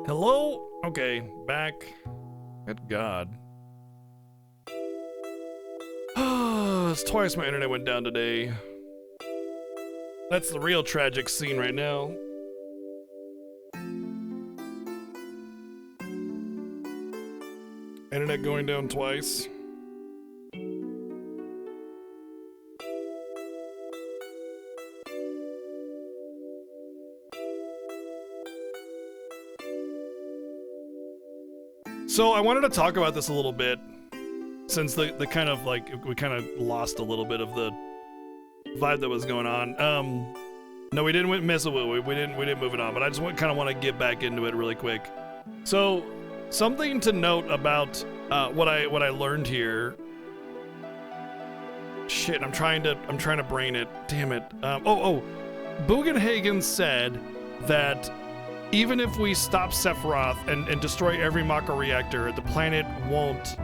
Hello? Okay, back. Good God. It's twice my internet went down today. That's the real tragic scene right now. Internet going down twice. So I wanted to talk about this a little bit, since the kind of like we kind of lost a little bit of the vibe that was going on. No, we didn't miss it. We didn't move it on, but I just kind of want to get back into it really quick. So something to note about what I learned here. Shit, I'm trying to brain it. Damn it. Bugenhagen said that even if we stop Sephiroth and destroy every Mako reactor, the planet won't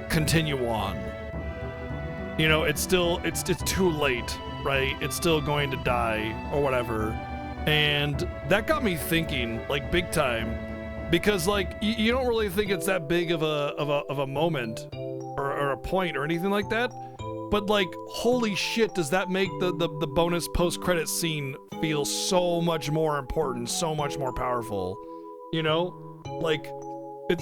continue on. You know, it's too late, right? It's still going to die or whatever. And that got me thinking, like, big time, because like you don't really think it's that big of a moment or a point or anything like that. But like, holy shit, does that make the bonus post-credit scene feel so much more important, so much more powerful? You know? Like,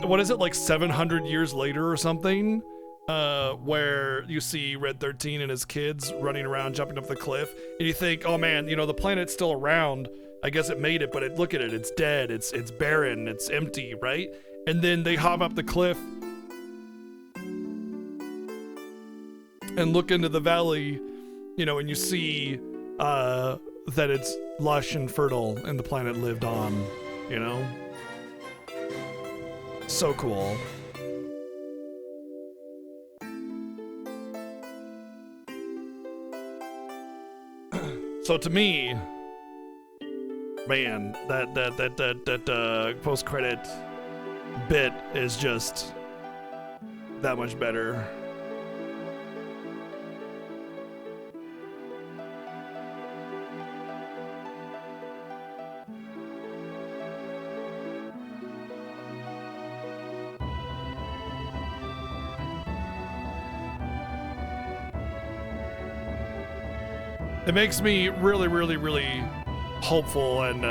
what is it, like 700 years later or something? Where you see Red 13 and his kids running around, jumping up the cliff, and you think, oh man, you know, the planet's still around. I guess it made it, but look at it, it's dead, it's barren, it's empty, right? And then they hop up the cliff and look into the valley, you know, and you see that it's lush and fertile and the planet lived on, you know? So cool. So to me, man, that post-credit bit is just that much better. It makes me really, really, really hopeful and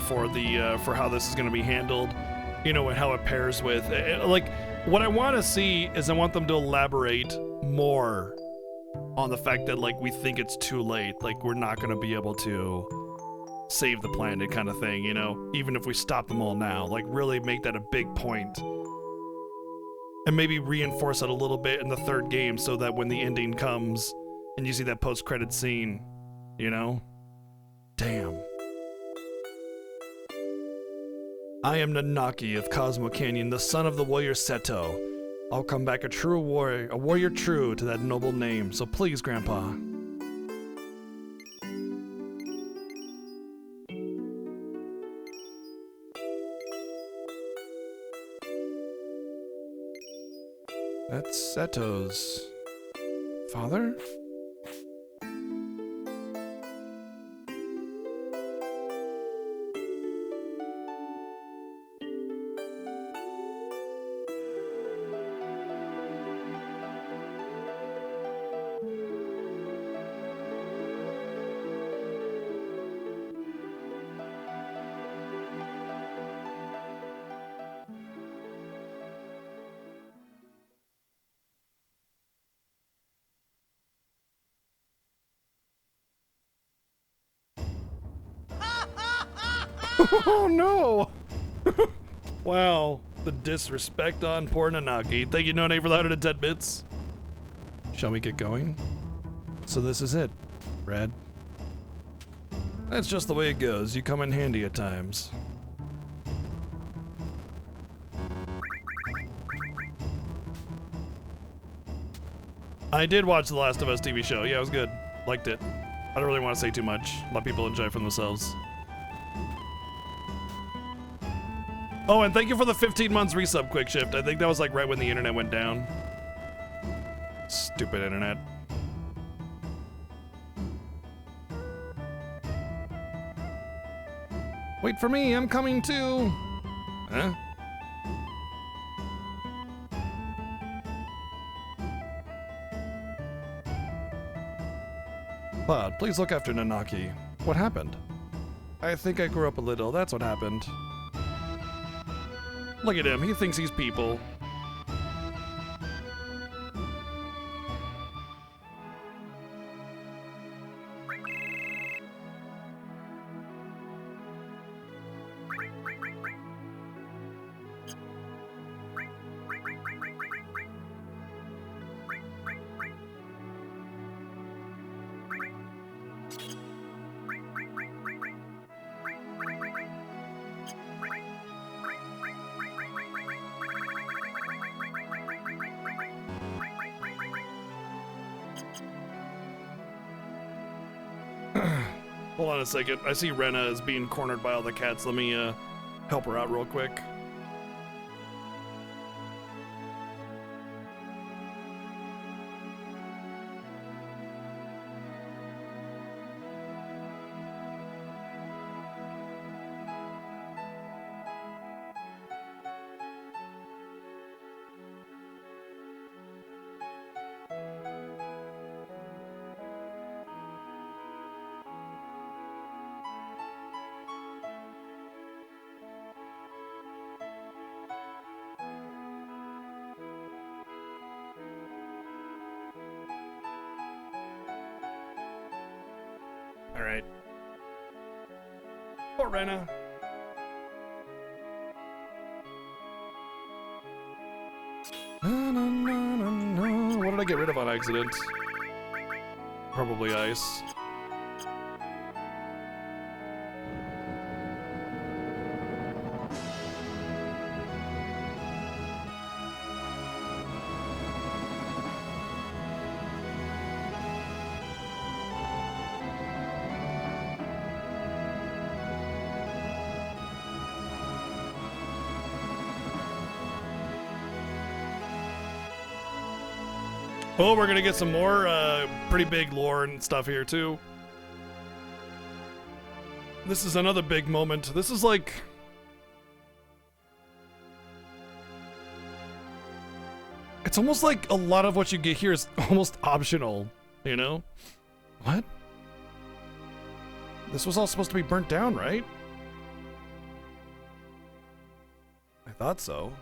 for how this is going to be handled, you know, and how it pairs with like what I want to see is I want them to elaborate more on the fact that like we think it's too late, like we're not going to be able to save the planet kind of thing, you know, even if we stop them all now. Like really make that a big point and maybe reinforce it a little bit in the third game so that when the ending comes and you see that post-credit scene, you know? Damn. I am Nanaki of Cosmo Canyon, the son of the warrior Seto. I'll come back a true warrior, a warrior true to that noble name, so please, Grandpa. That's Seto's father? Oh no! Wow, the disrespect on poor Nanaki. Thank you, None, for the 110 bits. Shall we get going? So this is it, Red. That's just the way it goes. You come in handy at times. I did watch The Last of Us TV show. Yeah, it was good. Liked it. I don't really want to say too much. Let people enjoy it for themselves. Oh, and thank you for the 15 months resub, Quick Shift. I think that was like right when the internet went down. Stupid internet. Wait for me, I'm coming too. Huh? Cloud, please look after Nanaki. What happened? I think I grew up a little, that's what happened. Look at him, he thinks he's people. Hold on a second. I see Rena is being cornered by all the cats. Let me help her out real quick. All right. Poor Rena. What did I get rid of on accident? Probably ice. Oh, we're gonna get some more pretty big lore and stuff here too. This is another big moment. This is like... It's almost like a lot of what you get here is almost optional, you know? What? This was all supposed to be burnt down, right? I thought so.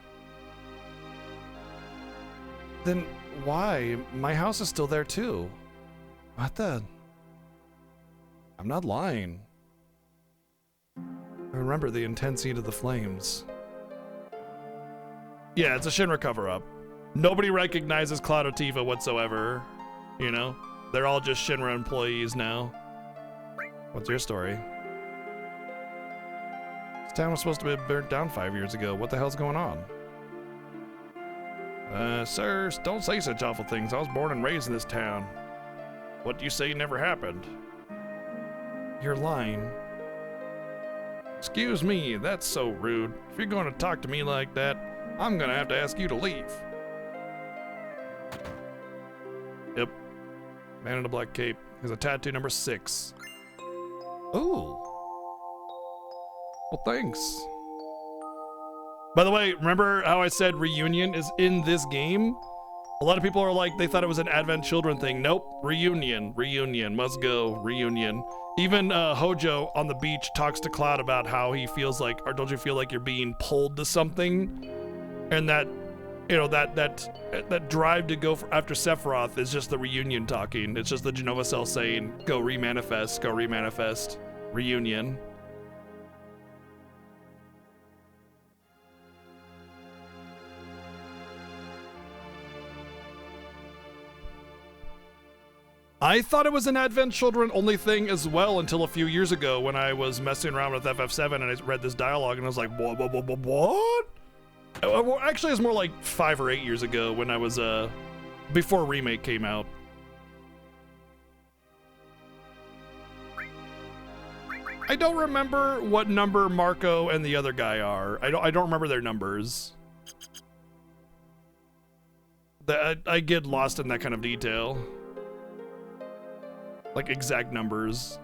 Then why? My house is still there too. What the? I'm not lying. I remember the intense heat of the flames. Yeah, it's a Shinra cover-up. Nobody recognizes Cloud Tifa whatsoever. You know? They're all just Shinra employees now. What's your story? This town was supposed to be burnt down 5 years ago. What the hell's going on? Sir, don't say such awful things. I was born and raised in this town. What do you say never happened? You're lying. Excuse me, that's so rude. If you're going to talk to me like that, I'm going to have to ask you to leave. Yep. Man in a black cape. Here's a tattoo number 6. Ooh. Well, thanks. By the way, remember how I said Reunion is in this game? A lot of people are like, they thought it was an Advent Children thing. Nope, Reunion, must go, Reunion. Even Hojo on the beach talks to Cloud about how he feels like, or don't you feel like you're being pulled to something? And that, you know, that drive to go after Sephiroth is just the Reunion talking. It's just the Genova Cell saying, go remanifest, Reunion. I thought it was an Advent Children only thing as well until a few years ago when I was messing around with FF7 and I read this dialogue and I was like, what? Well, actually, it's more like 5 or 8 years ago when I was, before Remake came out. I don't remember what number Marco and the other guy are. I don't remember their numbers. I get lost in that kind of detail. Like exact numbers.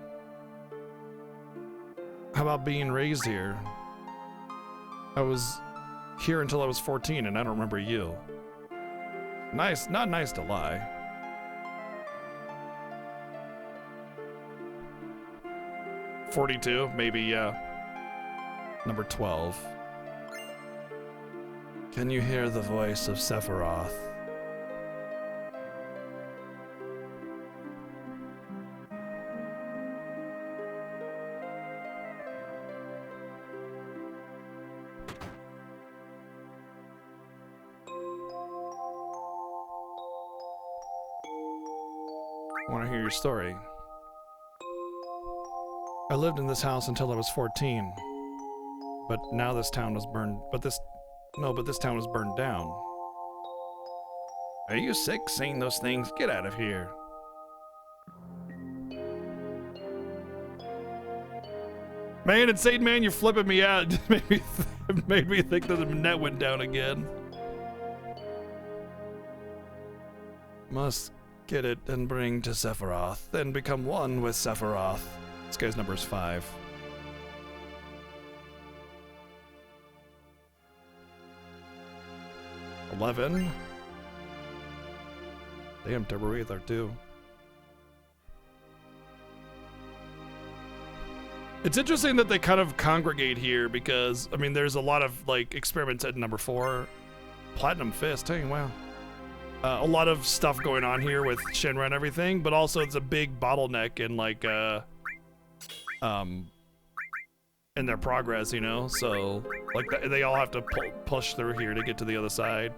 How about being raised here? I was here until I was 14 and I don't remember you. Nice, not nice to lie. $42, maybe, yeah. Number 12. Can you hear the voice of Sephiroth? I want to hear your story. I lived in this house until I was 14. But now this town was burned, but this town was burned down. Are you sick saying those things? Get out of here. Man, Insane Man, you're flipping me out. It made me think that the net went down again. Must get it and bring to Sephiroth, then become one with Sephiroth. This guy's number is 5. $11. Damn, Turbo Ether too. It's interesting that they kind of congregate here because, I mean, there's a lot of, like, experiments at number 4. Platinum Fist, hey, wow. A lot of stuff going on here with Shinra and everything, but also it's a big bottleneck in, like, in their progress, you know? So, like, they all have to push through here to get to the other side.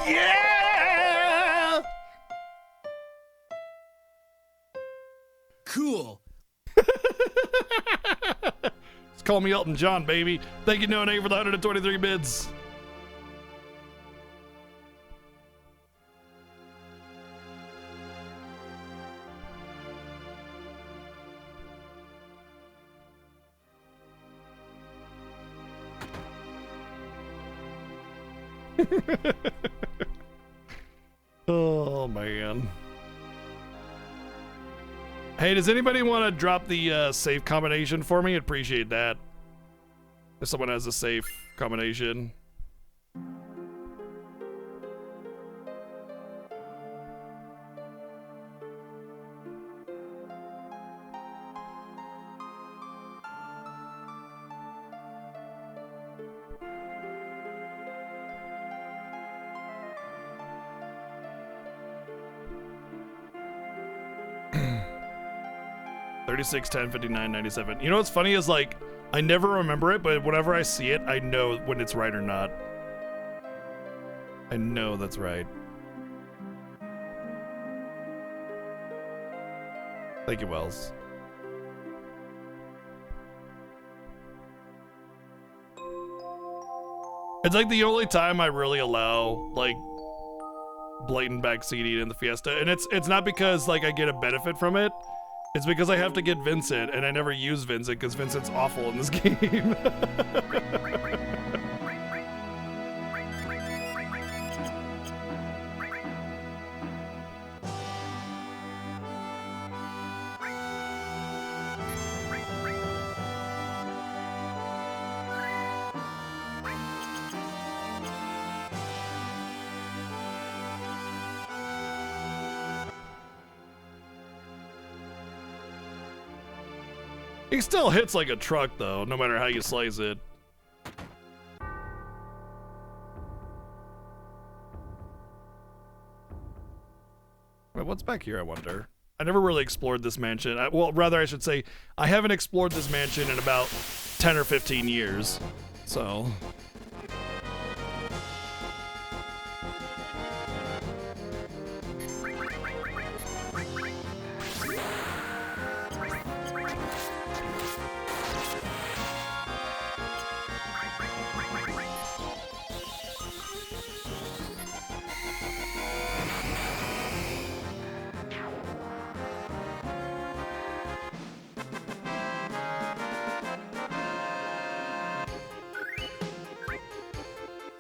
Yeah! Cool. Just call me Elton John, baby. Thank you, No Name, for the 123 bids. Oh, man. Hey, does anybody want to drop the safe combination for me? I'd appreciate that. If someone has a safe combination. $36, $10, $59, $97. You know what's funny is, like, I never remember it, but whenever I see it, I know when it's right or not. I know that's right. Thank you, Wells. It's like the only time I really allow, like, blatant backseating in the Fiesta, and it's not because, like, I get a benefit from it. It's because I have to get Vincent, and I never use Vincent because Vincent's awful in this game. He still hits like a truck, though, no matter how you slice it. Wait, what's back here, I wonder? I never really explored this mansion. Well, rather, I should say, I haven't explored this mansion in about 10 or 15 years, so...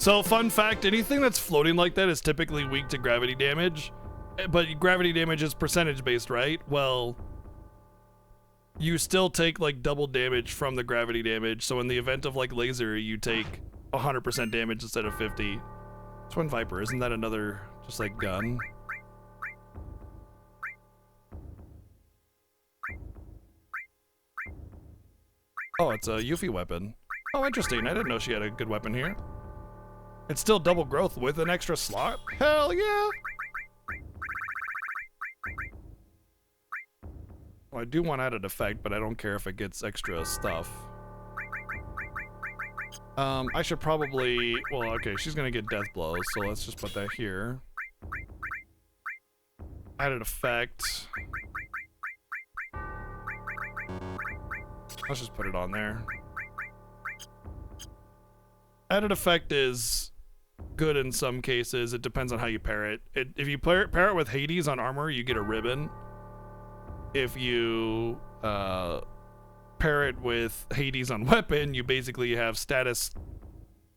So fun fact, anything that's floating like that is typically weak to gravity damage, but gravity damage is percentage based, right? Well, you still take like double damage from the gravity damage. So in the event of like laser, you take 100% damage instead of 50. Twin Viper, isn't that another just like gun? Oh, it's a Yuffie weapon. Oh, interesting. I didn't know she had a good weapon here. It's still double growth with an extra slot? Hell yeah! Well, I do want added effect, but I don't care if it gets extra stuff. I should probably... Well, okay, she's gonna get death blows, so let's just put that here. Added effect. Let's just put it on there. Added effect is good in some cases. It depends on how you pair it. If you pair it with Hades on armor, you get a ribbon. If you pair it with Hades on weapon, you basically have status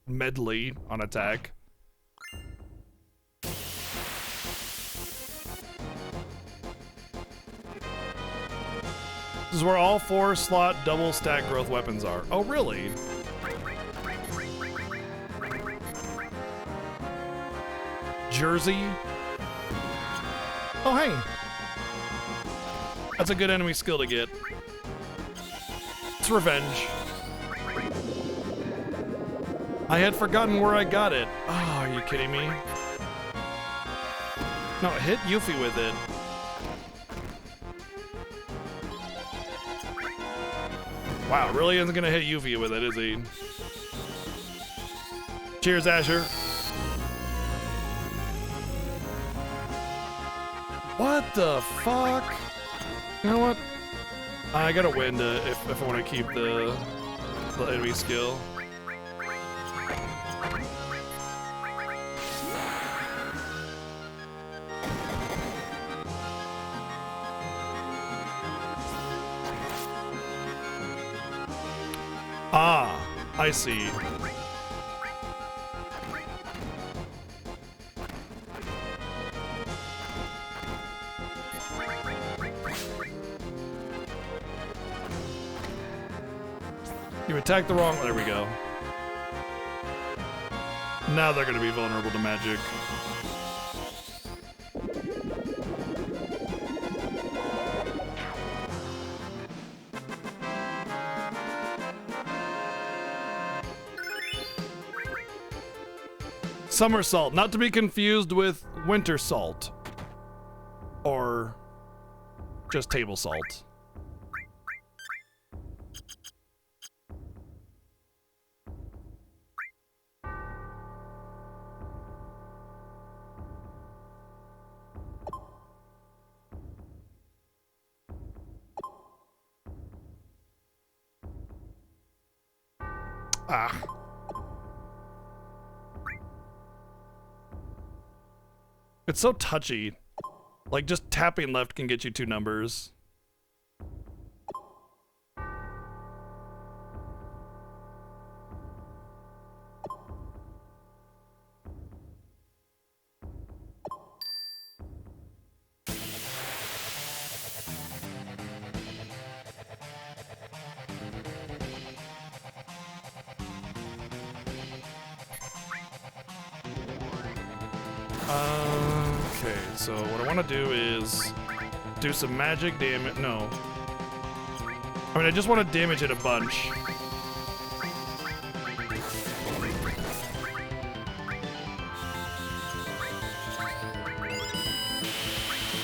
medley on attack. This is where all 4-slot double stack growth weapons are. Oh, really? Jersey. Oh, hey. That's a good enemy skill to get. It's revenge. I had forgotten where I got it. Oh, are you kidding me? No, hit Yuffie with it. Wow, really isn't gonna hit Yuffie with it, is he? Cheers, Asher. What the fuck? You know what? I gotta win if I want to keep the enemy skill. Ah, I see. You attacked the wrong... There we go. Now they're going to be vulnerable to magic. Summer salt, not to be confused with winter salt. Or just table salt. Ah. It's so touchy. Like, just tapping left can get you 2 numbers. Okay, so what I want to do is do some magic damage. No. I mean, I just want to damage it a bunch.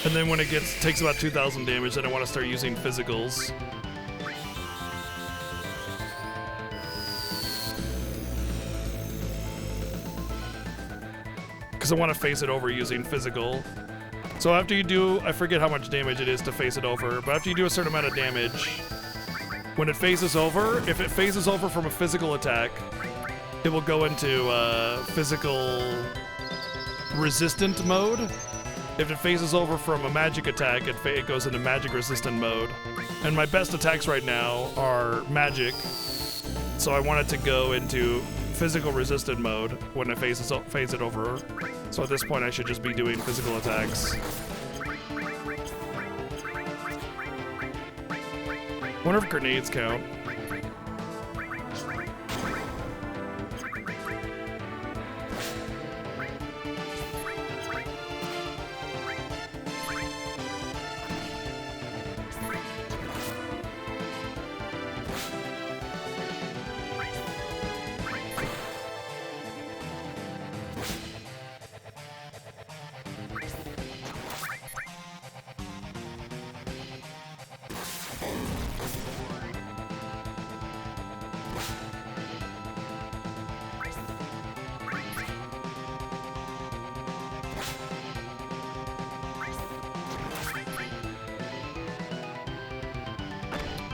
And then when it takes about 2,000 damage, then I want to start using physicals. Because I want to face it over using physical. So after you do, I forget how much damage it is to face it over, but after you do a certain amount of damage, when it phases over, if it phases over from a physical attack, it will go into physical resistant mode. If it phases over from a magic attack, it goes into magic resistant mode. And my best attacks right now are magic, so I want it to go into physical resisted mode when I phase it over. So at this point, I should just be doing physical attacks. Wonder if grenades count.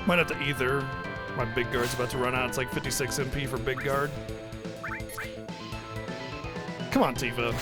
Might have to ether. My big guard's about to run out. It's like 56 MP for big guard. Come on, Tifa.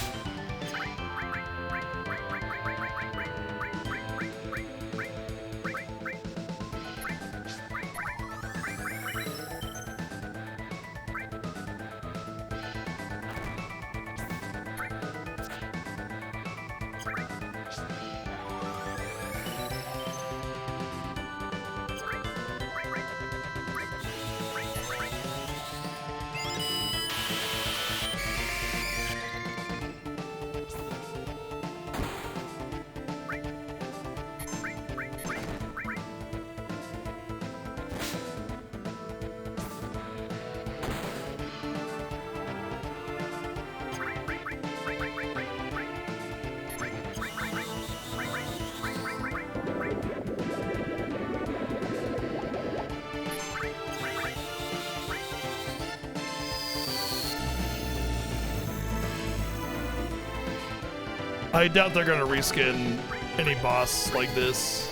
I doubt they're gonna reskin any boss like this.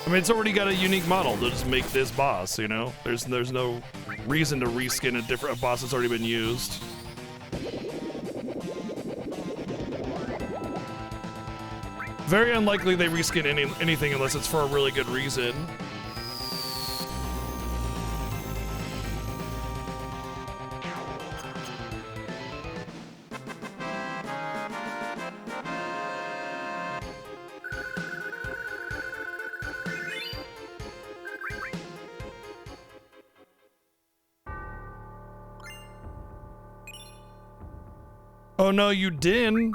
I mean, it's already got a unique model. They'll just make this boss, you know? There's no reason to reskin a boss that's already been used. Very unlikely they reskin anything unless it's for a really good reason. Oh no, you didn't.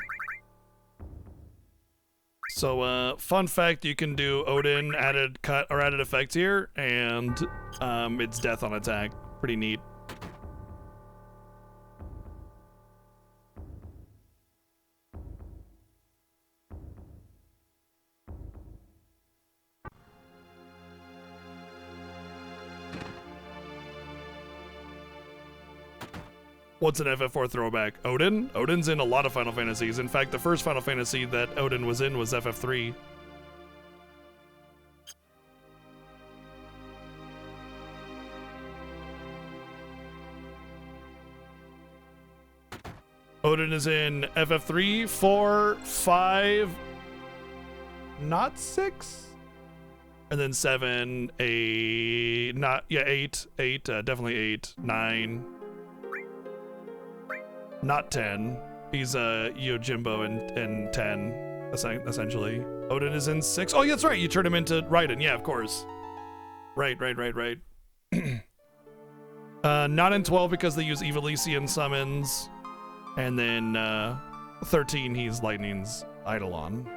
So, fun fact, you can do Odin added cut or added effect here, and it's death on attack. Pretty neat. What's an FF4 throwback? Odin? Odin's in a lot of Final Fantasies. In fact, the first Final Fantasy that Odin was in was FF3. Odin is in FF3, 4, 5, not 6? And then 7, 8, not, yeah, 8, definitely 8, 9. Not 10. He's Yojimbo in 10, essentially. Odin is in 6. Oh, yeah, that's right. You turn him into Raiden. Yeah, of course. Right. Not in 12 because they use Evilisian summons. And then 13, he's Lightning's Eidolon.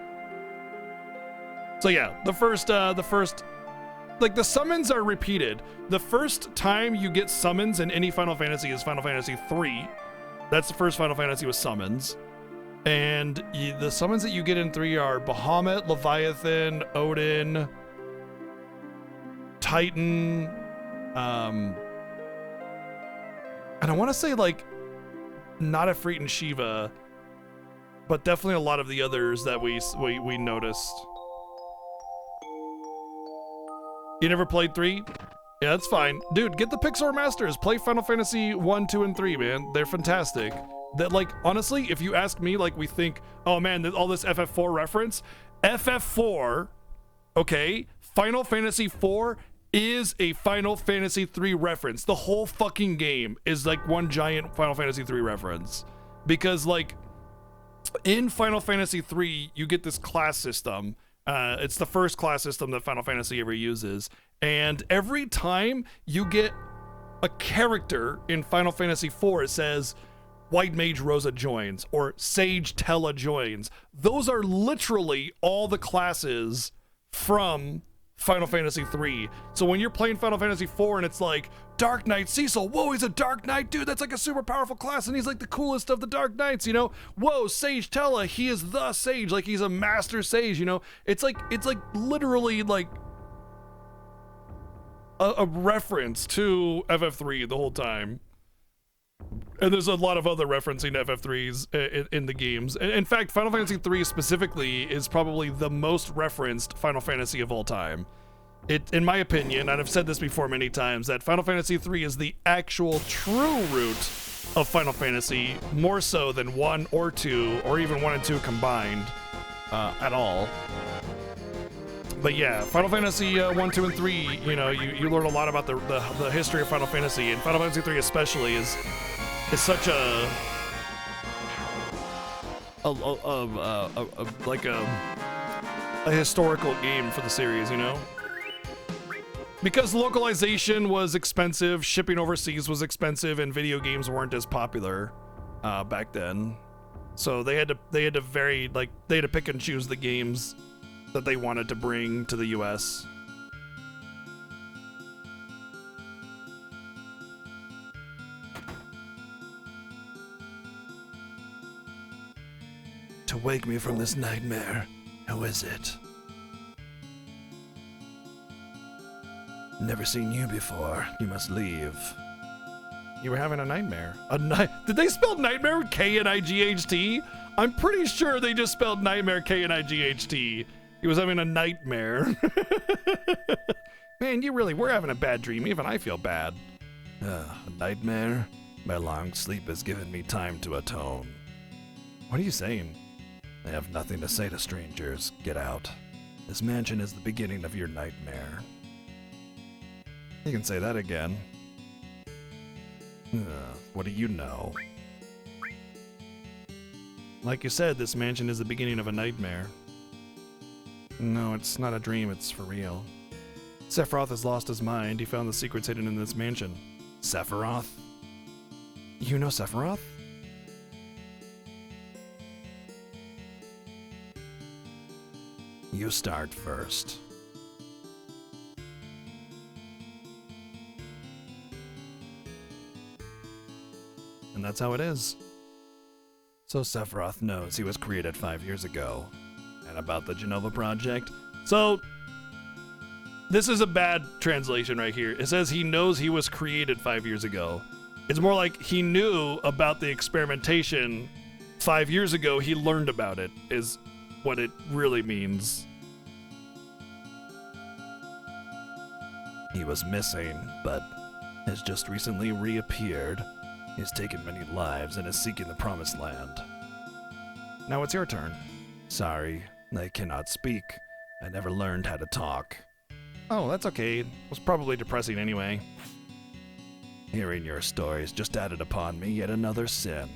So yeah, the first, like the summons are repeated. The first time you get summons in any Final Fantasy is Final Fantasy 3. That's the first Final Fantasy with summons. And the summons that you get in 3 are Bahamut, Leviathan, Odin, Titan, and I want to say like not Ifrit and Shiva, but definitely a lot of the others that we noticed. You never played 3? Yeah, that's fine. Dude, get the Pixar Masters. Play Final Fantasy 1, 2, and 3, man. They're fantastic. That, like, honestly, if you ask me, like, we think, oh man, there's all this FF4 reference. FF4, okay? Final Fantasy 4 is a Final Fantasy III reference. The whole fucking game is like one giant Final Fantasy III reference. Because like in Final Fantasy III, you get this class system. It's the first class system that Final Fantasy ever uses. And every time you get a character in Final Fantasy IV, it says White Mage Rosa joins or Sage Tella joins. Those are literally all the classes from Final Fantasy III. So when you're playing Final Fantasy IV and it's like Dark Knight Cecil, whoa, he's a Dark Knight, dude, that's like a super powerful class and he's like the coolest of the Dark Knights, you know? Whoa, Sage Tella, he is the Sage, like he's a master sage, you know? It's like literally like a reference to FF3 the whole time. And there's a lot of other referencing FF3s in the games. In fact, Final Fantasy III specifically is probably the most referenced Final Fantasy of all time. In my opinion, and I've said this before many times, that Final Fantasy III is the actual true root of Final Fantasy, more so than 1 or 2, or even 1 and 2 combined at all. But yeah, Final Fantasy 1, 2, and 3, you know, you learn a lot about the history of Final Fantasy, and Final Fantasy 3 especially is such a historical game for the series, you know? Because localization was expensive, shipping overseas was expensive, and video games weren't as popular back then. So they had to pick and choose the games that they wanted to bring to the US. To wake me from this nightmare, who is it? Never seen you before. You must leave. You were having a nightmare. Did they spell nightmare with K-N-I-G-H-T? I'm pretty sure they just spelled nightmare K-N-I-G-H-T. He was having a nightmare. Man, you really were having a bad dream. Even I feel bad. A nightmare? My long sleep has given me time to atone. What are you saying? I have nothing to say to strangers. Get out. This mansion is the beginning of your nightmare. You can say that again. What do you know? Like you said, this mansion is the beginning of a nightmare. No, it's not a dream, it's for real. Sephiroth has lost his mind. He found the secrets hidden in this mansion. Sephiroth? You know Sephiroth? You start first. And that's how it is. So Sephiroth knows he was created 5 years ago. And about the Genova Project. So, this is a bad translation right here. It says he knows he was created 5 years ago. It's more like he knew about the experimentation 5 years ago. He learned about it, is what it really means. He was missing, but has just recently reappeared. He's taken many lives and is seeking the promised land. Now it's your turn. Sorry, I cannot speak. I never learned how to talk. Oh, that's okay. It was probably depressing anyway. Hearing your stories just added upon me yet another sin.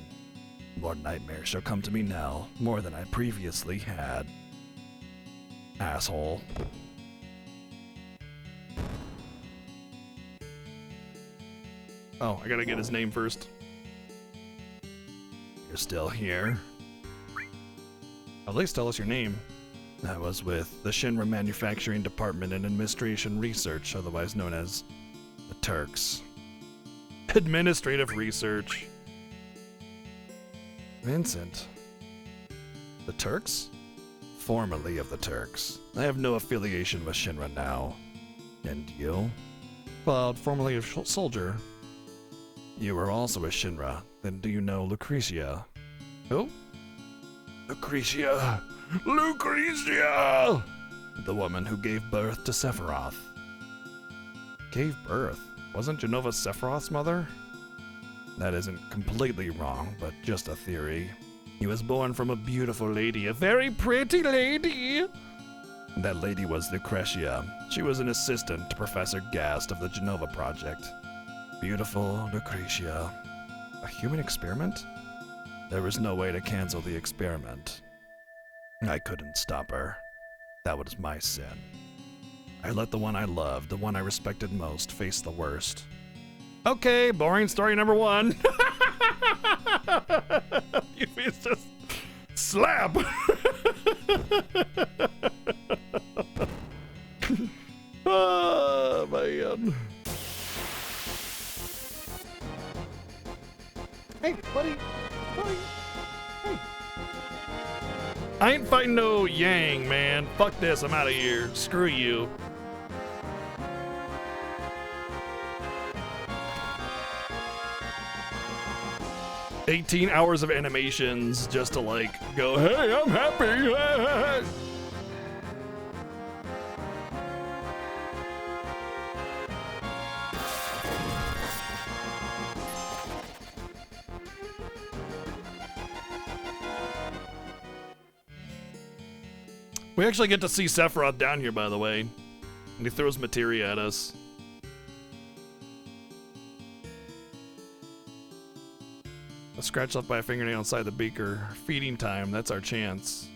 More nightmares shall come to me now, more than I previously had. Asshole. Oh, I gotta get his name first. You're still here? At least tell us your name. I was with the Shinra Manufacturing Department and Administration Research, otherwise known as the Turks. Administrative Research. Vincent. The Turks? Formerly of the Turks. I have no affiliation with Shinra now. And you? Cloud, formerly a soldier. You were also a Shinra. Then do you know Lucretia? Who? Lucretia! Lucretia! The woman who gave birth to Sephiroth. Gave birth? Wasn't Genova Sephiroth's mother? That isn't completely wrong, but just a theory. He was born from a beautiful lady, a very pretty lady! That lady was Lucretia. She was an assistant to Professor Gast of the Genova Project. Beautiful Lucretia. A human experiment? There was no way to cancel the experiment. I couldn't stop her. That was my sin. I let the one I loved, the one I respected most, face the worst. Okay, boring story number one. It's just slap. Oh, man. Hey, buddy. Hey. I ain't fighting no Yang, man. Fuck this. I'm out of here. Screw you. "18 hours of animations just to like go, hey, I'm happy. We actually get to see Sephiroth down here, by the way. And he throws materia at us. A scratch left by a fingernail inside the beaker. Feeding time, that's our chance.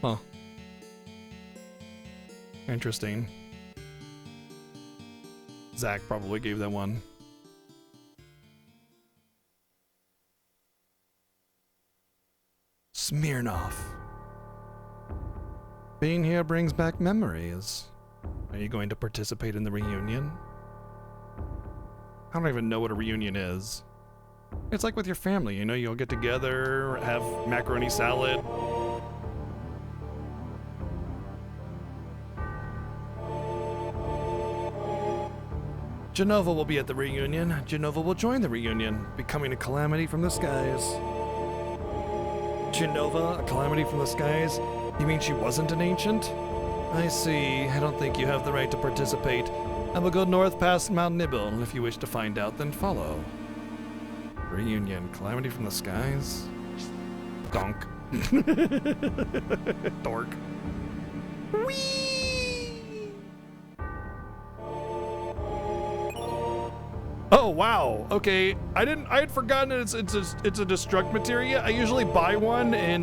Huh. Interesting. Zach probably gave that one. Smirnoff. Being here brings back memories. Are you going to participate in the reunion? I don't even know what a reunion is. It's like with your family, you know, you'll get together, have macaroni salad. Genova will be at the reunion. Genova will join the reunion, becoming a calamity from the skies. Genova, a calamity from the skies? You mean she wasn't an ancient? I see. I don't think you have the right to participate. I will go north past Mount Nibble. If you wish to find out, then follow. Reunion. Calamity from the skies? Donk. Dork. Whee! Oh wow. Okay. I had forgotten that it's a destruct materia. I usually buy one in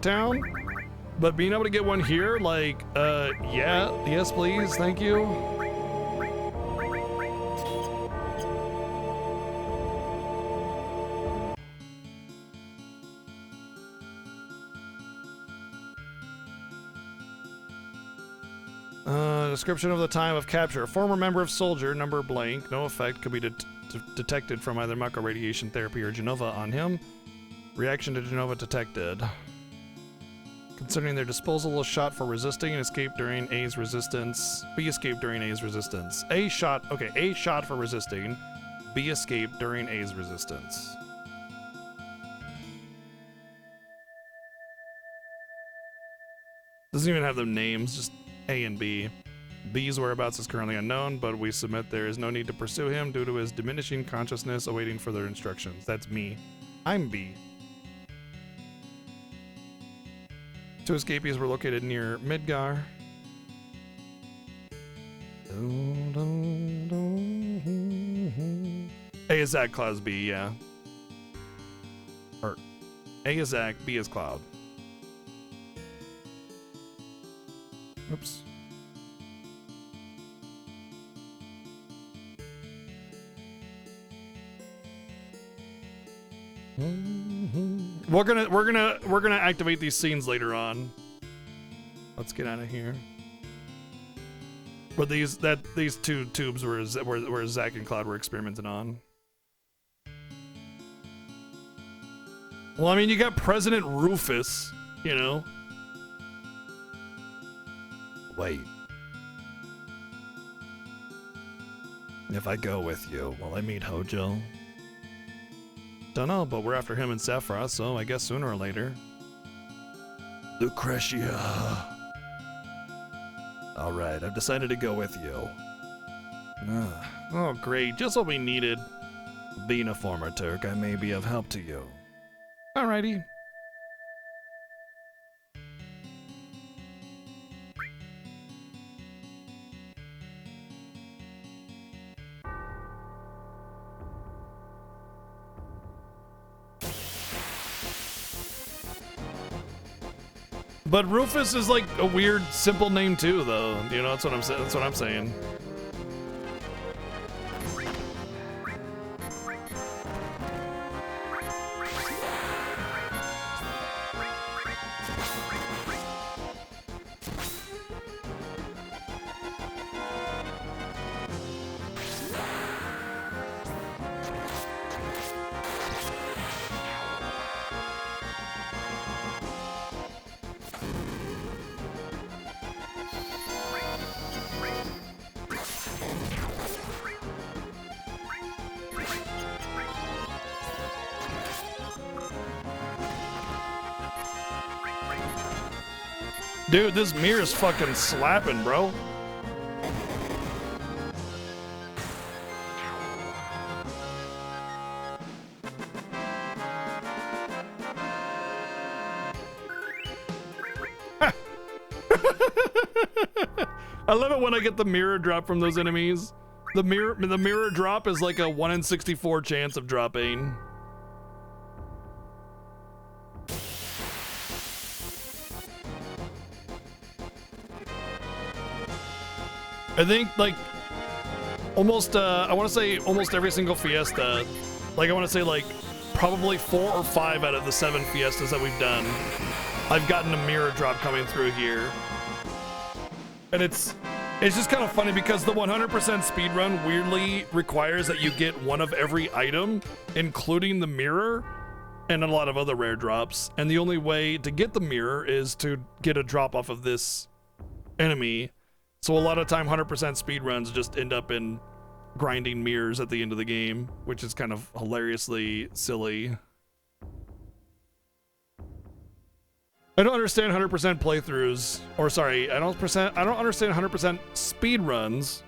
town. But being able to get one here, like, yes please, thank you. Description of the time of capture. A former member of Soldier, number blank, no effect, could be detected from either Mako radiation therapy or Genova on him. Reaction to Genova detected. Concerning their disposal, a shot for resisting and escape during A's resistance. B escape during A's resistance. A shot for resisting. B escape during A's resistance. Doesn't even have them names, just A and B. B's whereabouts is currently unknown, but we submit there is no need to pursue him due to his diminishing consciousness awaiting further instructions. That's me. I'm B. Two escapees were located near Midgar. A is Zach, Cloud's B, yeah. Or A is Zach, B is Cloud. Oops. We're gonna activate these scenes later on. Let's get out of here. But these two tubes were Zach and Cloud were experimenting on. Well, I mean, you got President Rufus, you know. Wait. If I go with you, will I meet Hojo? Dunno, but we're after him and Sephiroth, so I guess sooner or later. Lucretia. Alright, I've decided to go with you. Oh, great, just what we needed. Being a former Turk, I may be of help to you. Alrighty. But Rufus is like a weird, simple name too, though. You know, that's what I'm saying. That's what I'm saying. Dude, this mirror is fucking slapping, bro. I love it when I get the mirror drop from those enemies. The mirror drop is like a 1 in 64 chance of dropping. I think like almost I want to say almost every single Fiesta, like I want to say like probably 4 or 5 out of the 7 Fiestas that we've done, I've gotten a mirror drop coming through here. And it's just kind of funny because the 100% speedrun weirdly requires that you get one of every item, including the mirror and a lot of other rare drops. And the only way to get the mirror is to get a drop off of this enemy. So a lot of time 100% speedruns just end up in grinding mirrors at the end of the game, which is kind of hilariously silly. I don't understand 100% playthroughs, or sorry, I don't understand 100% speedruns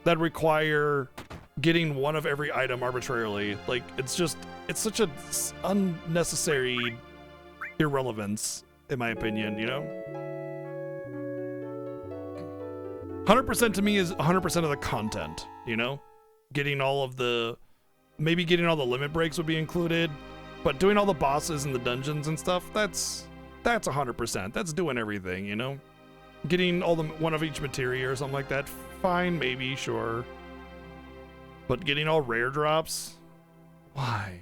that require getting one of every item arbitrarily. Like, it's such a unnecessary irrelevance, in my opinion, you know? 100% to me is 100% of the content, you know? Getting all the limit breaks would be included, but doing all the bosses and the dungeons and stuff, that's 100%. That's doing everything, you know? Getting one of each materia or something like that, fine, maybe, sure. But getting all rare drops? Why?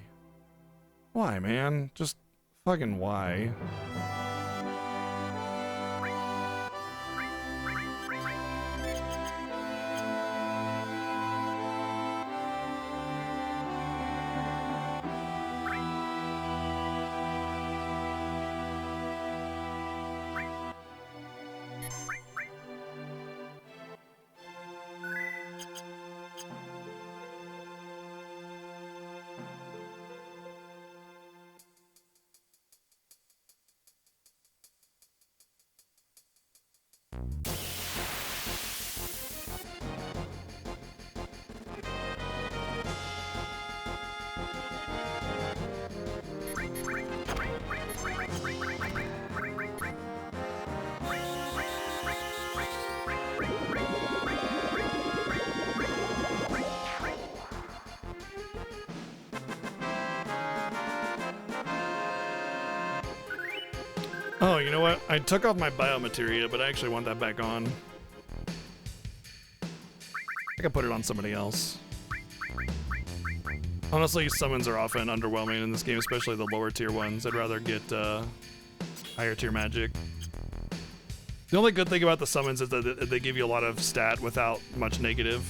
Why, man? Just fucking why? Oh, you know what? I took off my biomateria, but I actually want that back on. I can put it on somebody else. Honestly, summons are often underwhelming in this game, especially the lower tier ones. I'd rather get higher tier magic. The only good thing about the summons is that they give you a lot of stat without much negative.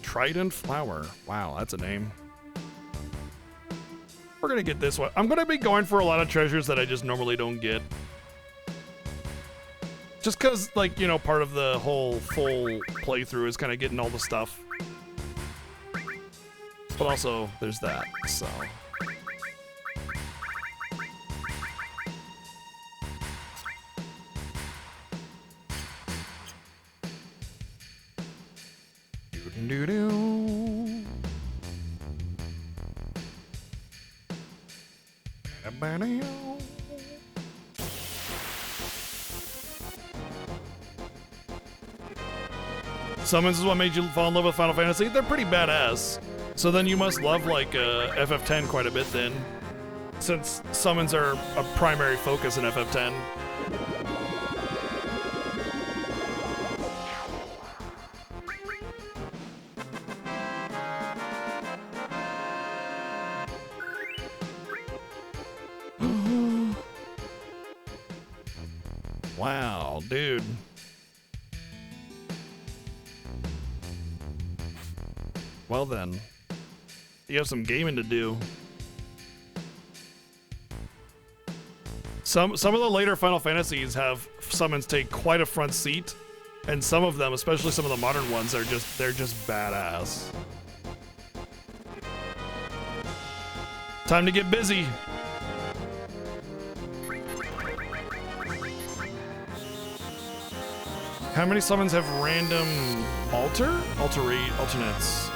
Trident Flower. Wow, that's a name. We're gonna get this one. I'm gonna be going for a lot of treasures that I just normally don't get. Just cause, like, you know, part of the whole full playthrough is kind of getting all the stuff. But also, there's that, so. Doo-doo-doo. Summons is what made you fall in love with Final Fantasy? They're pretty badass. So then you must love, like, FF10 quite a bit then. since summons are a primary focus in FF10. Wow, dude. Well then, you have some gaming to do. Some of the later Final Fantasies have summons take quite a front seat, and some of them, especially some of the modern ones, are they're just badass. Time to get busy. How many summons have random alternates?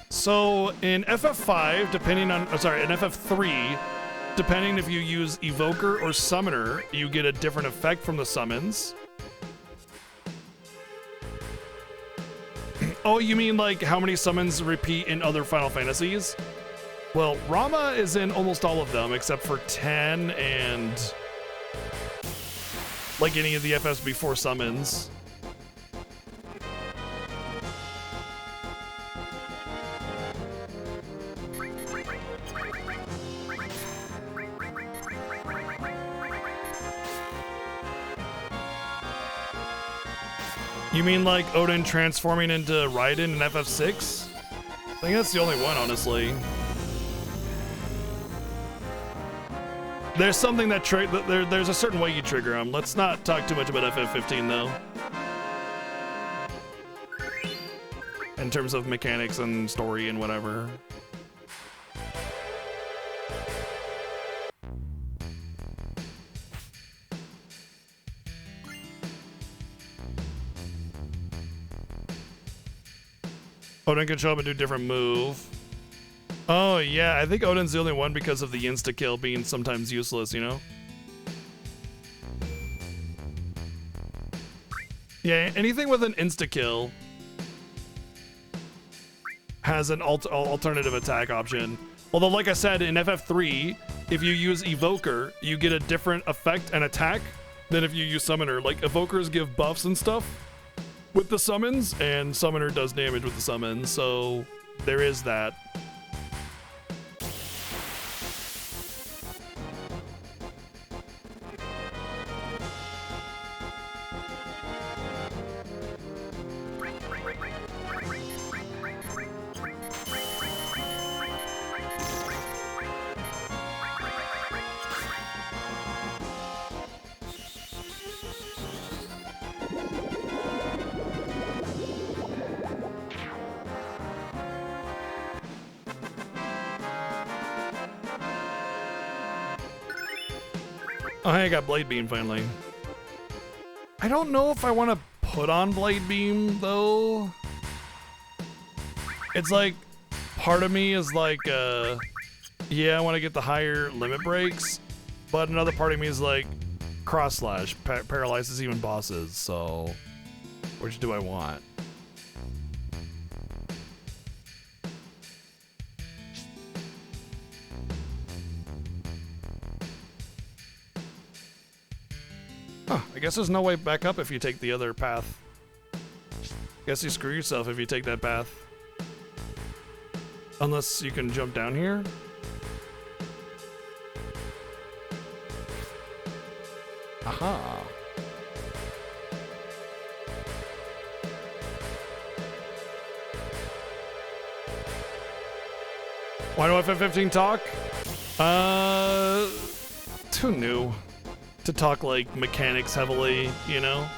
So in FF5, depending on, in FF3, depending if you use Evoker or Summoner, you get a different effect from the summons. Oh, you mean like how many summons repeat in other Final Fantasies? Well, Rama is in almost all of them except for 10 and like any of the FFs before summons. You mean like Odin transforming into Raiden in FF6? I think that's the only one, honestly. There's something that there's a certain way you trigger them. Let's not talk too much about FF15 though. In terms of mechanics and story and whatever. Odin can show up and do a different move. Oh yeah, I think Odin's the only one because of the insta-kill being sometimes useless, you know? Yeah, anything with an insta-kill has an alternative attack option. Although, like I said, in FF3, if you use Evoker, you get a different effect and attack than if you use Summoner. Like, Evokers give buffs and stuff with the summons, and Summoner does damage with the summons, so there is that. Oh, hey, I got Blade Beam finally. I don't know if I want to put on Blade Beam, though. It's like, part of me is like, yeah, I want to get the higher limit breaks, but another part of me is like, Cross Slash paralyzes even bosses, so which do I want? Huh, I guess there's no way back up if you take the other path. Guess you screw yourself if you take that path. Unless you can jump down here. Aha. Why do FF15 talk? Too new to talk like mechanics heavily, you know?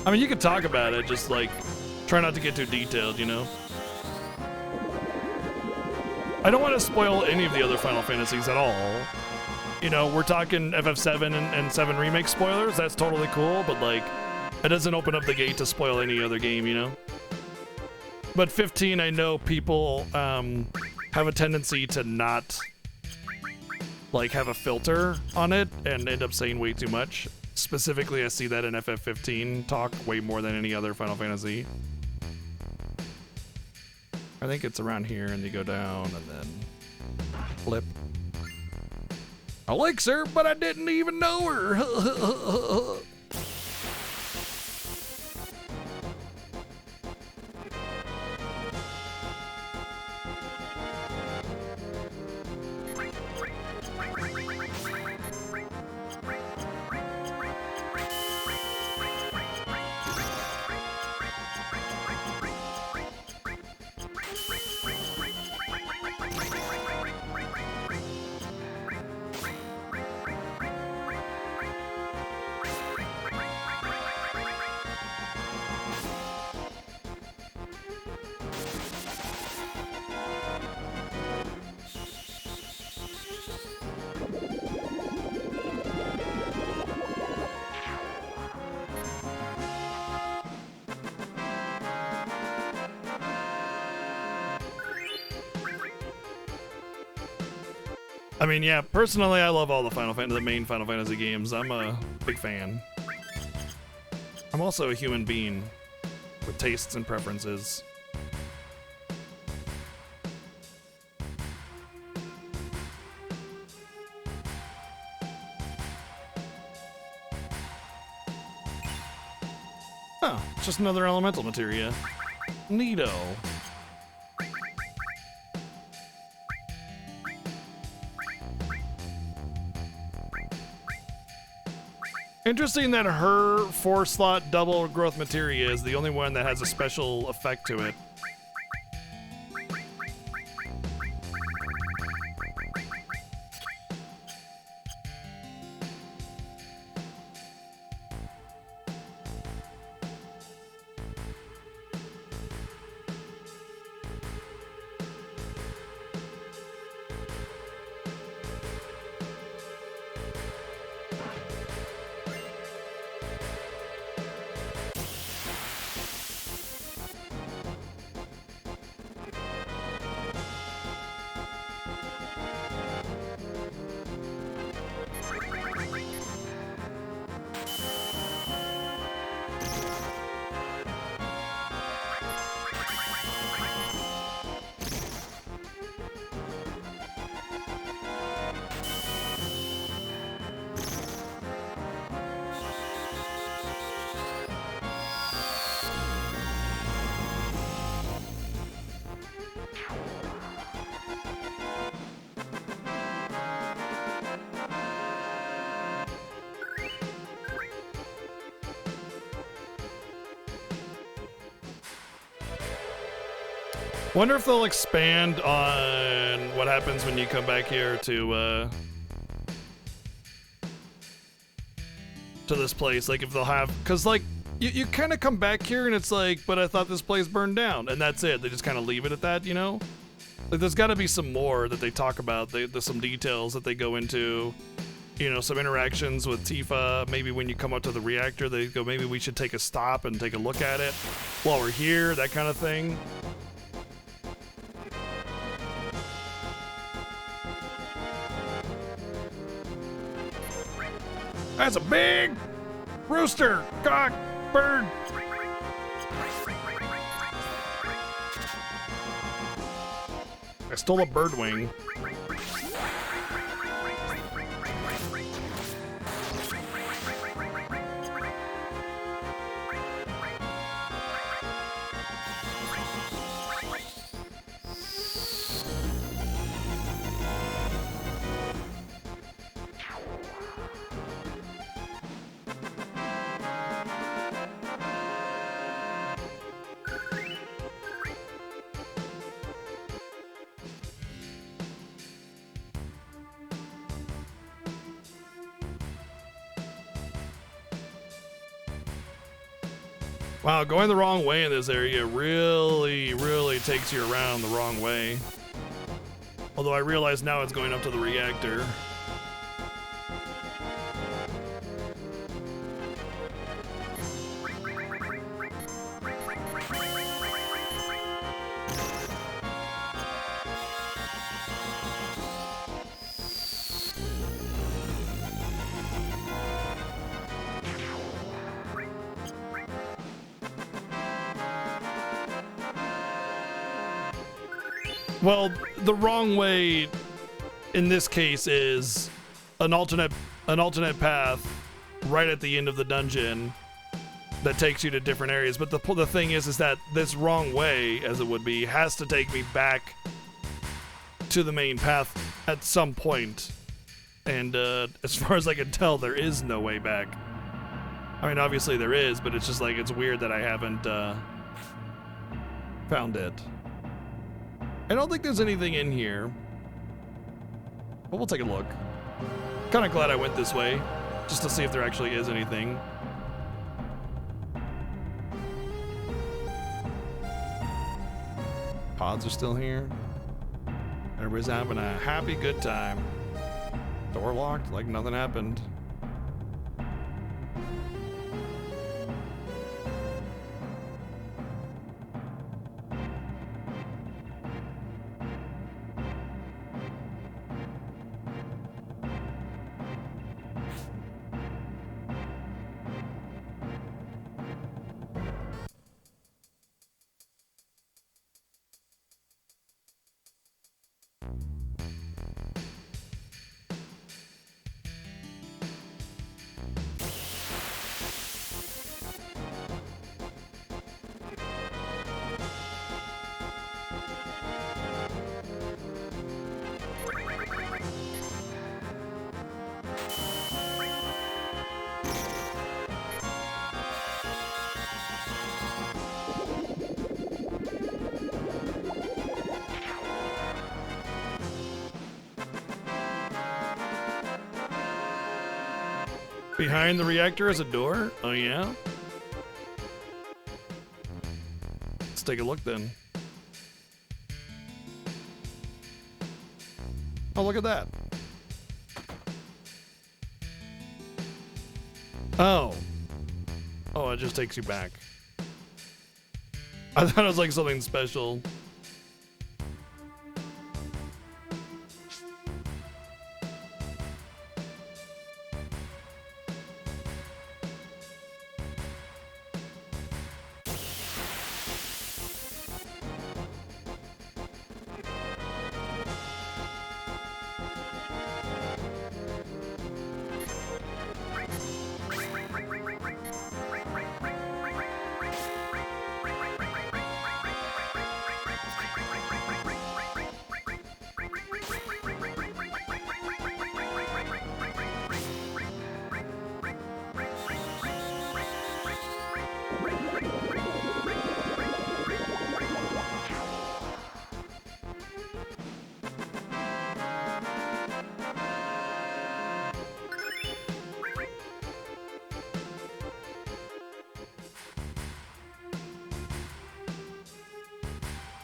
I mean, you could talk about it, just like try not to get too detailed, you know? I don't want to spoil any of the other Final Fantasies at all. You know, we're talking FF7 and 7 Remake spoilers, that's totally cool, but like, it doesn't open up the gate to spoil any other game, you know? But 15, I know people have a tendency to not like have a filter on it and end up saying way too much. Specifically, I see that in FF15 talk way more than any other Final Fantasy. I think it's around here, and you go down and then flip. I like her, but I didn't even know her. I mean, yeah, personally, I love all the main Final Fantasy games. I'm a big fan. I'm also a human being with tastes and preferences. Oh, it's just another elemental materia. Neato. Interesting that her 4-slot double growth materia is the only one that has a special effect to it. Wonder if they'll expand on what happens when you come back here to this place. Like if they'll have, cause like you kind of come back here and it's like, but I thought this place burned down, and that's it. They just kind of leave it at that, you know? Like there's got to be some more that they talk about. There's some details that they go into. You know, some interactions with Tifa. Maybe when you come up to the reactor, they go, maybe we should take a stop and take a look at it while we're here. That kind of thing. That's a big rooster, cock, bird. I stole a bird wing. Wow, going the wrong way in this area really takes you around the wrong way. Although I realize now it's going up to the reactor. Well, the wrong way in this case is an alternate path right at the end of the dungeon that takes you to different areas. But the thing is that this wrong way, as it would be, has to take me back to the main path at some point. And as far as I can tell, there is no way back. I mean, obviously there is, but it's just like, it's weird that I haven't found it. I don't think there's anything in here, but we'll take a look. Kind of glad I went this way, just to see if there actually is anything. Pods are still here. Everybody's having a happy good time. Door locked, like nothing happened. Behind the reactor is a door? Oh yeah? Let's take a look then. Oh, look at that. Oh. Oh, it just takes you back. I thought it was like something special.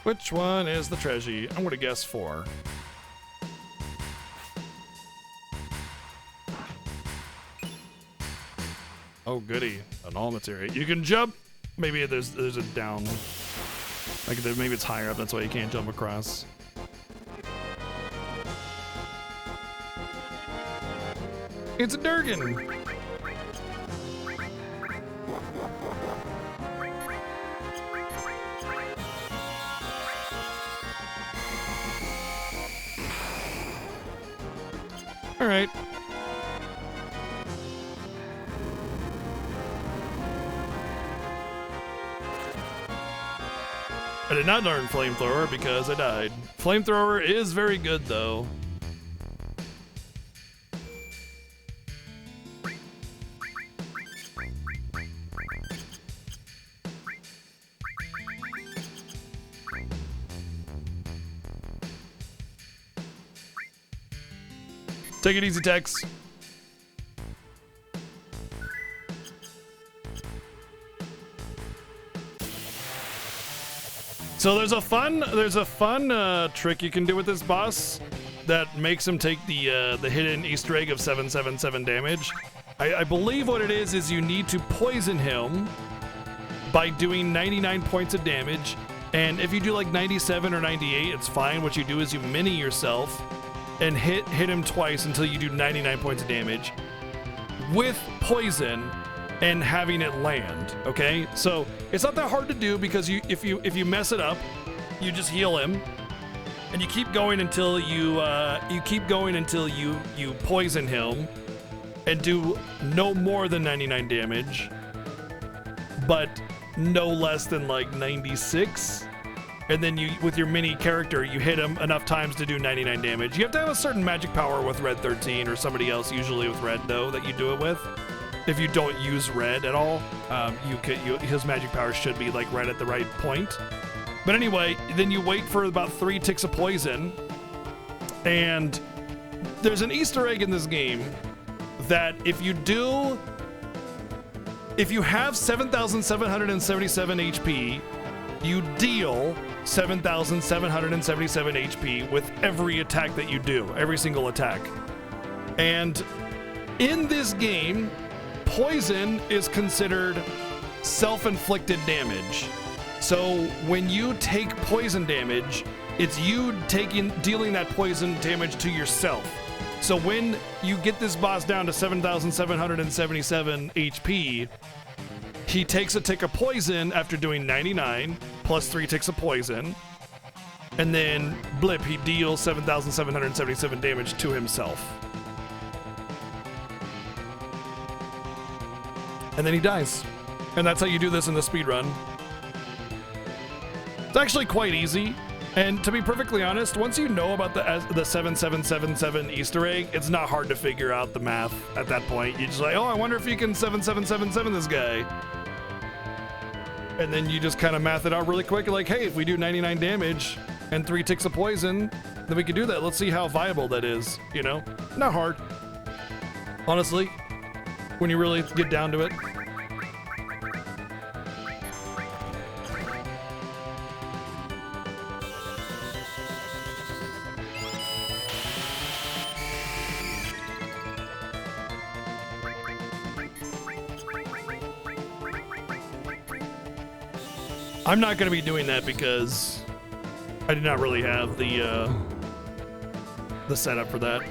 Which one is the treasure? I'm gonna guess 4. Oh goody, an all material. You can jump. Maybe there's a down. Like maybe it's higher up. That's why you can't jump across. It's a Durgan. All right. I did not learn flamethrower because I died. Flamethrower is very good though. Take it easy, Tex. So there's a fun trick you can do with this boss that makes him take the hidden Easter egg of 777 damage. I believe what it is you need to poison him by doing 99 points of damage, and if you do like 97 or 98, it's fine. What you do is you mini yourself and hit him twice until you do 99 points of damage with poison and having it land. Okay, so it's not that hard to do because if you mess it up, you just heal him and you keep going until you poison him and do no more than 99 damage, but no less than like 96. And then you, with your mini character, you hit him enough times to do 99 damage. You have to have a certain magic power with Red 13 or somebody else, usually with Red though, that you do it with. If you don't use Red at all, his magic power should be like right at the right point. But anyway, then you wait for about 3 ticks of poison, and there's an Easter egg in this game that if you have 7,777 HP, you deal 7,777 HP with every attack that you do, every single attack. And in this game, poison is considered self-inflicted damage. So when you take poison damage, it's you dealing that poison damage to yourself. So when you get this boss down to 7,777 HP, he takes a tick of poison after doing 99 plus 3 ticks of poison, and then blip, he deals 7,777 damage to himself. And then he dies. And that's how you do this in the speedrun. It's actually quite easy. And to be perfectly honest, once you know about the 7777 Easter egg, it's not hard to figure out the math at that point. You're just like, oh, I wonder if you can 7777 this guy. And then you just kind of math it out really quick. Like, hey, if we do 99 damage and 3 ticks of poison, then we can do that. Let's see how viable that is, you know? Not hard. Honestly, when you really get down to it. I'm not going to be doing that because I do not really have the setup for that.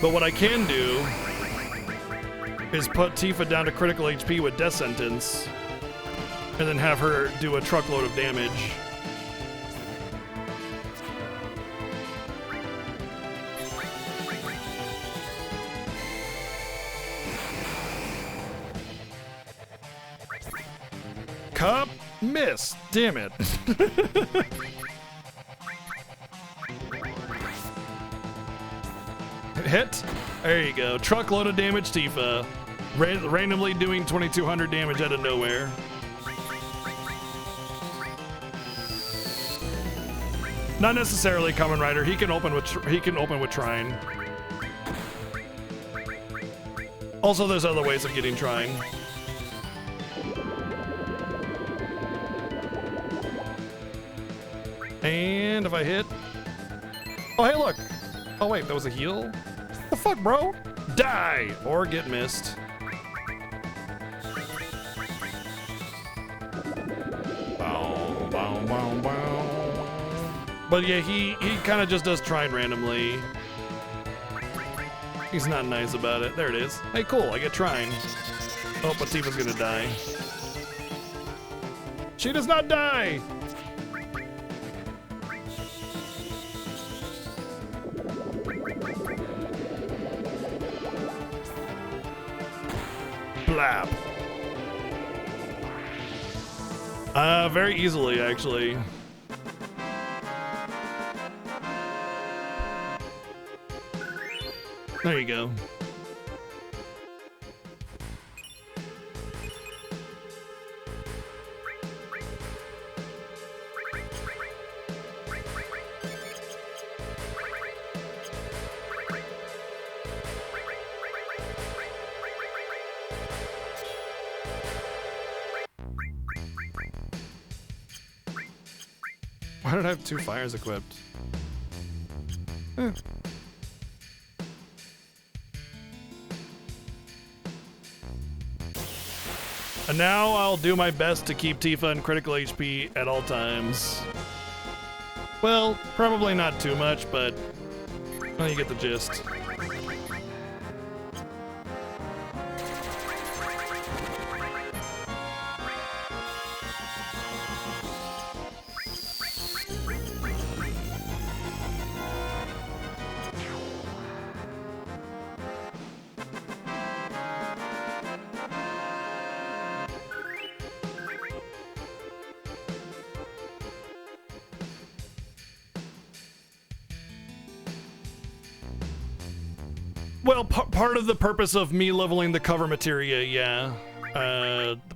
But what I can do is put Tifa down to critical HP with Death Sentence and then have her do a truckload of damage. Cup miss. Damn it. Hit. There you go. Truckload of damage, Tifa. Randomly doing 2,200 damage out of nowhere. Not necessarily Kamen Rider. He can open with Trine. Also, there's other ways of getting Trine. And if I hit... Oh, hey, look! Oh, wait, that was a heal? The fuck, bro? Die! Or get missed. Bow, bow, bow, bow. But yeah, he kind of just does Trine randomly. He's not nice about it. There it is. Hey, cool, I get Trine. Oh, but Tifa's gonna die. She does not die! Blap. Very easily, actually. There you go. Why did I have 2 fires equipped? And now I'll do my best to keep Tifa in critical HP at all times. Well, probably not too much, but well, you get the gist. Well, part of the purpose of me leveling the cover materia, yeah.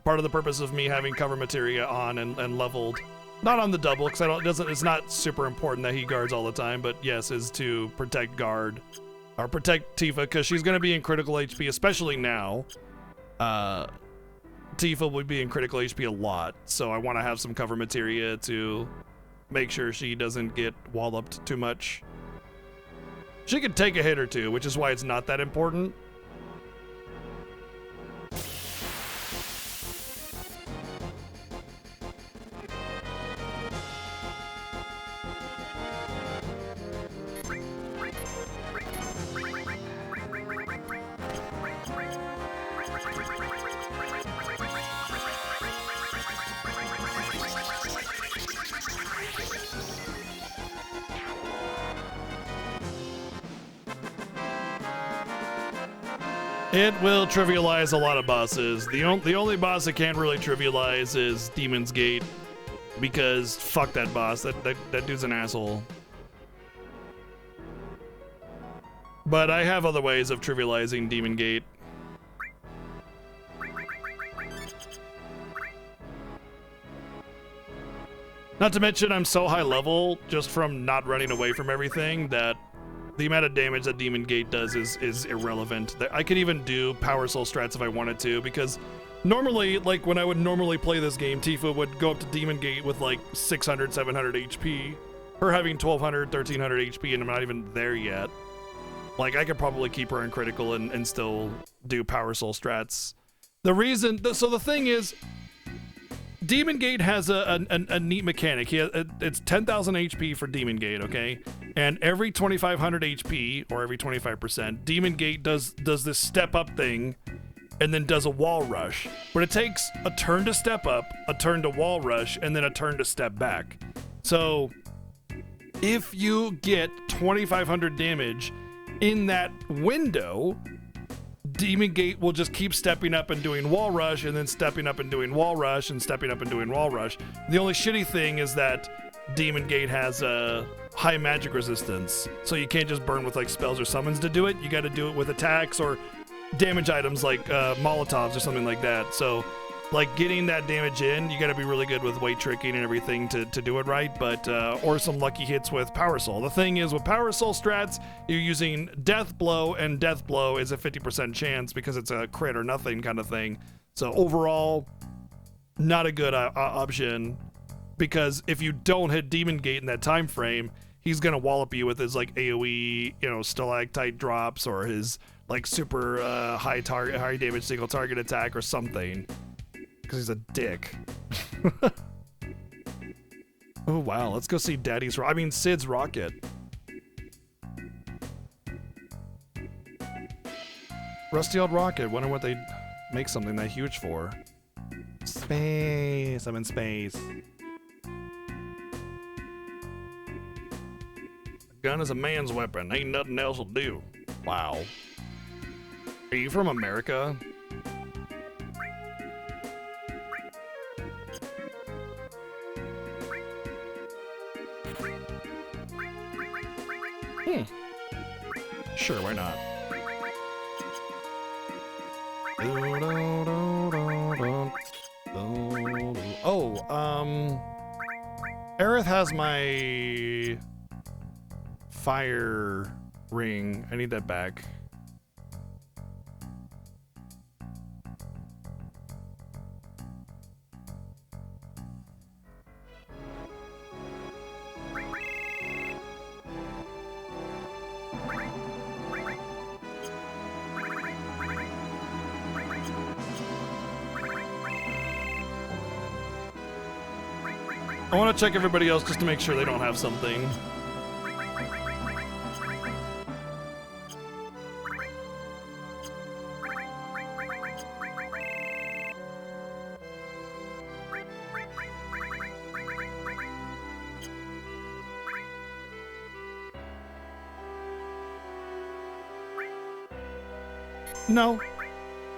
Part of the purpose of me having cover materia on and leveled, not on the double, because it's not super important that he guards all the time, but yes, is to protect guard, or protect Tifa, because she's going to be in critical HP, especially now. Tifa would be in critical HP a lot, so I want to have some cover materia to make sure she doesn't get walloped too much. She could take a hit or two, which is why it's not that important. It will trivialize a lot of bosses. The only boss it can't really trivialize is Demon's Gate, because fuck that boss. That dude's an asshole. But I have other ways of trivializing Demon Gate. Not to mention I'm so high level just from not running away from everything that the amount of damage that Demon Gate does is irrelevant. I could even do Power Soul strats if I wanted to, because normally, like when I would normally play this game, Tifa would go up to Demon Gate with like 600, 700 HP. Her having 1200, 1300 HP, and I'm not even there yet. Like, I could probably keep her in critical and still do Power Soul strats. So the thing is, Demon Gate has a neat mechanic. It's 10,000 HP for Demon Gate, okay? And every 2,500 HP, or every 25%, Demon Gate does this step up thing, and then does a wall rush. But it takes a turn to step up, a turn to wall rush, and then a turn to step back. So, if you get 2,500 damage in that window, Demon Gate will just keep stepping up and doing wall rush, and then stepping up and doing wall rush, and stepping up and doing wall rush. The only shitty thing is that Demon Gate has a high magic resistance, so you can't just burn with like spells or summons to do it. You got to do it with attacks or damage items like Molotovs or something like that. So, like, getting that damage in, you got to be really good with weight tricking and everything to do it right, but or some lucky hits with Power Soul. The thing is, with Power Soul strats, you're using Death Blow, and Death Blow is a 50% chance because it's a crit or nothing kind of thing. So overall, not a good option, because if you don't hit Demon Gate in that time frame, he's gonna wallop you with his like AoE, stalactite drops, or his like super high damage single target attack or something. Because he's a dick. Oh wow, let's go see Sid's rocket. Rusty old rocket. Wonder what they'd make something that huge for. Space. I'm in space. A gun is a man's weapon. Ain't nothing else will do. Wow. Are you from America? Sure, why not? Oh, Aerith has my fire ring. I need that back. I want to check everybody else just to make sure they don't have something. No.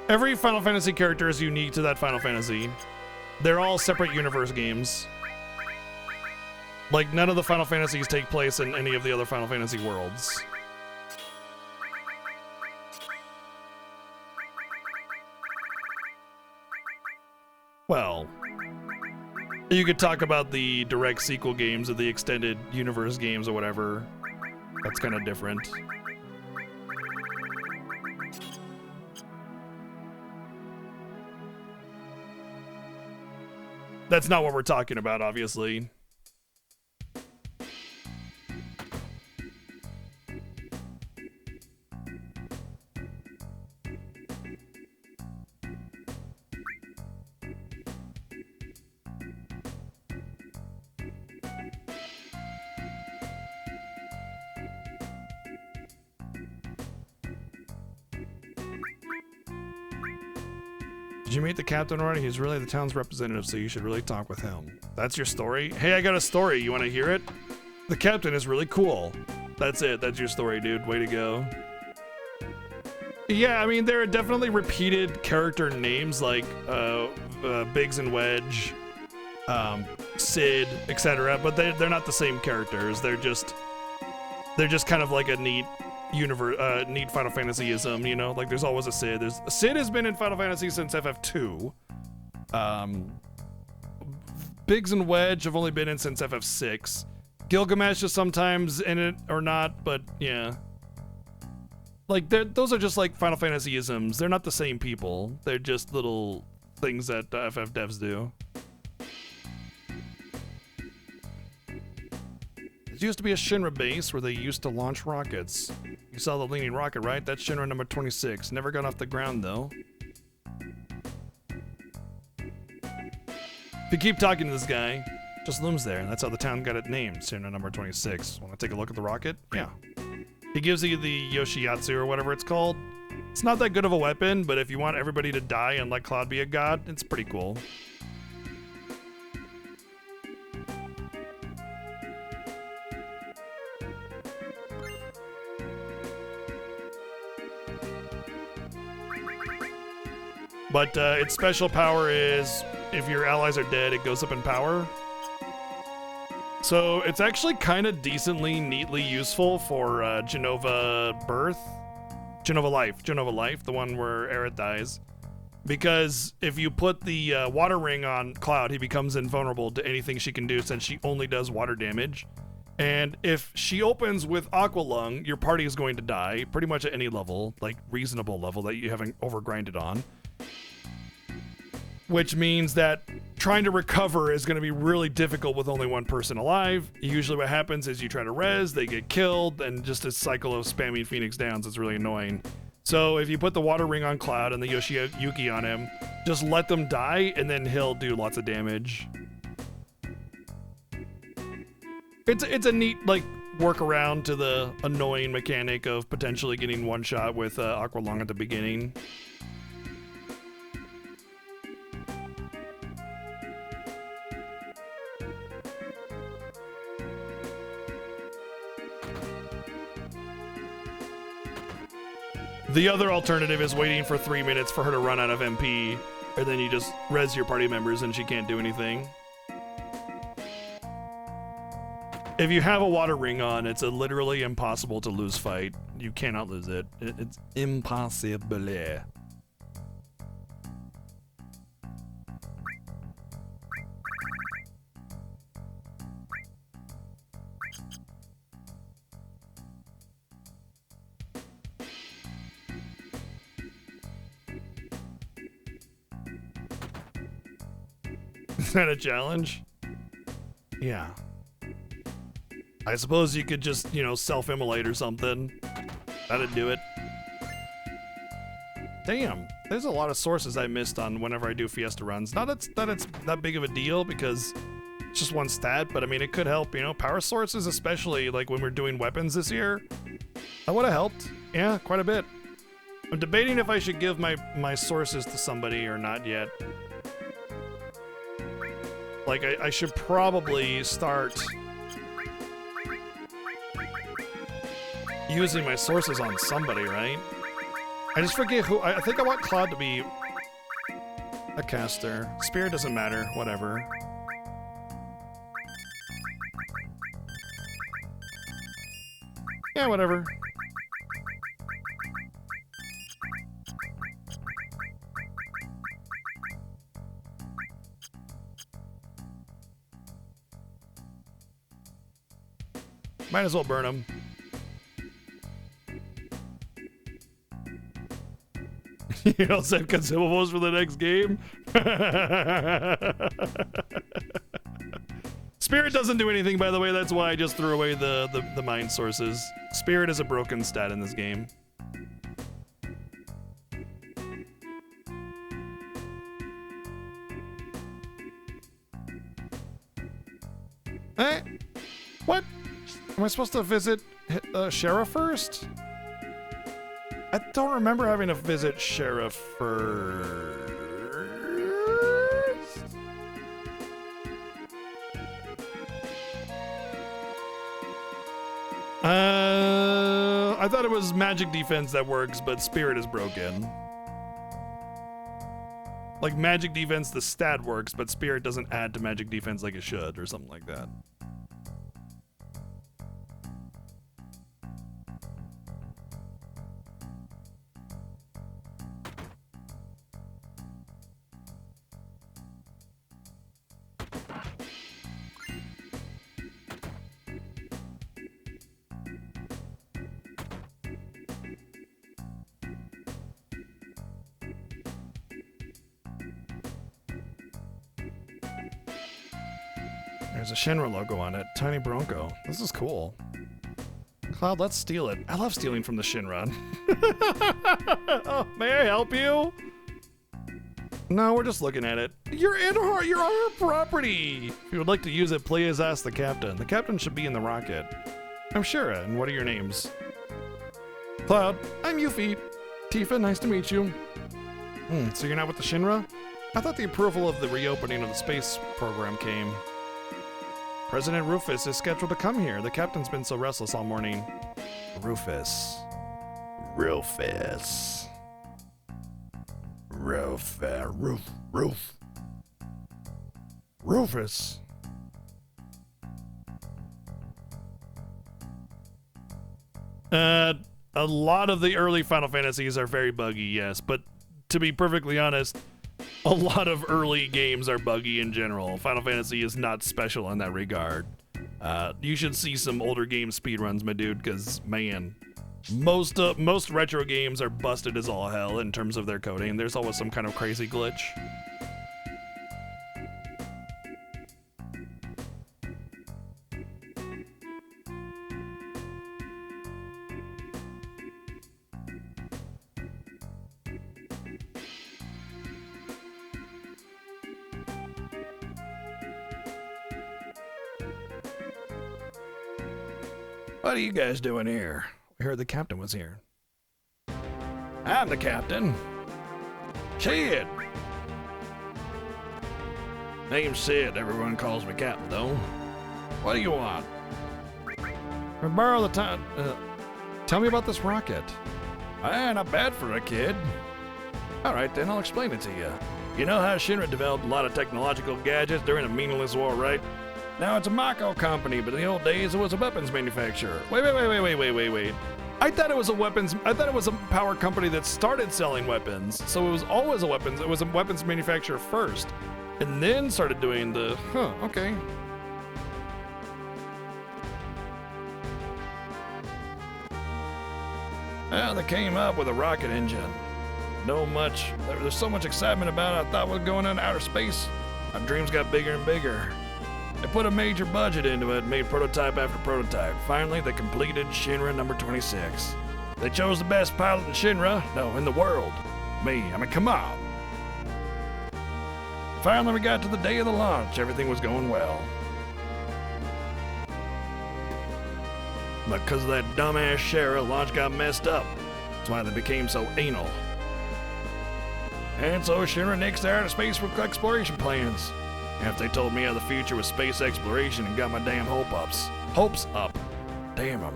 Every Final Fantasy character is unique to that Final Fantasy. They're all separate universe games. Like, none of the Final Fantasies take place in any of the other Final Fantasy worlds. Well, you could talk about the direct sequel games or the extended universe games or whatever. That's kind of different. That's not what we're talking about, obviously. Did you meet the captain already? He's really the town's representative, so you should really talk with him. That's your story? Hey, I got a story. You want to hear it? The captain is really cool. That's it. That's your story, dude. Way to go. Yeah, I mean, there are definitely repeated character names like Biggs and Wedge, Sid, etc. But they're not the same characters. They're just kind of like a neat universe, neat Final Fantasyism, you know? Like, there's always a Sid. Sid has been in Final Fantasy since FF2. Biggs and Wedge have only been in since FF6. Gilgamesh is sometimes in it or not, but yeah. Like, those are just like Final Fantasyisms. They're not the same people. They're just little things that FF devs do. It used to be a Shinra base where they used to launch rockets. You saw the leaning rocket, right? That's Shinra number 26. Never got off the ground, though. If you keep talking to this guy, just looms there. That's how the town got its name, Shinra number 26. Want to take a look at the rocket? Yeah. He gives you the Yoshiatsu or whatever it's called. It's not that good of a weapon, but if you want everybody to die and let Cloud be a god, it's pretty cool. But its special power is, if your allies are dead, it goes up in power. So it's actually kind of decently, neatly useful for Genova Birth. Genova Life, the one where Aerith dies. Because if you put the water ring on Cloud, he becomes invulnerable to anything she can do since she only does water damage. And if she opens with Aqua Lung, your party is going to die, pretty much at any level, like reasonable level that you haven't overgrinded on. Which means that trying to recover is going to be really difficult with only one person alive. Usually what happens is you try to res, they get killed, and just a cycle of spamming Phoenix Downs is really annoying. So if you put the water ring on Cloud and the Yoshiyuki on him, just let them die, and then he'll do lots of damage. It's a neat, like, workaround to the annoying mechanic of potentially getting one shot with Aqua Lung at the beginning. The other alternative is waiting for 3 minutes for her to run out of MP, and then you just res your party members and she can't do anything. If you have a water ring on, it's a literally impossible to lose fight. You cannot lose it. It's impossible. Is that a challenge? Yeah. I suppose you could just, you know, self-immolate or something. That'd do it. Damn, there's a lot of sources I missed on whenever I do Fiesta runs. Not that it's that big of a deal because it's just one stat, but I mean, it could help, you know? Power sources, especially like when we're doing weapons this year, that would have helped. Yeah, quite a bit. I'm debating if I should give my sources to somebody or not yet. Like, I should probably start using my sources on somebody, right? I just forget who. I think I want Cloud to be a caster. Spirit doesn't matter, whatever. Yeah, whatever. Might as well burn them. You don't save consumables for the next game? Spirit doesn't do anything, by the way. That's why I just threw away the mine sources. Spirit is a broken stat in this game. Eh? What? Am I supposed to visit Sheriff first? I don't remember having to visit Sheriff first. I thought it was magic defense that works, but spirit is broken. Like magic defense, the stat works, but spirit doesn't add to magic defense like it should, or something like that. There's a Shinra logo on it. Tiny Bronco. This is cool. Cloud, let's steal it. I love stealing from the Shinra. Oh, may I help you? No, we're just looking at it. You're on our property. If you would like to use it, please ask the captain. The captain should be in the rocket. I'm Shira, and what are your names? Cloud, I'm Yuffie. Tifa, nice to meet you. So you're not with the Shinra? I thought the approval of the reopening of the space program came. President Rufus is scheduled to come here. The captain's been so restless all morning. Rufus. A lot of the early Final Fantasies are very buggy, yes, but to be perfectly honest, a lot of early games are buggy in general. Final Fantasy is not special in that regard. You should see some older game speedruns, my dude, because, man, most retro games are busted as all hell in terms of their coding. There's always some kind of crazy glitch. What are you guys doing here? We heard the captain was here. I'm the captain. Sid. Name's Sid. Everyone calls me captain, though. What do you want? I borrow the time. Tell me about this rocket. Not bad for a kid. All right, then I'll explain it to you. You know how Shinra developed a lot of technological gadgets during the meaningless war, right? Now it's a Mako company, but in the old days it was a weapons manufacturer. Wait. I thought it was a power company that started selling weapons. So it was always it was a weapons manufacturer first. And then started doing the, okay. Well, they came up with a rocket engine. There's so much excitement about it, I thought was going into outer space. My dreams got bigger and bigger. They put a major budget into it and made prototype after prototype. Finally, they completed Shinra number 26. They chose the best pilot in the world. Me. I mean, come on. Finally, we got to the day of the launch. Everything was going well. But because of that dumbass Shara, launch got messed up. That's why they became so anal. And so Shinra nixed their outer space exploration plans. After they told me how the future was space exploration and got my damn hopes up. Damn them.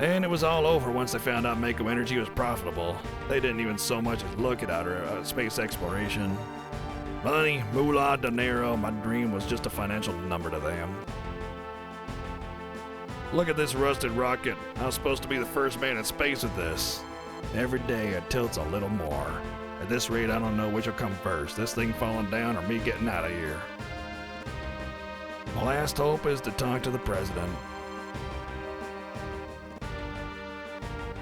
And it was all over once they found out Mako Energy was profitable. They didn't even so much as look at outer space exploration. Money, moolah, dinero, my dream was just a financial number to them. Look at this rusted rocket. I was supposed to be the first man in space with this. Every day it tilts a little more. At this rate, I don't know which will come first, this thing falling down or me getting out of here. My last hope is to talk to the president.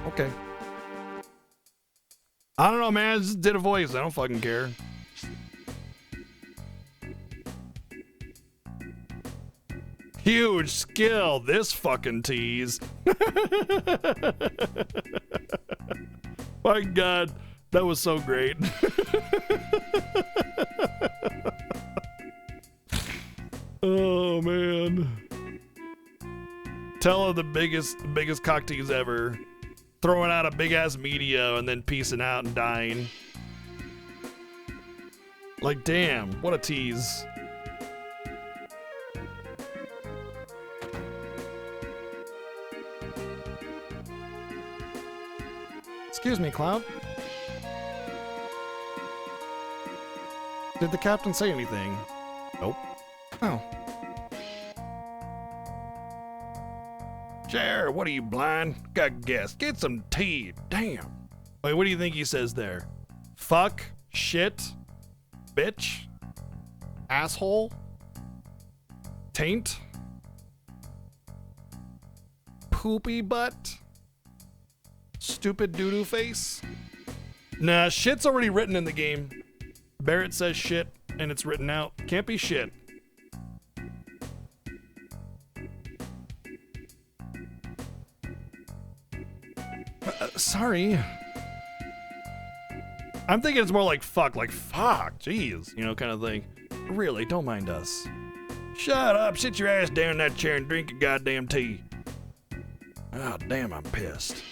Okay. I don't know, man. I just did a voice. I don't fucking care. Huge skill, this fucking tease. My God, that was so great. Oh man. Tell her the biggest cock tease ever. Throwing out a big ass media and then piecing out and dying. Like, damn, what a tease. Excuse me, Cloud. Did the captain say anything? Nope. Oh. Sure, what are you, blind? Got guess. Get some tea. Damn. Wait, what do you think he says there? Fuck, shit, bitch, asshole, taint, poopy butt, stupid doo-doo face. Nah, shit's already written in the game. Barrett says shit, and it's written out. Can't be shit. Sorry. I'm thinking it's more like fuck, jeez, you know, kind of thing. Really, don't mind us. Shut up, sit your ass down in that chair and drink your goddamn tea. Oh, damn, I'm pissed.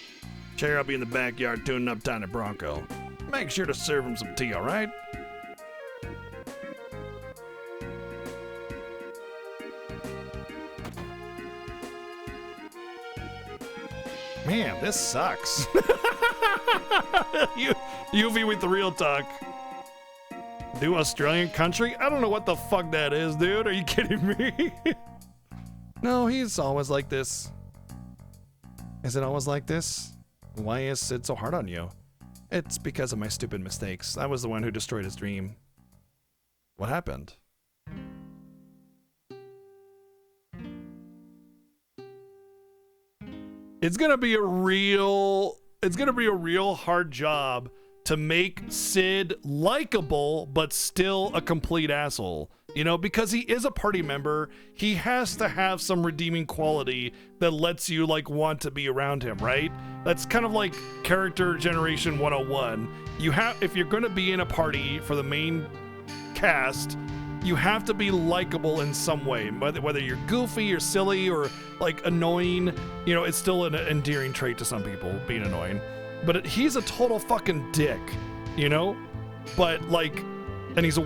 Chair, I'll be in the backyard tuning up Tiny Bronco. Make sure to serve him some tea, alright? Man, this sucks. UV with the real talk. New Australian country? I don't know what the fuck that is, dude. Are you kidding me? No, he's always like this. Is it always like this? Why is Sid so hard on you? It's because of my stupid mistakes. I was the one who destroyed his dream. What happened? It's gonna be a real hard job to make Sid likable, but still a complete asshole. You know, because he is a party member, he has to have some redeeming quality that lets you like want to be around him, right? That's kind of like character generation 101. If you're gonna be in a party for the main cast, you have to be likable in some way, whether you're goofy or silly or like annoying. You know, it's still an endearing trait to some people, being annoying. But he's a total fucking dick, you know. But like, and he's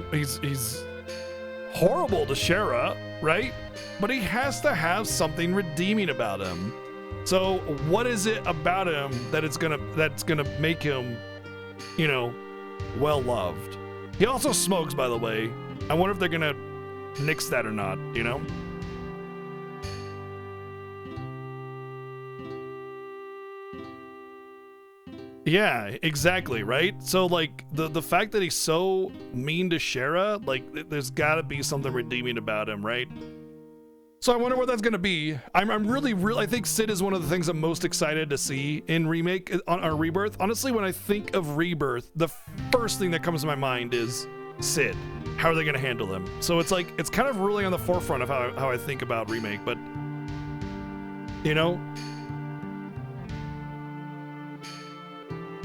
horrible to Shara, right? But he has to have something redeeming about him. So what is it about him that's gonna make him, you know, well loved? He also smokes, by the way. I wonder if they're gonna nix that or not, you know? Yeah, exactly, right? So like the fact that he's so mean to Shara, like there's gotta be something redeeming about him, right? So I wonder what that's gonna be. I'm really, I think Sid is one of the things I'm most excited to see in Remake, on Rebirth. Honestly, when I think of Rebirth, the first thing that comes to my mind is Sid. How are they gonna handle him? So it's like, it's kind of really on the forefront of how I think about Remake, but you know,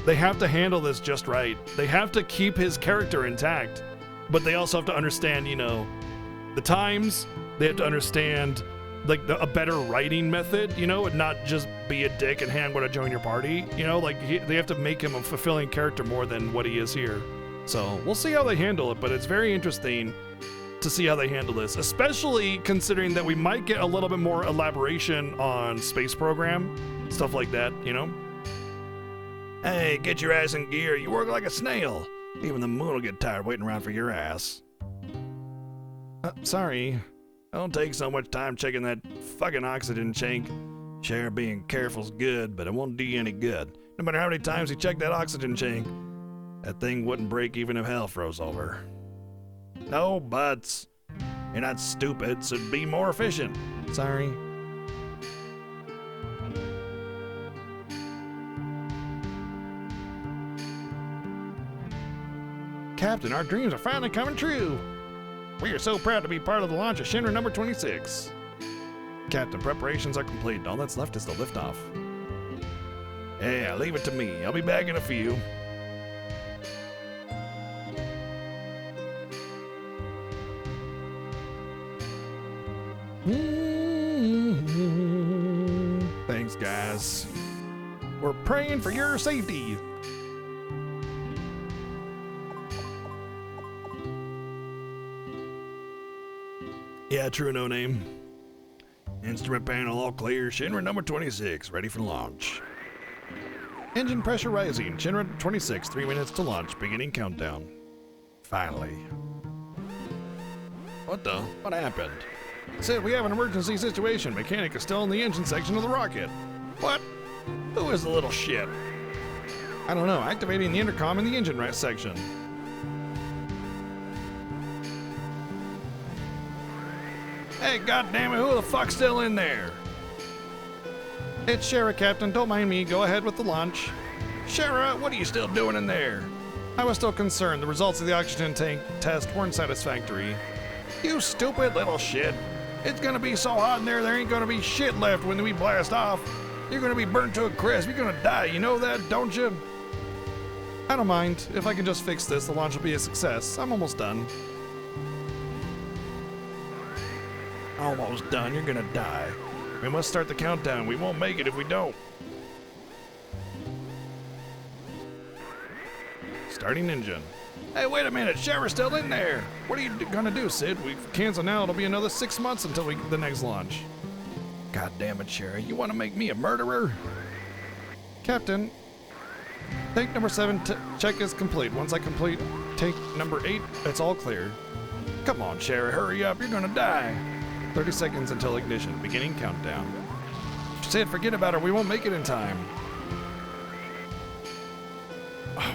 they have to handle this just right. They have to keep his character intact, but they also have to understand, you know, the times. They have to understand like a better writing method, you know, and not just be a dick and, hey, I'm going to join your party, you know, like they have to make him a fulfilling character more than what he is here. So we'll see how they handle it, but it's very interesting to see how they handle this, especially considering that we might get a little bit more elaboration on space program, stuff like that, you know. Hey, get your ass in gear. You work like a snail. Even the moon will get tired waiting around for your ass. Sorry. Don't take so much time checking that fucking oxygen tank. Sure, being careful's good, but it won't do you any good. No matter how many times you check that oxygen tank, that thing wouldn't break even if hell froze over. No buts. You're not stupid, so be more efficient. Sorry. Captain, our dreams are finally coming true. We are so proud to be part of the launch of Shinra number 26. Captain, preparations are complete. All that's left is the liftoff. Yeah, leave it to me. I'll be back in a few. Thanks, guys. We're praying for your safety. Yeah, true, no name. Instrument panel all clear. Shinra number 26, ready for launch. Engine pressure rising. Shinra 26, 3 minutes to launch. Beginning countdown. Finally. What happened? Said we have an emergency situation. Mechanic is still in the engine section of the rocket. What? Who is the little shit? I don't know. Activating the intercom in the engine right section. Hey, goddammit, who the fuck's still in there? It's Shara, Captain. Don't mind me. Go ahead with the launch. Shara, what are you still doing in there? I was still concerned. The results of the oxygen tank test weren't satisfactory. You stupid little shit. It's gonna be so hot in there, there ain't gonna be shit left when we blast off. You're gonna be burnt to a crisp. You're gonna die. You know that, don't you? I don't mind. If I can just fix this, the launch will be a success. I'm almost done. Almost done. You're gonna die. We must start the countdown. We won't make it if we don't. Starting engine. Hey, wait a minute. Shara's still in there. What are you gonna do, Sid? We cancel now. It'll be another 6 months until the next launch. God damn it, Shara. You want to make me a murderer? Captain, tank number 7 check is complete. Once I complete tank number 8, it's all clear. Come on, Shara. Hurry up. You're gonna die. 30 seconds until ignition. Beginning countdown. Sid, forget about her. We won't make it in time.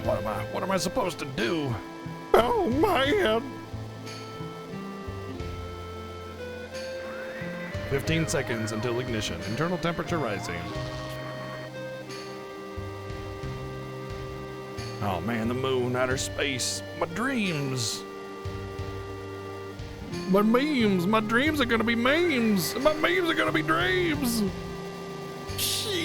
What am I supposed to do? Oh, my head. 15 seconds until ignition. Internal temperature rising. Oh man, the moon, outer space, my dreams. My memes, my dreams are gonna be memes. My memes are gonna be dreams. Shit.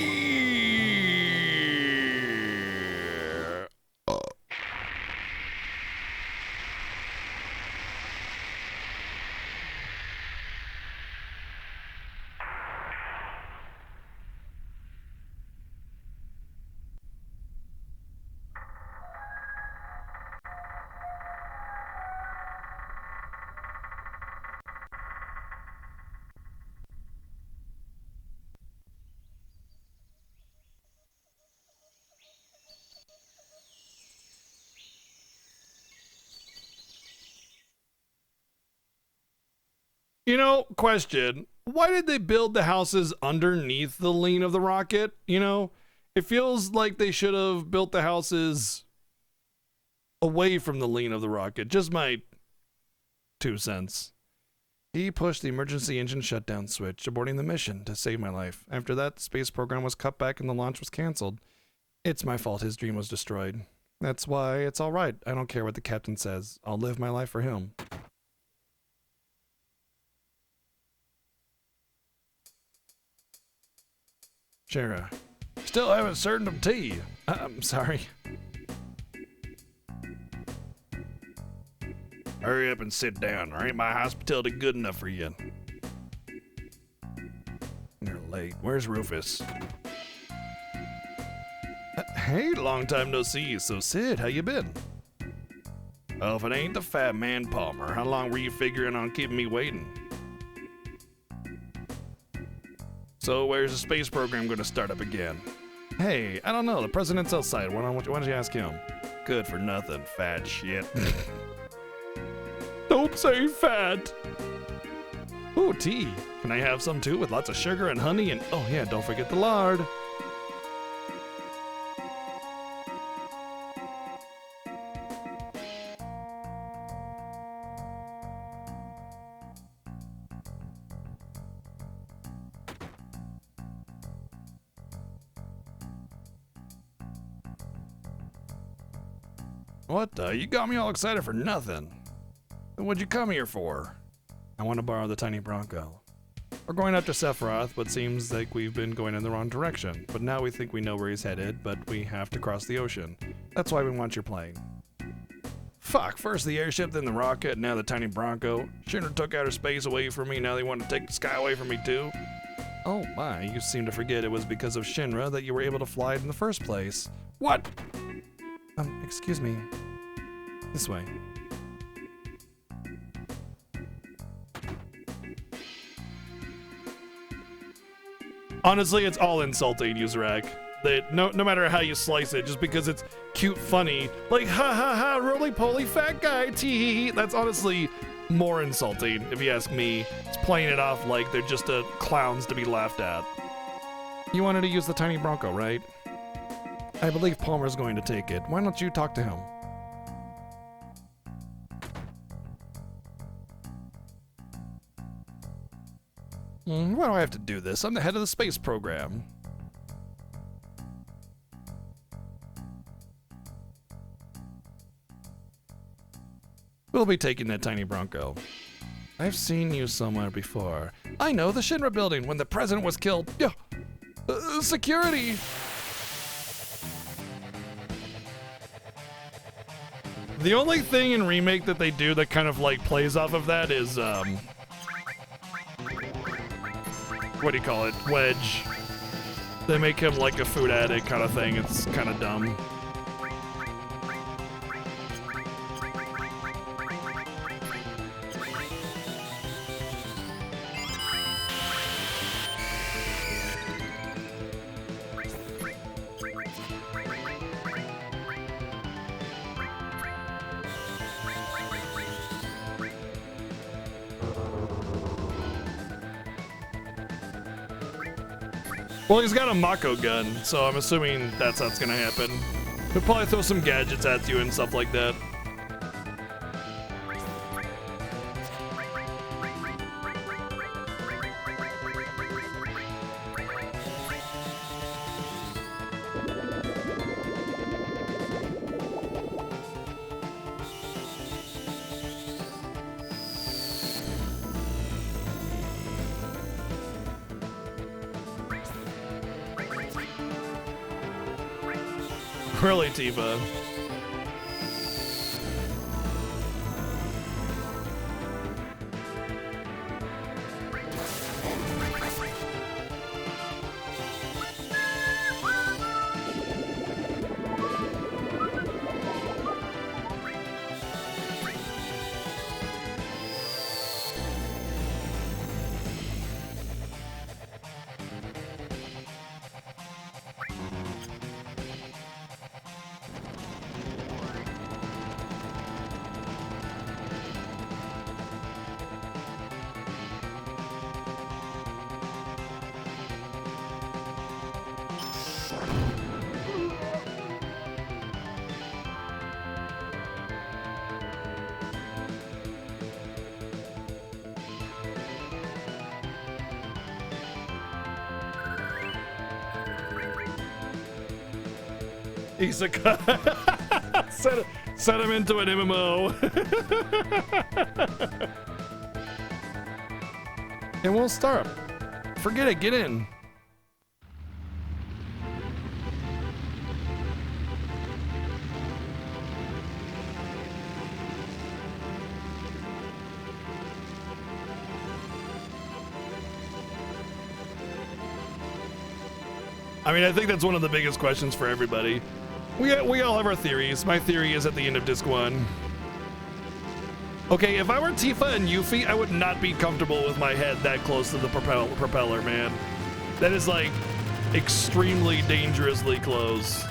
You know, question. Why did they build the houses underneath the lean of the rocket? You know, it feels like they should have built the houses away from the lean of the rocket. Just my 2 cents. He pushed the emergency engine shutdown switch, aborting the mission to save my life. After that, the space program was cut back and the launch was canceled. It's my fault his dream was destroyed. That's why it's all right. I don't care what the captain says. I'll live my life for him. Shara. Still haven't served him tea. I'm sorry. Hurry up and sit down, or ain't my hospitality good enough for you? You're late. Where's Rufus? Hey, long time no see. So, Sid, how you been? Oh, if it ain't the fat man Palmer, how long were you figuring on keeping me waiting? So where's the space program going to start up again? Hey, I don't know. The president's outside. Why don't you ask him? Good for nothing, fat shit. Don't say fat. Ooh, tea. Can I have some too with lots of sugar and honey and... Oh yeah, don't forget the lard. What the? You got me all excited for nothing. Then what'd you come here for? I want to borrow the tiny Bronco. We're going after Sephiroth, but seems like we've been going in the wrong direction. But now we think we know where he's headed, but we have to cross the ocean. That's why we want your plane. Fuck, first the airship, then the rocket, now the tiny Bronco. Shinra took outer space away from me, now they want to take the sky away from me too. Oh my, you seem to forget it was because of Shinra that you were able to fly it in the first place. What? Excuse me. This way. Honestly, it's all insulting, Userak. No matter how you slice it, just because it's cute, funny, like ha ha ha, roly-poly fat guy, tee. That's honestly more insulting, if you ask me. It's playing it off like they're just clowns to be laughed at. You wanted to use the tiny Bronco, right? I believe Palmer's going to take it. Why don't you talk to him? Why do I have to do this? I'm the head of the space program. We'll be taking that tiny Bronco. I've seen you somewhere before. I know, the Shinra building, when the president was killed. Yeah. Security! The only thing in Remake that they do that kind of like plays off of that is, what do you call it? Wedge. They make him like a food addict kind of thing. It's kind of dumb. Well, he's got a Mako gun, so I'm assuming that's how it's gonna happen. He'll probably throw some gadgets at you and stuff like that. Really, Tifa? Isekai. Set him into an MMO. It won't start. Forget it, get in. I mean, I think that's one of the biggest questions for everybody. We all have our theories. My theory is at the end of Disc 1. Okay, if I were Tifa and Yuffie, I would not be comfortable with my head that close to the propeller, man. That is, like, extremely dangerously close.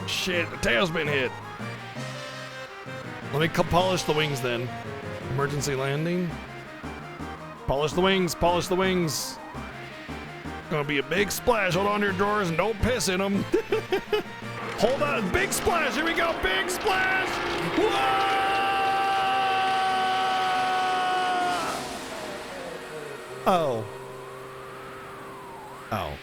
Shit, the tail's been hit. Let me polish the wings then. Emergency landing. Polish the wings, polish the wings. Gonna be a big splash. Hold on to your drawers and don't piss in them. Hold on, big splash, here we go, big splash! Whoa! Oh. Oh.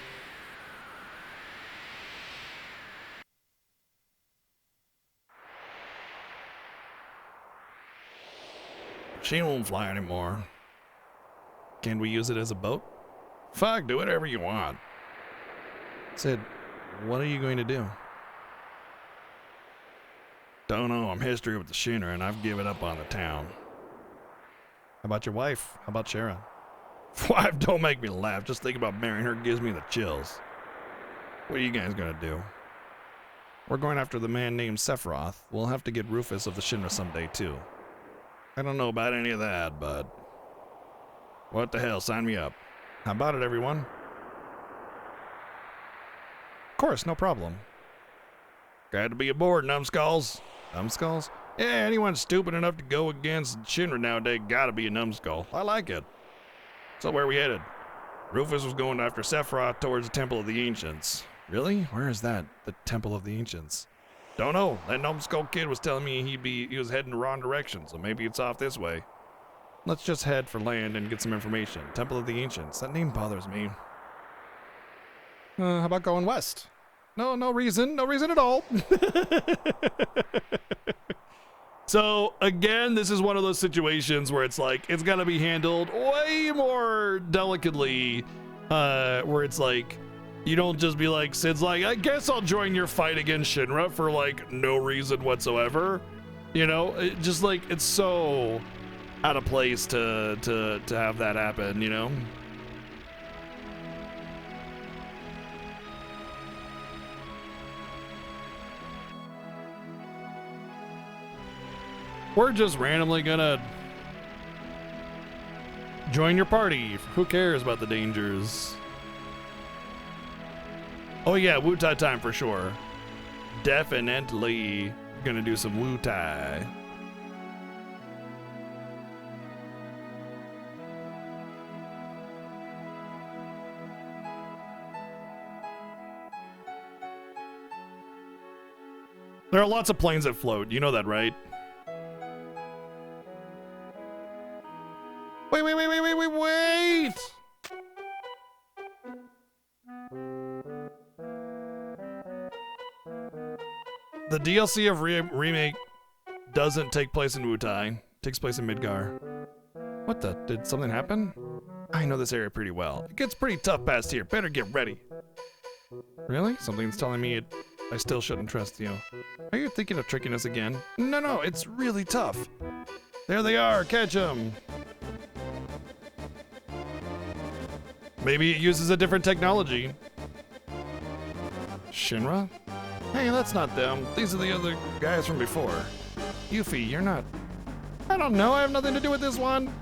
She won't fly anymore. Can we use it as a boat? Fuck, do whatever you want. Sid, what are you going to do? Don't know, I'm history with the Shinra and I've given up on the town. How about your wife? How about Sharon? Wife, don't make me laugh. Just thinking about marrying her gives me the chills. What are you guys gonna do? We're going after the man named Sephiroth. We'll have to get Rufus of the Shinra someday too. I don't know about any of that, but... what the hell, sign me up. How about it, everyone? Of course, no problem. Glad to be aboard, numbskulls. Numbskulls? Yeah, anyone stupid enough to go against Shinra nowadays gotta be a numbskull. I like it. So where are we headed? Rufus was going after Sephiroth towards the Temple of the Ancients. Really? Where is that? The Temple of the Ancients? Don't know. That numbskull kid was telling me he was heading the wrong direction, so maybe it's off this way. Let's just head for land and get some information. Temple of the Ancients. That name bothers me. How about going west? No reason. No reason at all. So, again, this is one of those situations where it's like, it's gotta be handled way more delicately, where it's like, you don't just be like, Sid's like, I guess I'll join your fight against Shinra for like no reason whatsoever. You know, just like, it's so out of place to have that happen, you know? We're just randomly gonna join your party. Who cares about the dangers? Oh yeah, Wu-Tai time for sure. Definitely gonna do some Wu-Tai. There are lots of planes that float, you know that, right? Wait! The DLC of Remake doesn't take place in Wu-Tai. It takes place in Midgar. What the? Did something happen? I know this area pretty well. It gets pretty tough past here. Better get ready. Really? Something's telling me I still shouldn't trust you. Are you thinking of tricking us again? No, it's really tough. There they are, catch them. Maybe it uses a different technology. Shinra? Hey, that's not them. These are the other guys from before. Yuffie, you're not... I don't know, I have nothing to do with this one.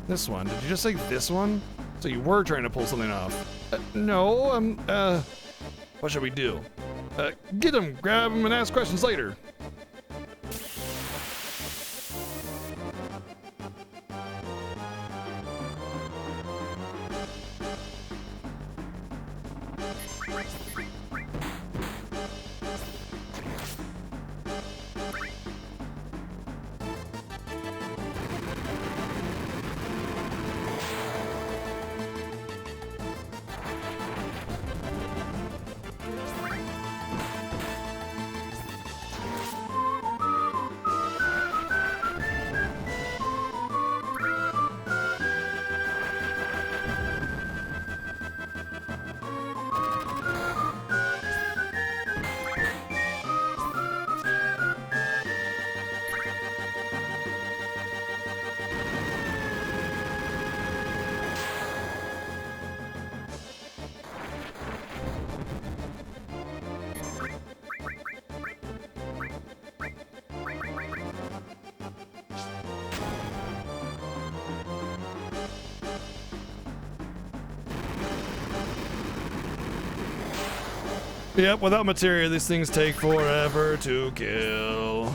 This one? Did you just say this one? So you were trying to pull something off. No, what should we do? Get him, grab him, and ask questions later. Yep, without materia, these things take forever to kill.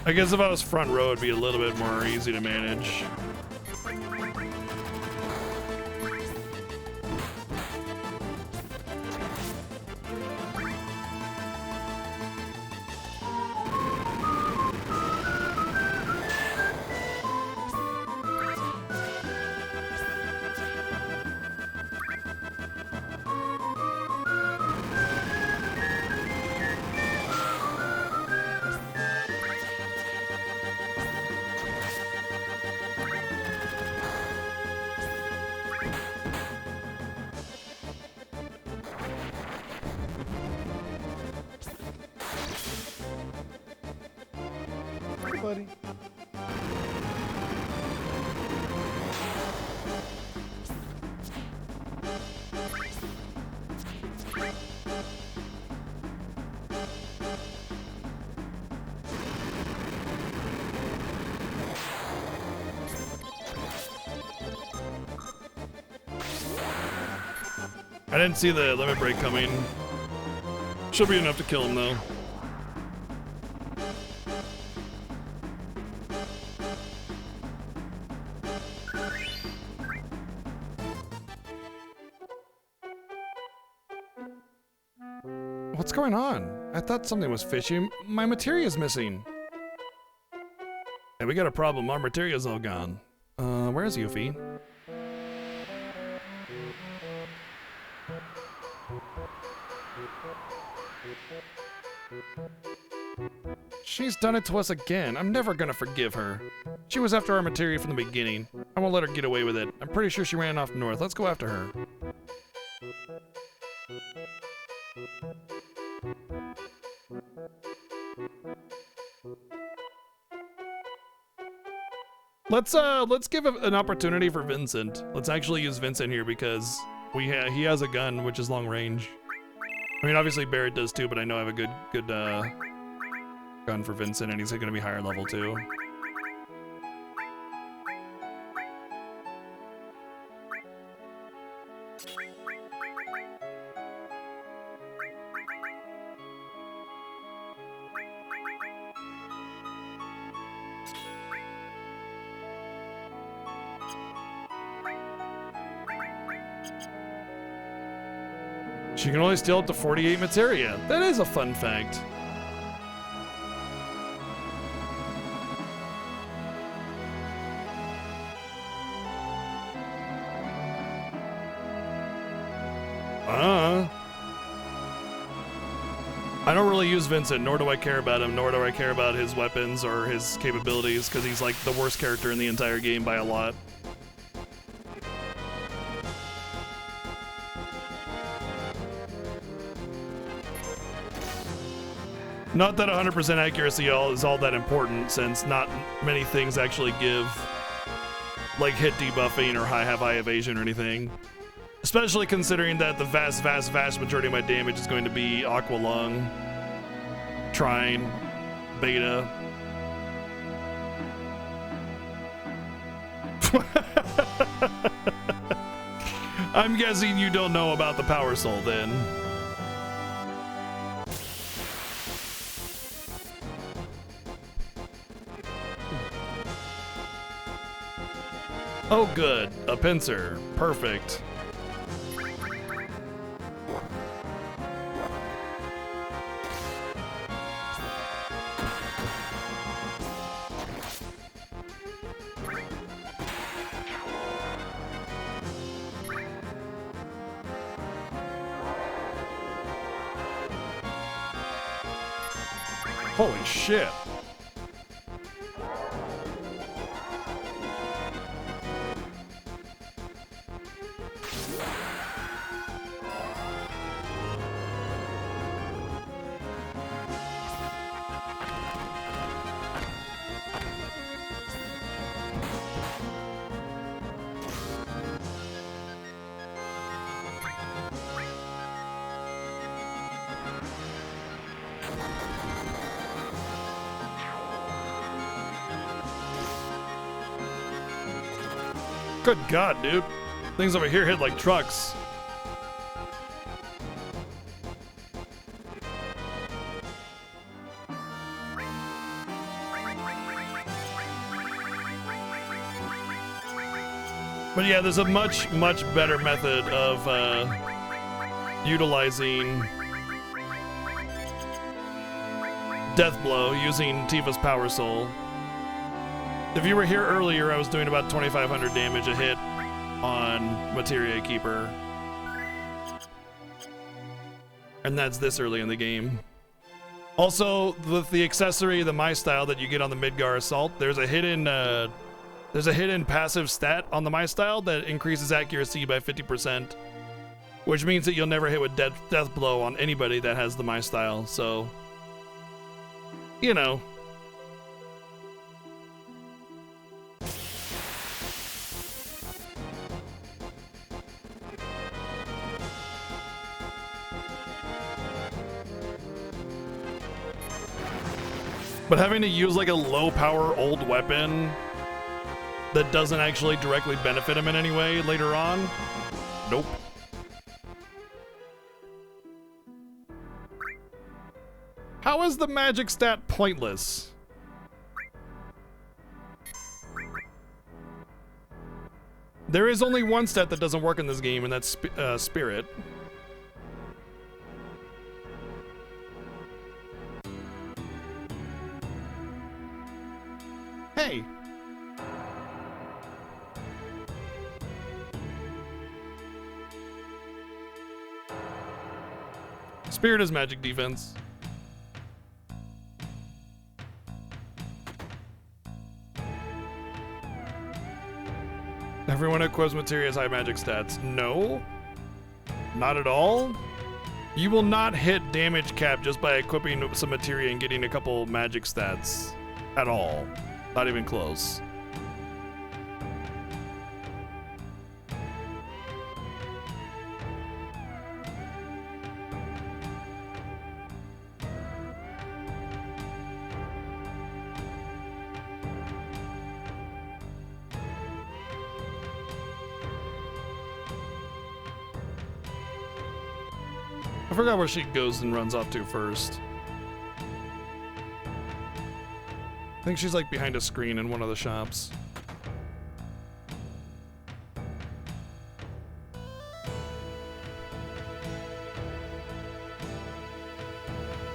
I guess if I was front row, it'd be a little bit more easy to manage. Buddy. I didn't see the limit break coming. Should be enough to kill him though. What's going on? I thought something was fishy. My materia's missing. Hey, we got a problem. Our materia's all gone. Where's Yuffie? She's done it to us again. I'm never gonna forgive her. She was after our materia from the beginning. I won't let her get away with it. I'm pretty sure she ran off north. Let's go after her. Let's give an opportunity for Vincent. Let's actually use Vincent here because he has a gun which is long range. I mean, obviously Barrett does too, but I know I have a good gun for Vincent, and he's going to be higher level too. She can only steal up to 48 materia. That is a fun fact. I don't really use Vincent, nor do I care about him, nor do I care about his weapons or his capabilities, because he's like the worst character in the entire game by a lot. Not that 100% accuracy is all that important, since not many things actually give like hit debuffing or have high evasion or anything. Especially considering that the vast majority of my damage is going to be Aqua Lung, Trine, Beta. I'm guessing you don't know about the Power Soul then. Oh good, a pincer. Perfect. Holy shit. Good God, dude. Things over here hit like trucks. But yeah, there's a much better method of utilizing Death Blow using Tifa's Power Soul. If you were here earlier, I was doing about 2,500 damage a hit on Materia Keeper. And that's this early in the game. Also, with the accessory, the My Style that you get on the Midgar Assault, there's a hidden passive stat on the My Style that increases accuracy by 50%, which means that you'll never hit with Death Blow on anybody that has the My Style, so, you know. But having to use like a low power old weapon that doesn't actually directly benefit him in any way later on, nope. How is the magic stat pointless? There is only one stat that doesn't work in this game, and that's Spirit. Hey! Spirit is magic defense. Everyone equips Materia has high magic stats. No, not at all. You will not hit damage cap just by equipping some Materia and getting a couple magic stats at all. Not even close. I forgot where she goes and runs off to first. I think she's like behind a screen in one of the shops.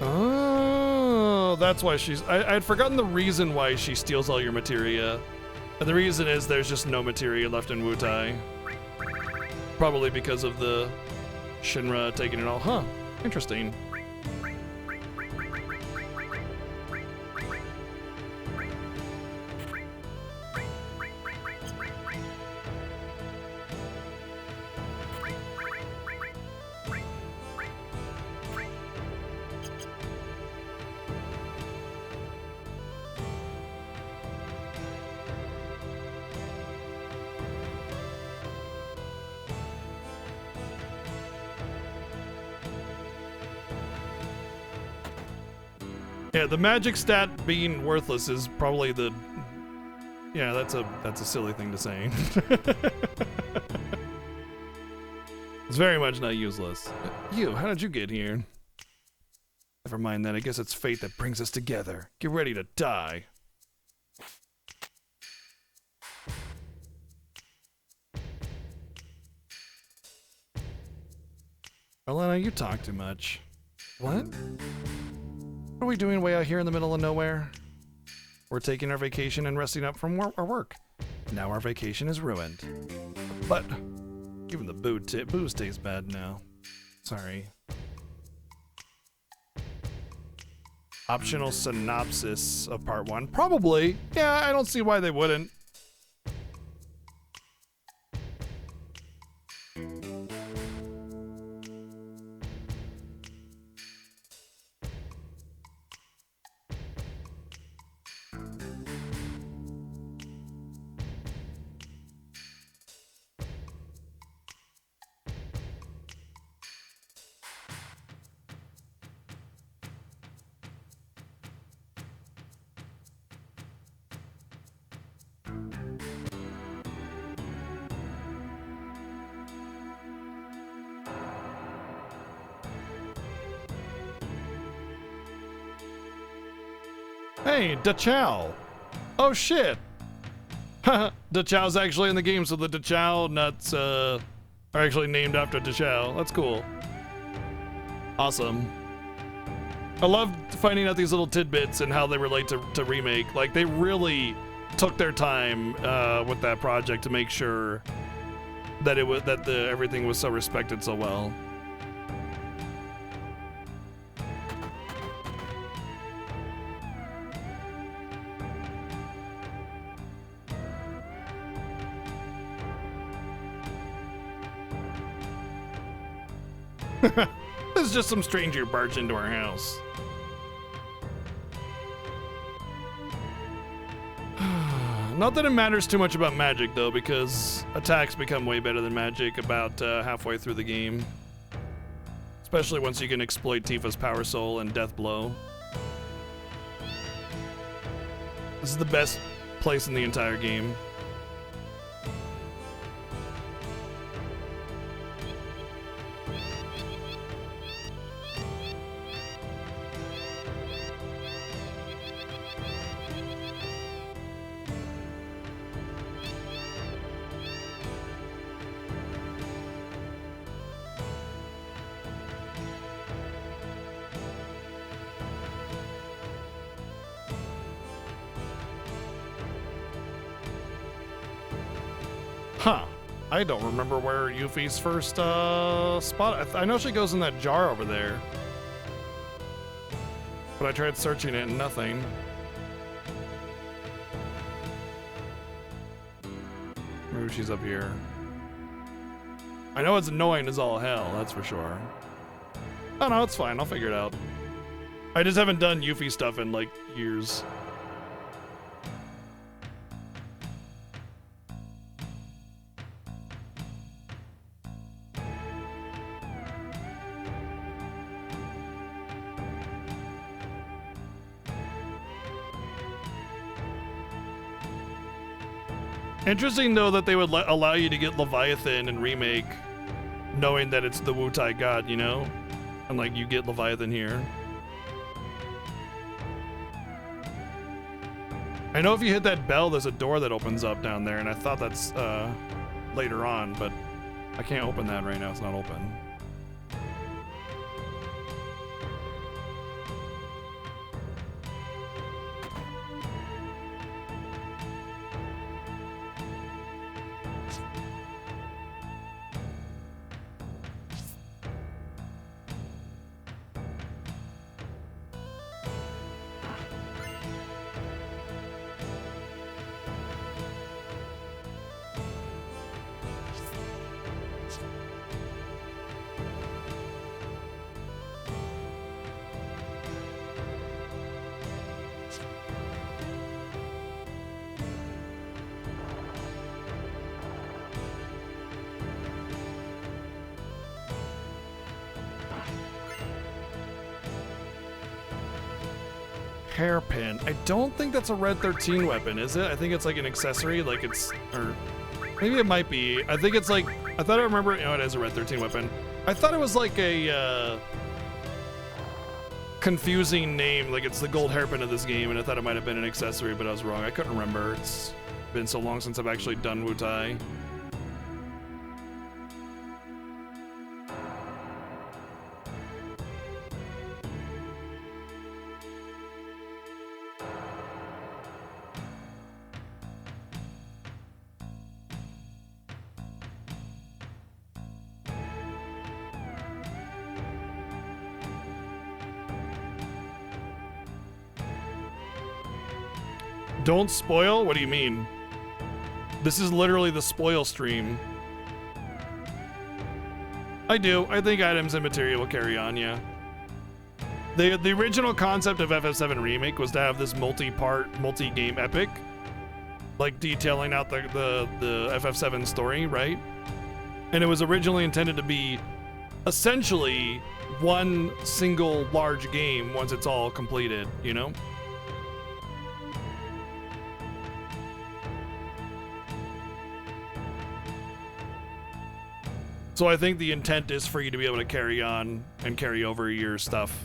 Oh, that's why she's... I had forgotten the reason why she steals all your materia. And the reason is there's just no materia left in Wutai. Probably because of the Shinra taking it all. Huh, interesting. Yeah, the magic stat being worthless is probably the... Yeah, that's a silly thing to say. It's very much not useless. You, how did you get here? Never mind that, I guess it's fate that brings us together. Get ready to die. Elena, you talk too much. What? What are we doing way out here in the middle of nowhere? We're taking our vacation and resting up from our work. Now our vacation is ruined. But even the booze tastes bad now. Sorry. Optional synopsis of part 1. Probably. Yeah, I don't see why they wouldn't. Hey, Da Chow. Oh shit. Haha, DeChao's actually in the game, so the DeChao nuts are actually named after DeChao. That's cool. Awesome. I love finding out these little tidbits and how they relate to Remake. Like, they really took their time with that project to make sure that everything was so respected so well. There's just some stranger barged into our house. Not that it matters too much about magic, though, because attacks become way better than magic about halfway through the game. Especially once you can exploit Tifa's Power Soul and Death Blow. This is the best place in the entire game. Huh. I don't remember where Yuffie's first spot. I know she goes in that jar over there. But I tried searching it and nothing. Maybe she's up here. I know it's annoying as all hell, that's for sure. Oh no, it's fine. I'll figure it out. I just haven't done Yuffie stuff in like years. Interesting, though, that they would allow you to get Leviathan in Remake, knowing that it's the Wutai god, you know? And, like, you get Leviathan here. I know if you hit that bell, there's a door that opens up down there, and I thought that's later on, but I can't open that right now. It's not open. Hairpin. I don't think that's a Red 13 weapon, is it? I think it's like an accessory, like it's, or maybe it might be. I think it's like, I thought I remember, oh, it is a Red 13 weapon. I thought it was like a confusing name, like it's the gold hairpin of this game, and I thought it might have been an accessory, but I was wrong. I couldn't remember. It's been so long since I've actually done Wutai. Don't spoil? What do you mean? This is literally the spoil stream. I do. I think items and material will carry on, yeah. The original concept of FF7 Remake was to have this multi-part, multi-game epic, like detailing out the FF7 story, right? And it was originally intended to be essentially one single large game once it's all completed, you know? So I think the intent is for you to be able to carry on and carry over your stuff.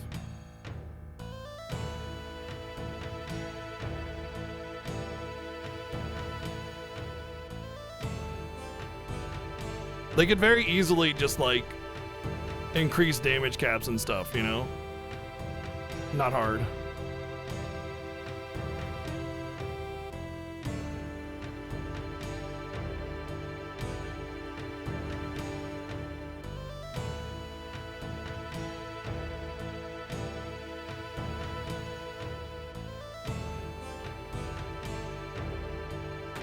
They could very easily just like increase damage caps and stuff, you know? Not hard.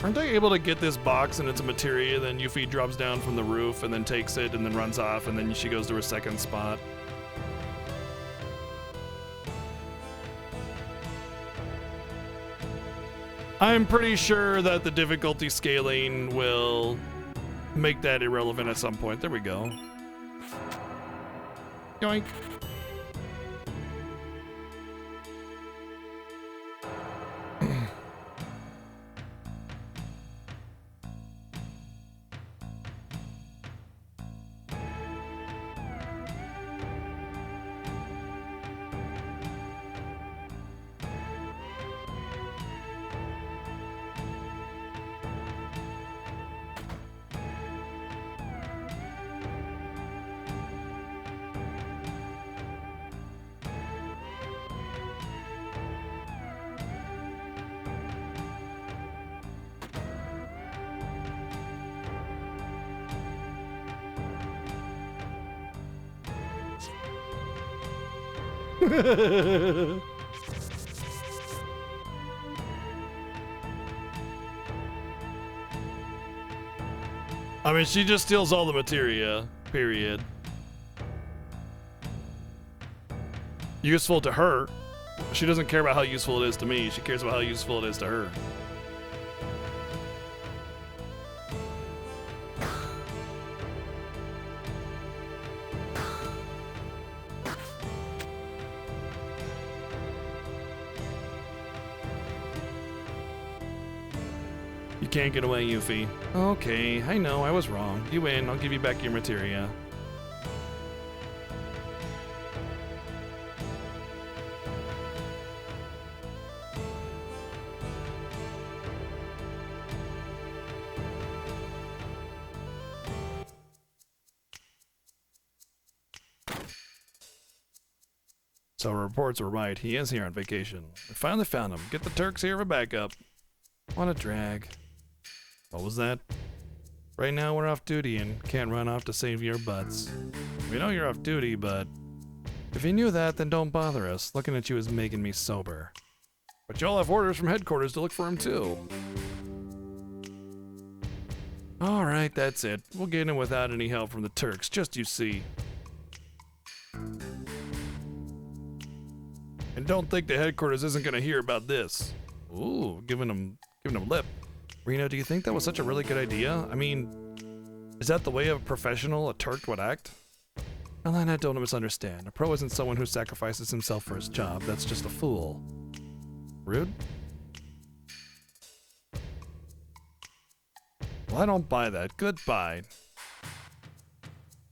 Aren't they able to get this box and it's a materia, then Yuffie drops down from the roof and then takes it and then runs off and then she goes to her second spot? I'm pretty sure that the difficulty scaling will make that irrelevant at some point. There we go. Yoink. I mean, she just steals all the materia, period. Useful to her. She doesn't care about how useful it is to me. She cares about how useful it is to her. Can't get away, Yuffie. Okay, I know, I was wrong. You win, I'll give you back your materia. So reports were right, he is here on vacation. We finally found him. Get the Turks here for backup. What a drag. What was that? Right now we're off duty and can't run off to save your butts. We know you're off duty, but if you knew that, then don't bother us. Looking at you is making me sober. But y'all have orders from headquarters to look for him too. Alright, that's it. We'll get in without any help from the Turks, just you see. And don't think the headquarters isn't gonna hear about this. Ooh, giving him lip. Reno, do you think that was such a really good idea? I mean, is that the way a professional, a Turk, would act? Alana, don't misunderstand. A pro isn't someone who sacrifices himself for his job. That's just a fool. Rude? Well, I don't buy that. Goodbye.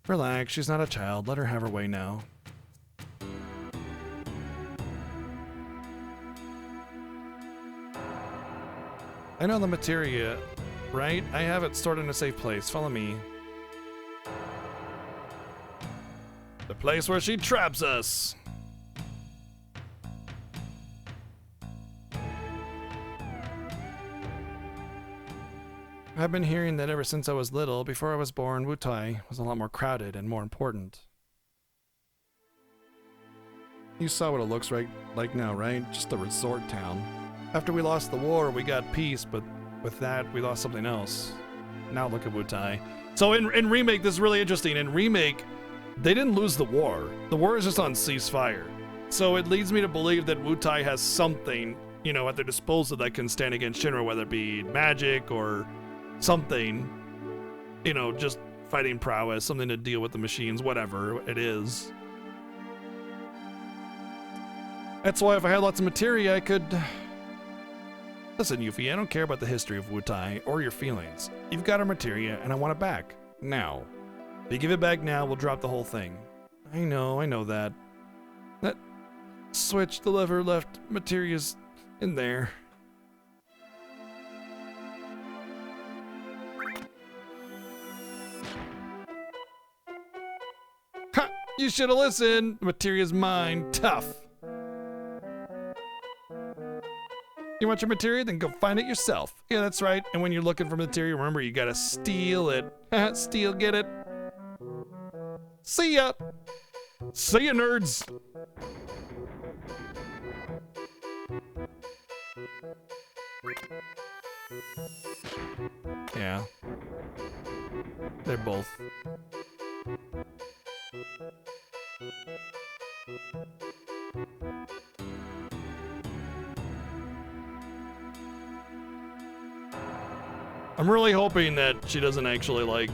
Relax, she's not a child. Let her have her way now. I know the materia, right? I have it stored in a safe place. Follow me. The place where she traps us! I've been hearing that ever since I was little, before I was born, Wutai was a lot more crowded and more important. You saw what it looks like now, right? Just a resort town. After we lost the war, we got peace, but with that, we lost something else. Now look at Wutai. So in Remake, this is really interesting. In Remake, they didn't lose the war. The war is just on ceasefire. So it leads me to believe that Wutai has something, you know, at their disposal that can stand against Shinra, whether it be magic or something, you know, just fighting prowess, something to deal with the machines, whatever it is. That's why if I had lots of materia, I could... Listen, Yuffie, I don't care about the history of Wutai or your feelings. You've got our materia, and I want it back. Now. If you give it back now, we'll drop the whole thing. I know that. That switch, the lever left materia's in there. You should have listened. Materia's mine. Tough. You want your materia? Then go find it yourself. Yeah, that's right. And when you're looking for materia, remember, you gotta steal it. Steal, get it? See ya! See ya, nerds! Yeah. They're both. I'm really hoping that she doesn't actually, like,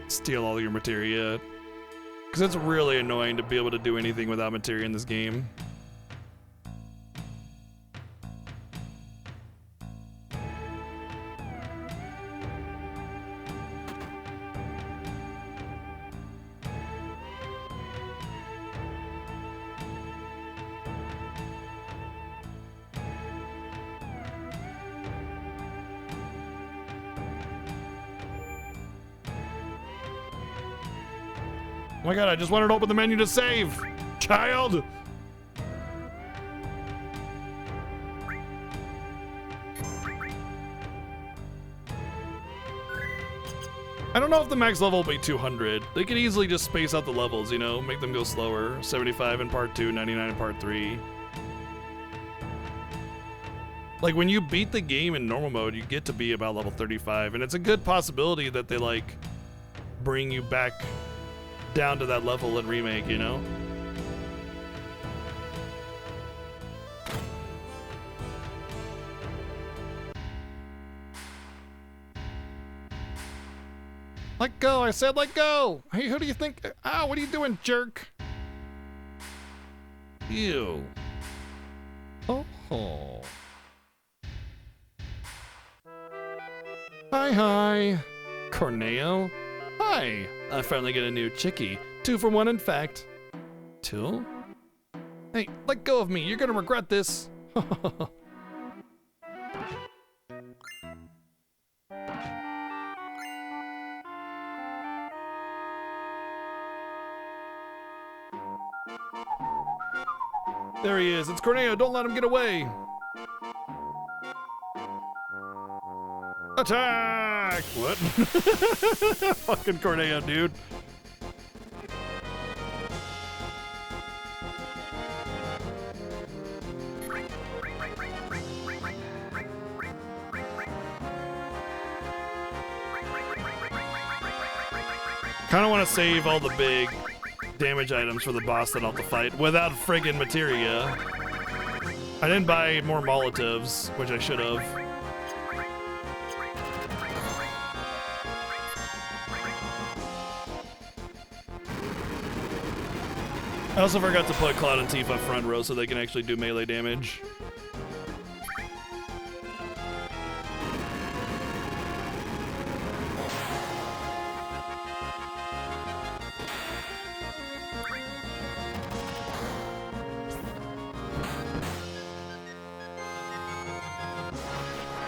steal all your materia. Because it's really annoying to be able to do anything without materia in this game. Oh my god, I just wanted to open the menu to save! Child! I don't know if the max level will be 200. They could easily just space out the levels, you know? Make them go slower. 75 in part 2, 99 in part 3. Like, when you beat the game in normal mode, you get to be about level 35, and it's a good possibility that they, like, bring you back down to that level in remake, you know? Let go, I said let go! Hey, who do you think? Ah, what are you doing, jerk? Ew. Oh. Hi. Corneo? Hi. I finally get a new chickie. 2 for 1, in fact. 2? Hey, let go of me. You're gonna regret this. There he is. It's Corneo. Don't let him get away. Attack! What? Fucking Corneo, dude. Kinda wanna save all the big damage items for the boss that I'll have to fight without friggin' materia. I didn't buy more Molotovs, which I should have. I also forgot to put Cloud and Tifa front row so they can actually do melee damage.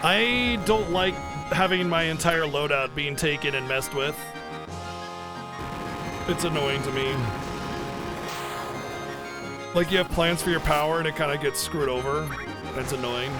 I don't like having my entire loadout being taken and messed with. It's annoying to me. Like, you have plans for your power and it kind of gets screwed over. That's annoying.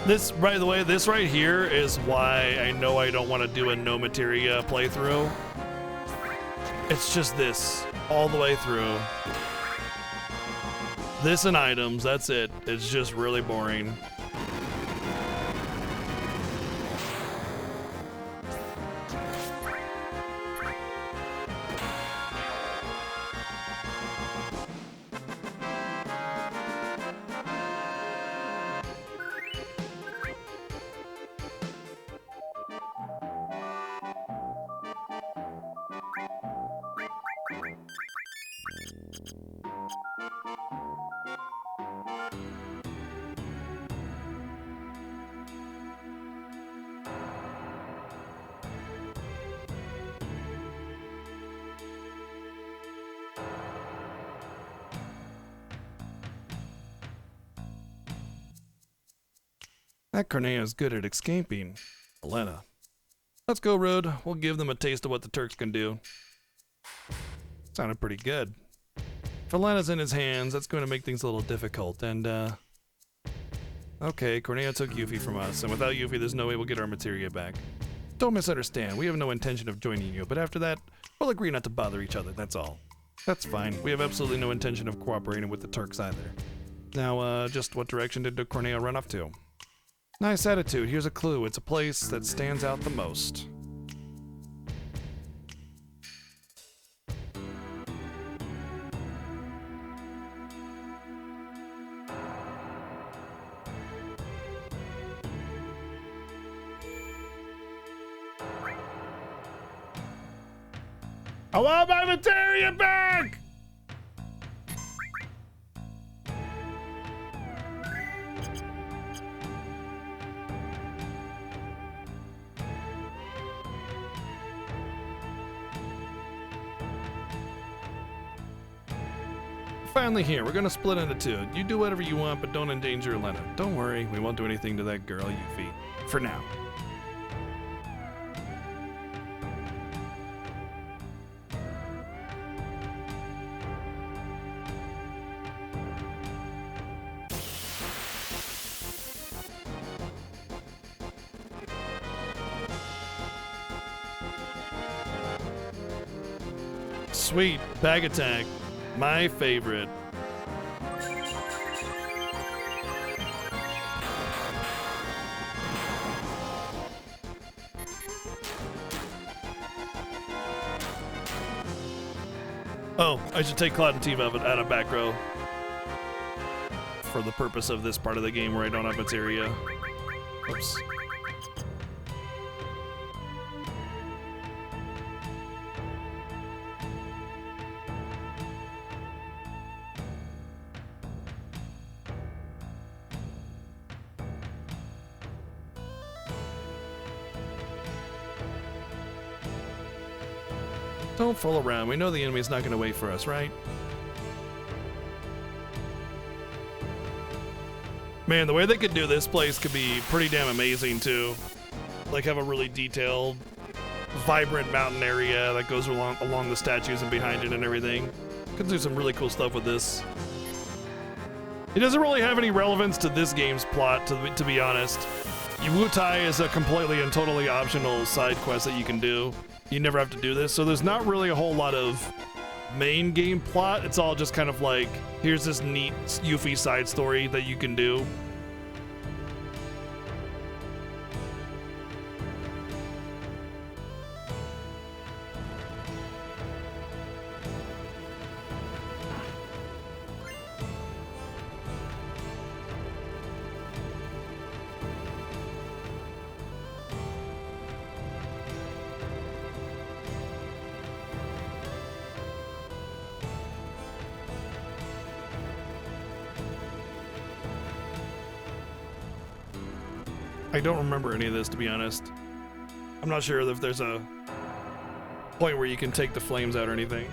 This, by the way, this right here is why I know I don't want to do a no materia playthrough. It's just this all the way through. This and items, that's it. It's just really boring. That Cornea is good at escaping. Elena. Let's go, Road. We'll give them a taste of what the Turks can do. Sounded pretty good. If Elena's in his hands, that's going to make things a little difficult, and, okay, Cornea took Yuffie from us, and without Yuffie, there's no way we'll get our materia back. Don't misunderstand, we have no intention of joining you, but after that, we'll agree not to bother each other, that's all. That's fine. We have absolutely no intention of cooperating with the Turks either. Now, just what direction did Cornea run off to? Nice attitude. Here's a clue. It's a place that stands out the most. I want my materia back! Finally here, we're gonna split into two. You do whatever you want, but don't endanger Elena. Don't worry, we won't do anything to that girl, Yuffie. For now. Sweet, bag attack. My favorite. Oh, I should take Cloud and Team out of back row. For the purpose of this part of the game where I don't have materia. Oops. Don't fool around. We know the enemy's not going to wait for us, right? Man, the way they could do this place could be pretty damn amazing, too. Like, have a really detailed, vibrant mountain area that goes along the statues and behind it and everything. Could do some really cool stuff with this. It doesn't really have any relevance to this game's plot, to be honest. Wutai is a completely and totally optional side quest that you can do. You never have to do this, so there's not really a whole lot of main game plot. It's all just kind of like, here's this neat Yuffie side story that you can do. I don't remember any of this, to be honest. I'm not sure if there's a point where you can take the flames out or anything.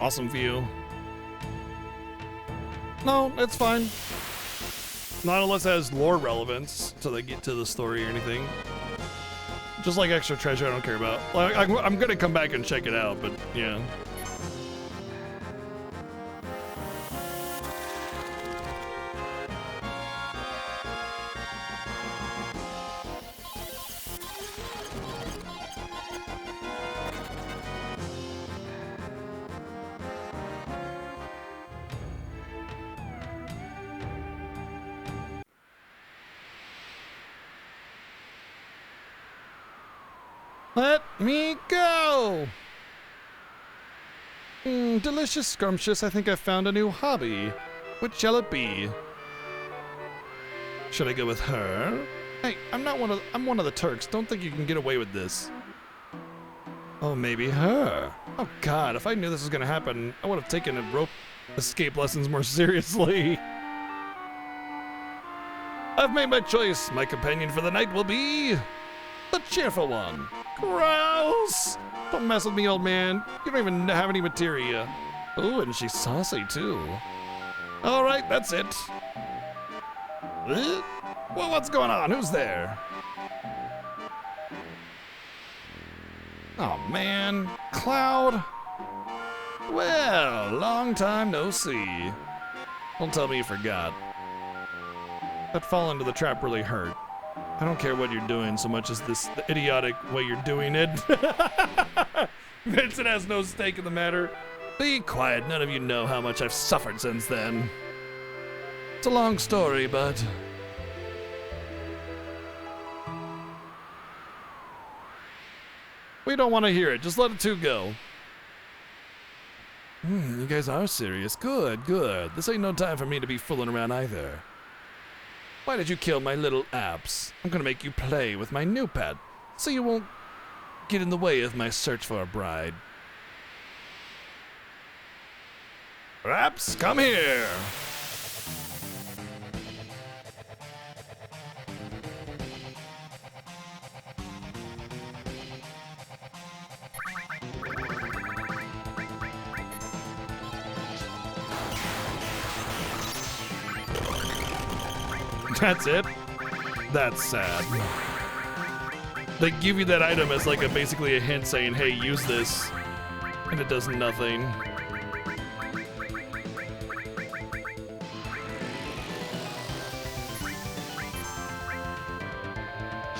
Awesome view. No, it's fine. Not unless it has lore relevance to the story or anything. Just like extra treasure, I don't care about. Like, I'm gonna come back and check it out, but yeah. Let me go! Delicious, scrumptious. I think I found a new hobby. Which shall it be? Should I go with her? Hey, I'm one of the Turks. Don't think you can get away with this. Oh, maybe her. Oh God, if I knew this was gonna happen, I would have taken rope escape lessons more seriously. I've made my choice. My companion for the night will be the cheerful one. Gross! Don't mess with me, old man. You don't even have any materia. Ooh, and she's saucy, too. All right, that's it. Well, what's going on? Who's there? Oh, man. Cloud? Well, long time no see. Don't tell me you forgot. That fall into the trap really hurt. I don't care what you're doing so much as the idiotic way you're doing it. Vincent has no stake in the matter. Be quiet, none of you know how much I've suffered since then. It's a long story, but... we don't want to hear it, just let it two go. You guys are serious. Good, good. This ain't no time for me to be fooling around either. Why did you kill my little apps? I'm gonna make you play with my new pet, so you won't get in the way of my search for a bride. Apps, come here! That's it? That's sad. They give you that item as like basically a hint saying, hey, use this. And it does nothing.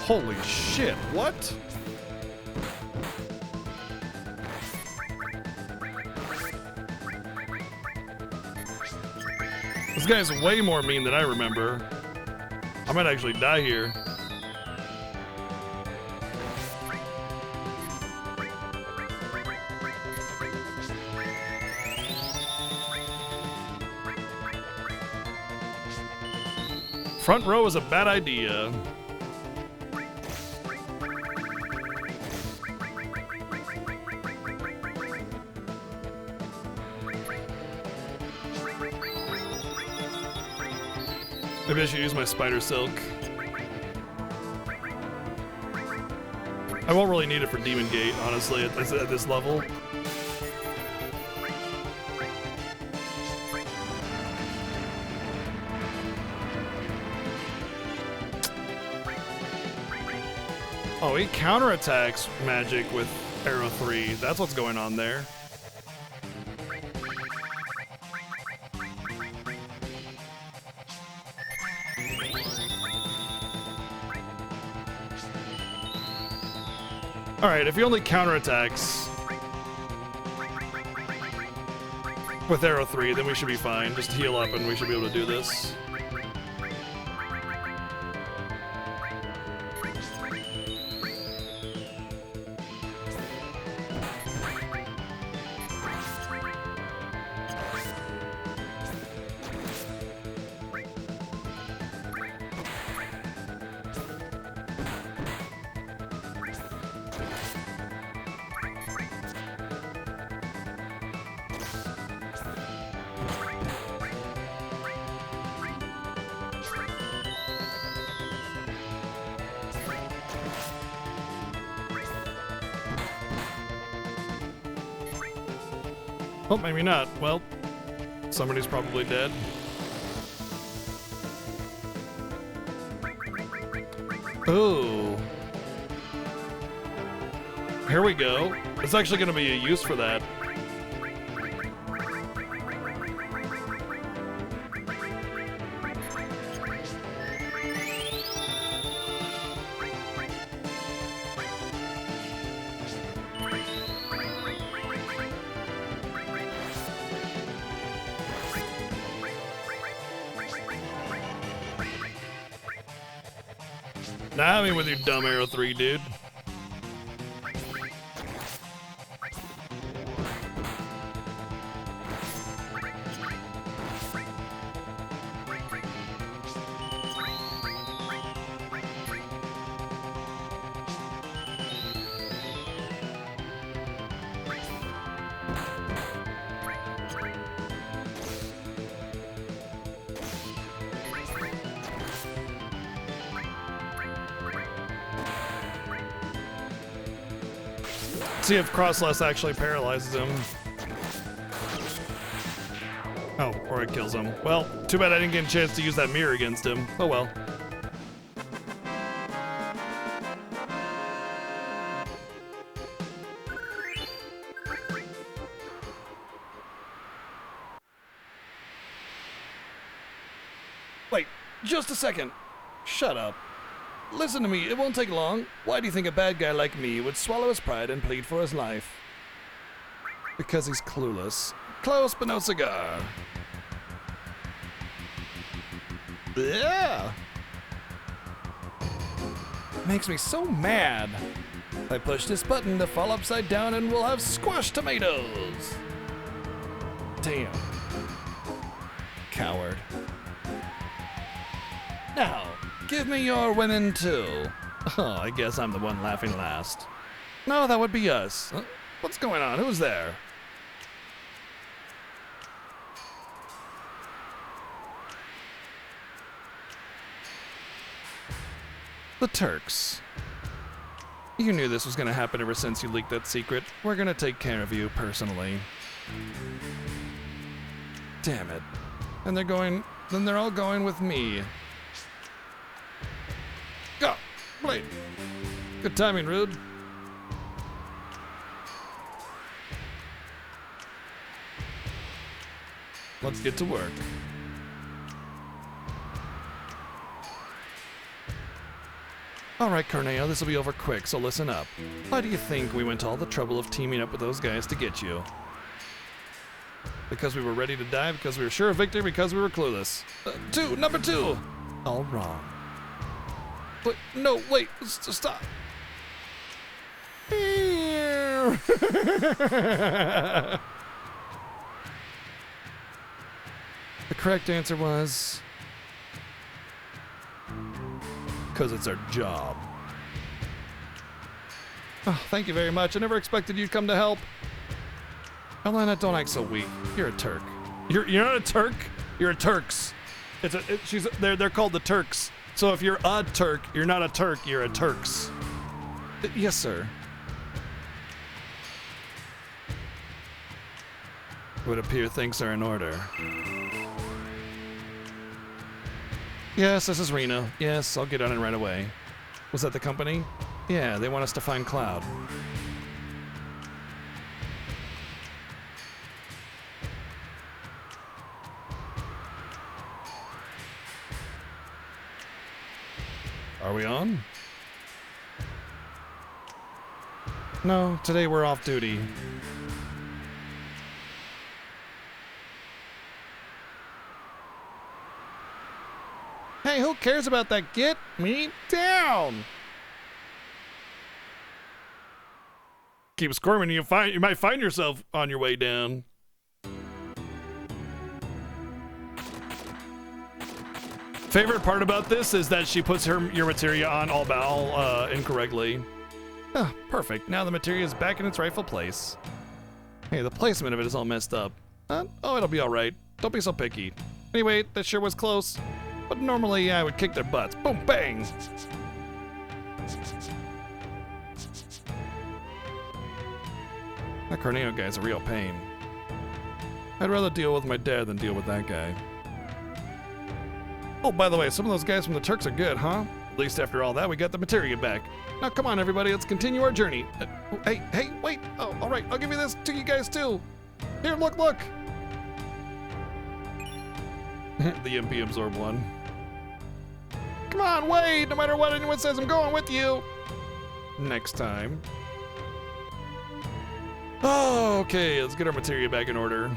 Holy shit, what? This guy's way more mean than I remember. I might actually die here. Front row is a bad idea. Maybe I should use my spider silk. I won't really need it for Demon Gate, honestly, at this level. Oh, he counterattacks magic with Arrow 3. That's what's going on there. Alright, if he only counterattacks with Arrow 3, then we should be fine. Just heal up and we should be able to do this. Oh, maybe not. Well, somebody's probably dead. Ooh. Here we go. It's actually going to be a use for that. Nah, I mean with your dumb Arrow 3, dude. See if Crossless actually paralyzes him. Oh, or it kills him. Well, too bad I didn't get a chance to use that mirror against him. Oh well. Wait, just a second. Shut up. Listen to me, it won't take long. Why do you think a bad guy like me would swallow his pride and plead for his life? Because he's clueless. Close, but no cigar. Yeah. Makes me so mad. I push this button to fall upside down and we'll have squashed tomatoes. Damn. Coward. Now, give me your women too. Oh, I guess I'm the one laughing last. No, that would be us. What's going on? Who's there? The Turks. You knew this was gonna happen ever since you leaked that secret. We're gonna take care of you personally. Damn it. And they're all going with me. Go! Wait! Good timing, Rude. Let's get to work. Alright, Corneo, this will be over quick, so listen up. Why do you think we went to all the trouble of teaming up with those guys to get you? Because we were ready to die, because we were sure of victory, because we were clueless. Number two! All wrong. Wait, no, wait, stop. The correct answer was... because it's our job. Oh, thank you very much. I never expected you'd come to help. Elena, don't act so weak. You're a Turk. You're not a Turk. You're a Turks. They're called the Turks. So if you're a Turk, you're not a Turk. You're a Turks. Yes, sir. It would appear things are in order. Yes, this is Rena. Yes, I'll get on it right away. Was that the company? Yeah, they want us to find Cloud. Are we on? No, today we're off duty. Hey, who cares about that? Get me down! Keep squirming, you might find yourself on your way down. Favorite part about this is that she puts your materia on all incorrectly. Oh, perfect. Now the materia is back in its rightful place. Hey, the placement of it is all messed up. Oh, it'll be all right. Don't be so picky. Anyway, that sure was close. But normally I would kick their butts. Boom, bang! That Corneo guy's a real pain. I'd rather deal with my dad than deal with that guy. Oh, by the way, some of those guys from the Turks are good, huh? At least after all that, we got the materia back. Now come on, everybody, let's continue our journey. Hey, wait. Oh, all right, I'll give you this to you guys too. Here, look. The MP absorb one. Come on, wait. No matter what anyone says, I'm going with you. Next time. Oh, okay, let's get our materia back in order.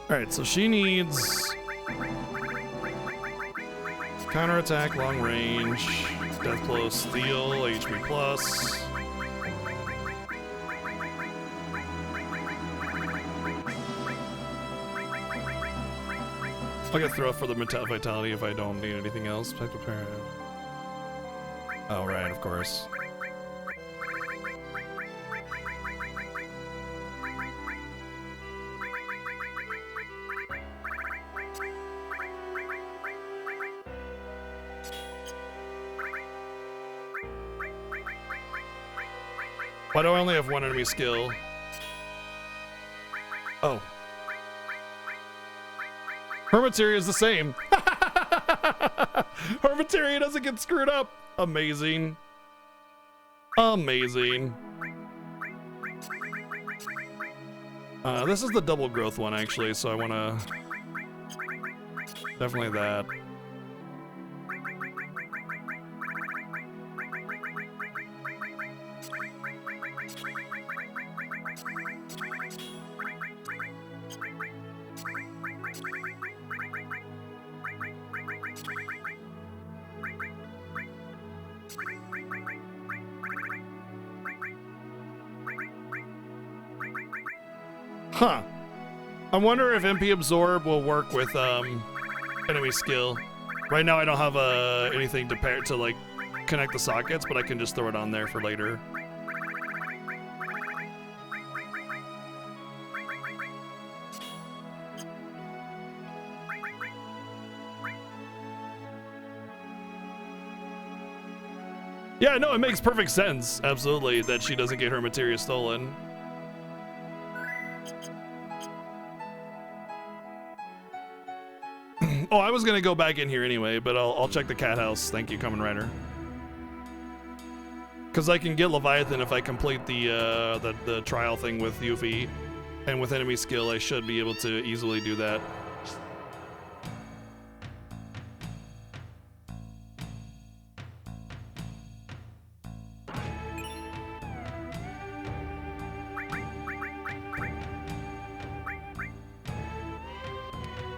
Alright, so she needs counterattack, long range, death blow, steel, HP plus. I'll get throw for the vitality if I don't need anything else. Oh, right, of course. Why do I only have one enemy skill? Oh. Her materia is the same. Her materia doesn't get screwed up. Amazing. Amazing. This is the double growth one, actually, so I want to... Definitely that. Huh. I wonder if MP Absorb will work with enemy skill. Right now I don't have anything to pair to like connect the sockets, but I can just throw it on there for later. Yeah, no, it makes perfect sense, absolutely, that she doesn't get her materia stolen. Oh, I was gonna go back in here anyway, but I'll check the cat house. Thank you, Kamen Rider. Because I can get Leviathan if I complete the trial thing with Yuffie, and with enemy skill, I should be able to easily do that.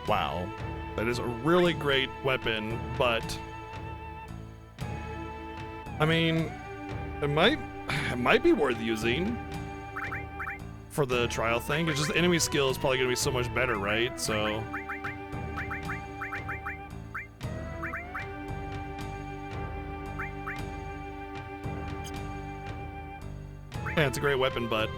Wow. That is a really great weapon, but I mean, it might be worth using for the trial thing. It's just enemy skill is probably gonna be so much better, right? So yeah, it's a great weapon, but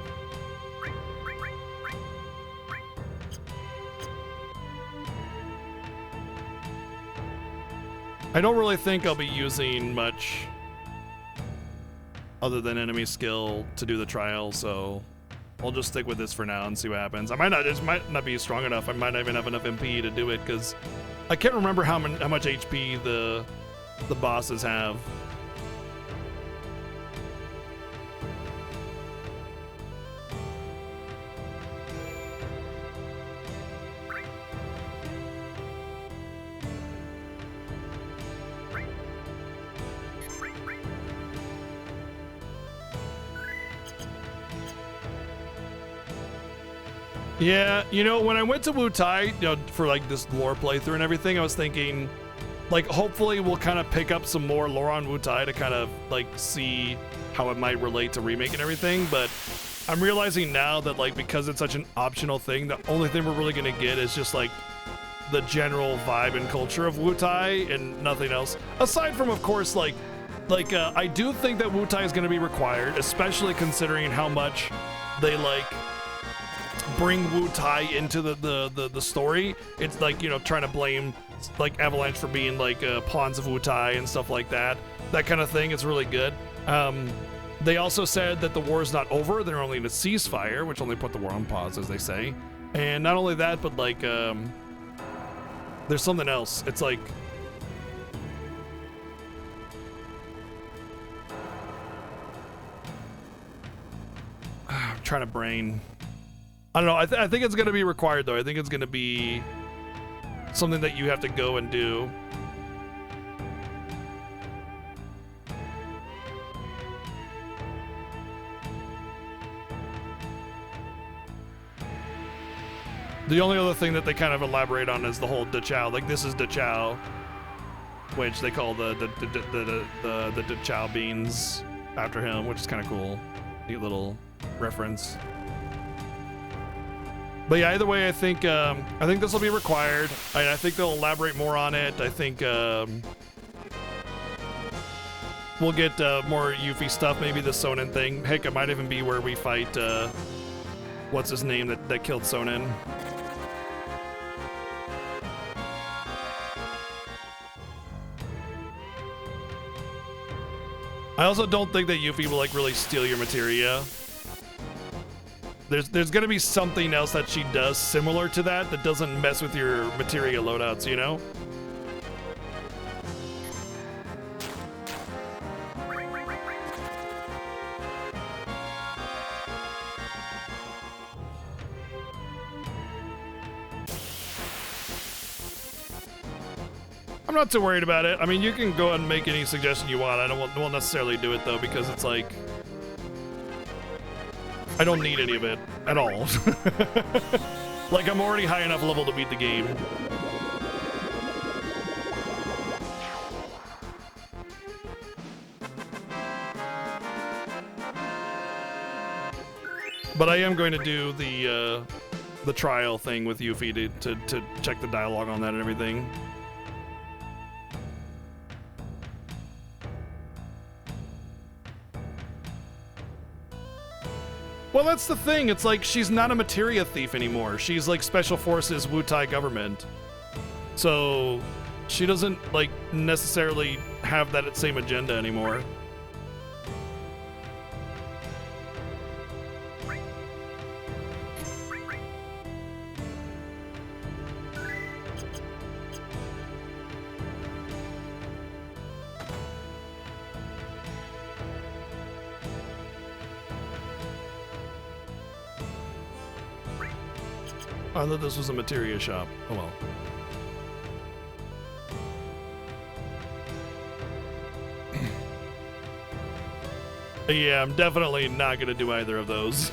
I don't really think I'll be using much other than enemy skill to do the trial, so I'll just stick with this for now and see what happens. I might not be strong enough. I might not even have enough MP to do it because I can't remember how much HP the bosses have. Yeah, you know, when I went to Wu Tai, you know, for like this lore playthrough and everything, I was thinking, like, hopefully we'll kind of pick up some more lore on Wu Tai to kind of like see how it might relate to remake and everything, but I'm realizing now that like because it's such an optional thing, the only thing we're really gonna get is just like the general vibe and culture of Wutai and nothing else. Aside from, of course, like I do think that Wutai is gonna be required, especially considering how much they like bring Wutai into the story. It's like, you know, trying to blame like Avalanche for being like pawns of Wutai and stuff like that. That kind of thing. It's really good. They also said that the war is not over. They're only in a ceasefire, which only put the war on pause, as they say. And not only that, but like there's something else. It's like I'm trying to brain. I don't know. I think it's going to be required, though. I think it's going to be something that you have to go and do. The only other thing that they kind of elaborate on is the whole Dachau. Like, this is Dachau, which they call the Dachau beans after him, which is kind of cool. Neat little reference. But yeah, either way, I think this will be required. I think they'll elaborate more on it. I think we'll get more Yuffie stuff, maybe the Sonnen thing. Heck, it might even be where we fight what's his name that killed Sonnen. I also don't think that Yuffie will like really steal your materia. There's gonna be something else that she does similar to that doesn't mess with your materia loadouts, you know? I'm not too worried about it. I mean, you can go ahead and make any suggestion you want. I won't necessarily do it though, because it's like I don't need any of it at all. Like, I'm already high enough level to beat the game. But I am going to do the trial thing with Yuffie to check the dialogue on that and everything. Well, that's the thing. It's like she's not a materia thief anymore. She's like Special Forces Wutai government. So she doesn't like necessarily have that same agenda anymore. I thought this was a materia shop. Oh well. Yeah, I'm definitely not gonna do either of those.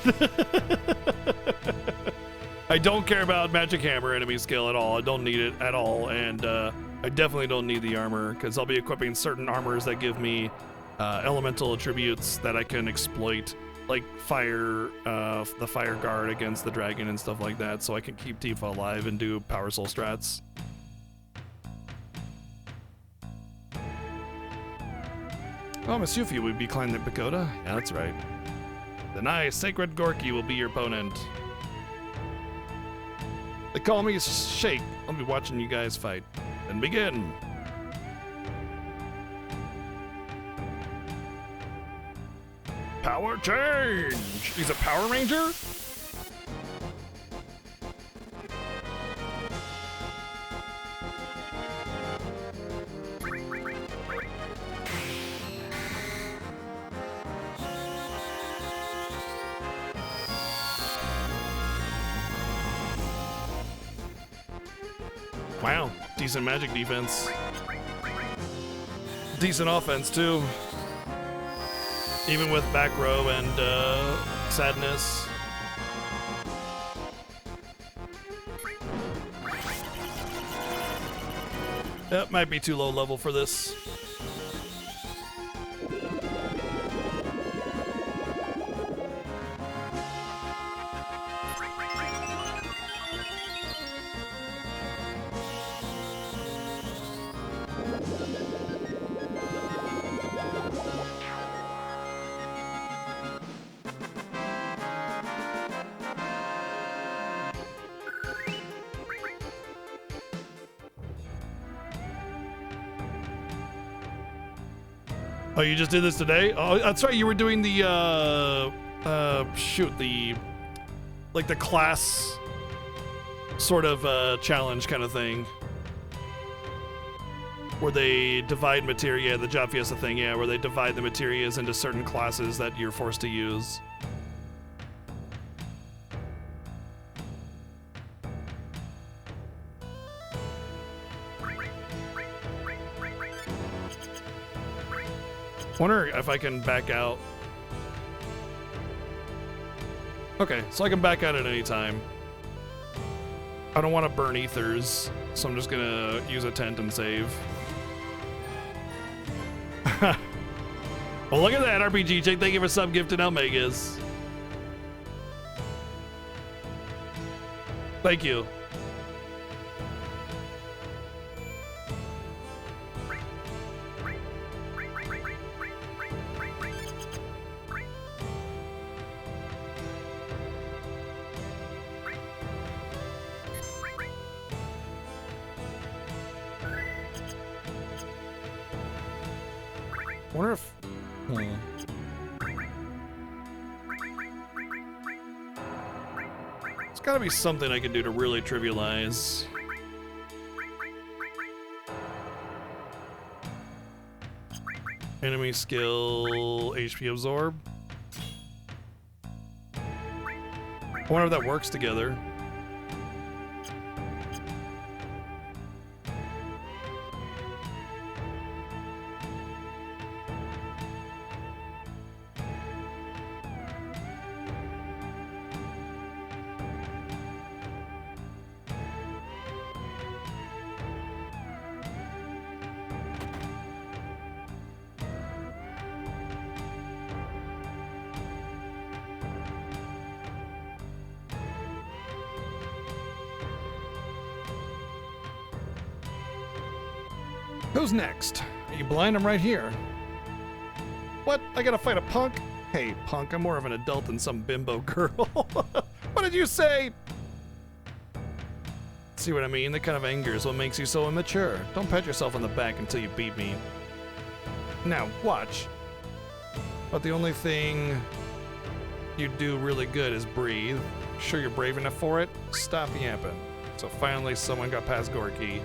I don't care about magic hammer enemy skill at all. I don't need it at all, and I definitely don't need the armor because I'll be equipping certain armors that give me elemental attributes that I can exploit, like fire, the fire guard against the dragon and stuff like that, so I can keep Tifa alive and do power soul strats. Oh, Miss Yuffie would be climbing the pagoda? Yeah, that's right. Then I, Sacred Gorky, will be your opponent. They call me Shake. I'll be watching you guys fight. Then begin. Power change! He's a Power Ranger? Wow, decent magic defense. Decent offense, too. Even with back row and sadness. That might be too low level for this. Oh, you just did this today? Oh, that's right. You were doing the shoot, like the class sort of challenge kind of thing, where they divide materia. The Job Fiesta thing, yeah, where they divide the materias into certain classes that you're forced to use. Wonder if I can back out. Okay, so I can back out at any time. I don't want to burn ethers, so I'm just gonna use a tent and save. Well, look at that, RPG Chick. Thank you for sub-gifted Omegas. Thank you. Wonder if... There's gotta be something I can do to really trivialize. Enemy skill, HP absorb. I wonder if that works together. Who's next? Are you blind? I'm right here. What? I gotta fight a punk? Hey, punk, I'm more of an adult than some bimbo girl. What did you say? See what I mean? That kind of anger is what makes you so immature. Don't pat yourself on the back until you beat me. Now, watch. But the only thing you do really good is breathe. Sure you're brave enough for it? Stop yapping. So finally someone got past Gorky.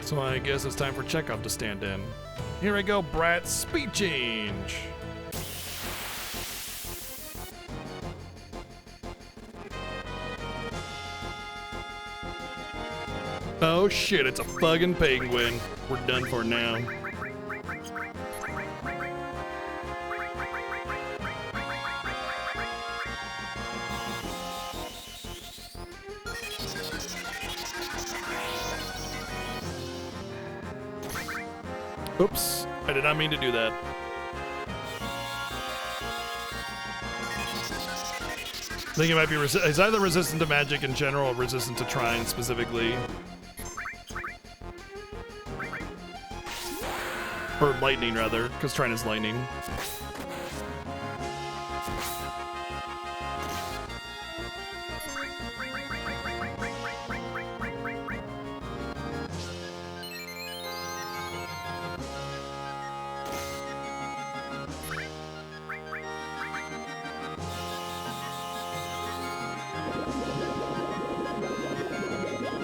So I guess it's time for Chekhov to stand in. Here I go, brat. Speed change. Oh shit, it's a fucking penguin. We're done for now. Oops, I did not mean to do that. I think it might be it's either resistant to magic in general or resistant to Trine specifically. Or lightning, rather, because Trine is lightning.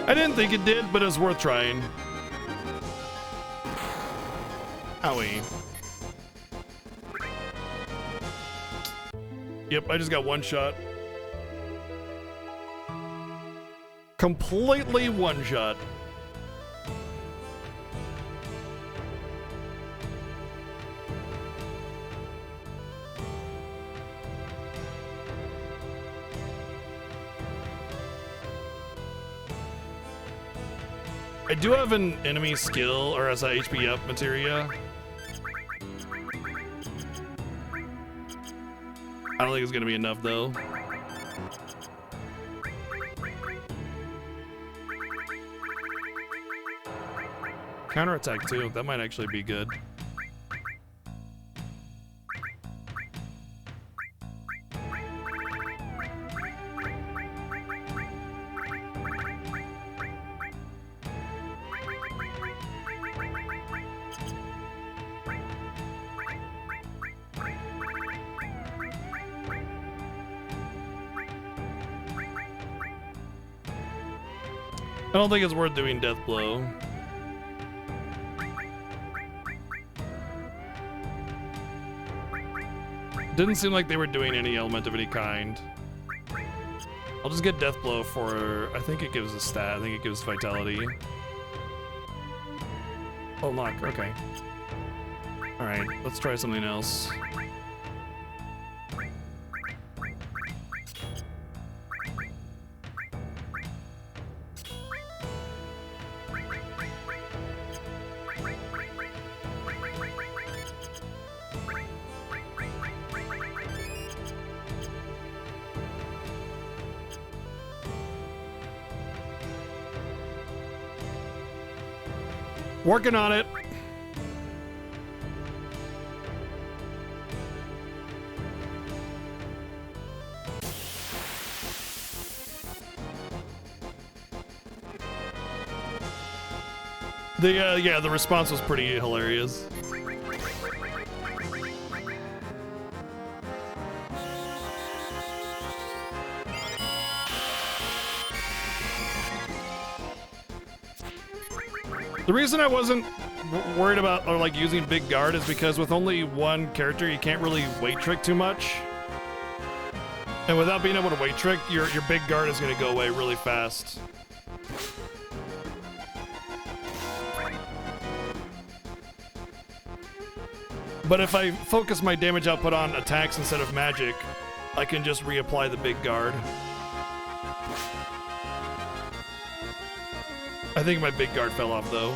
I didn't think it did, but it was worth trying. Owie. Yep, I just got one shot. Completely one shot. I do have an enemy skill, or as a HP up materia. I don't think it's gonna be enough though. Counterattack too, that might actually be good. don't think it's worth doing Death Blow. Didn't seem like they were doing any element of any kind. I'll just get Death Blow for, I think it gives a stat, I think it gives Vitality. Oh, luck, okay. Alright, let's try something else. Working on it. The response was pretty hilarious. The reason I wasn't worried about or like using Big Guard is because with only one character, you can't really weight trick too much. And without being able to weight trick, your Big Guard is going to go away really fast. But if I focus my damage output on attacks instead of magic, I can just reapply the Big Guard. I think my Big Guard fell off though.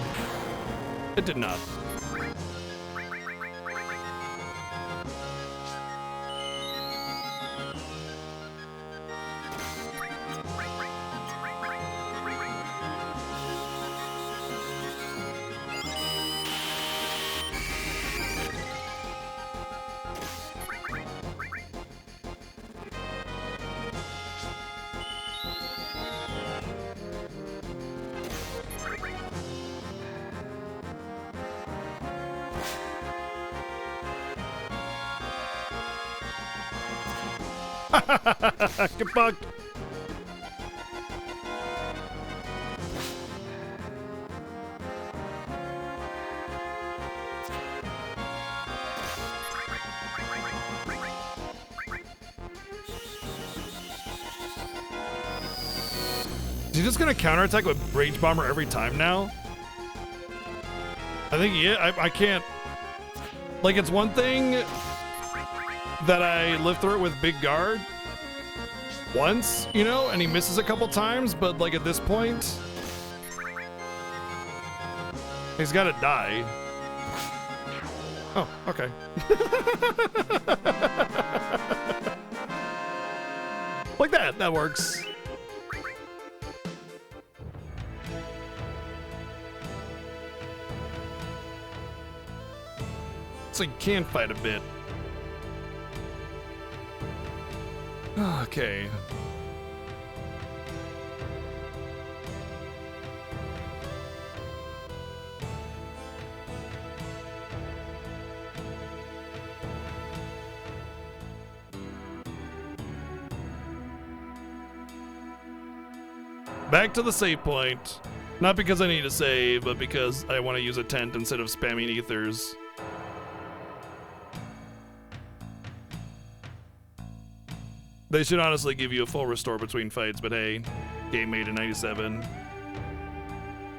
It did not. Get fucked. Is he just gonna counterattack with Rage Bomber every time now? I think, yeah, I can't. Like, it's one thing that I live through it with Big Guard once, you know, and he misses a couple times, but like at this point, he's gotta die. Oh, okay. Like that works. So you can fight a bit. Okay. Back to the save point. Not because I need to save, but because I want to use a tent instead of spamming ethers. They should honestly give you a full restore between fights, but hey, game made in 97.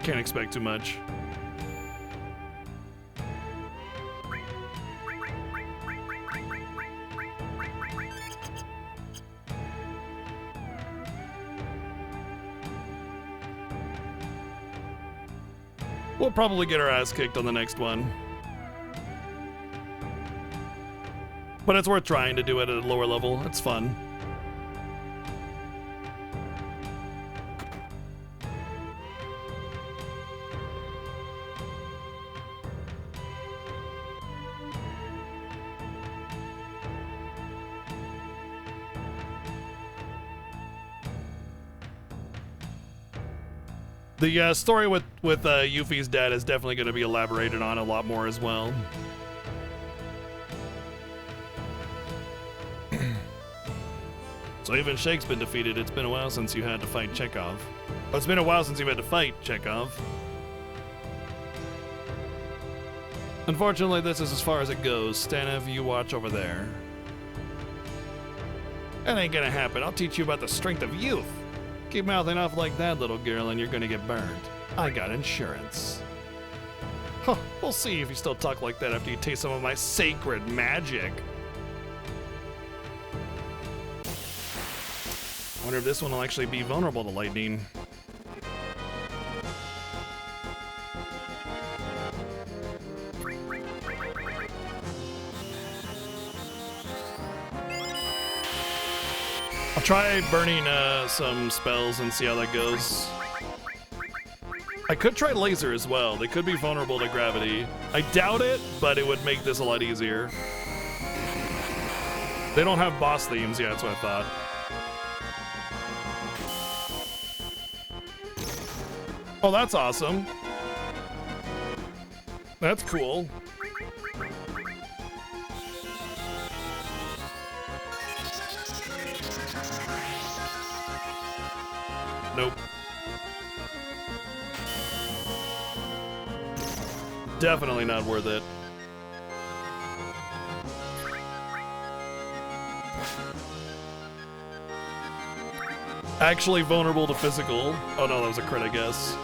Can't expect too much. We'll probably get our ass kicked on the next one. But it's worth trying to do it at a lower level. It's fun. The story with Yuffie's dad is definitely going to be elaborated on a lot more as well. So even Shake's been defeated. It's been a while since you had to fight Chekhov. Oh, it's been a while since you've had to fight, Chekhov. Unfortunately, this is as far as it goes. Stanov, you watch over there. That ain't gonna happen. I'll teach you about the strength of youth. Keep mouthing off like that, little girl, and you're gonna get burned. I got insurance. Huh, we'll see if you still talk like that after you taste some of my sacred magic. Wonder if this one will actually be vulnerable to lightning. I'll try burning some spells and see how that goes. I could try laser as well. They could be vulnerable to gravity. I doubt it, but it would make this a lot easier. They don't have boss themes yet, that's what I thought. Oh, that's awesome. That's cool. Nope. Definitely not worth it. Actually vulnerable to physical. Oh no, that was a crit, I guess.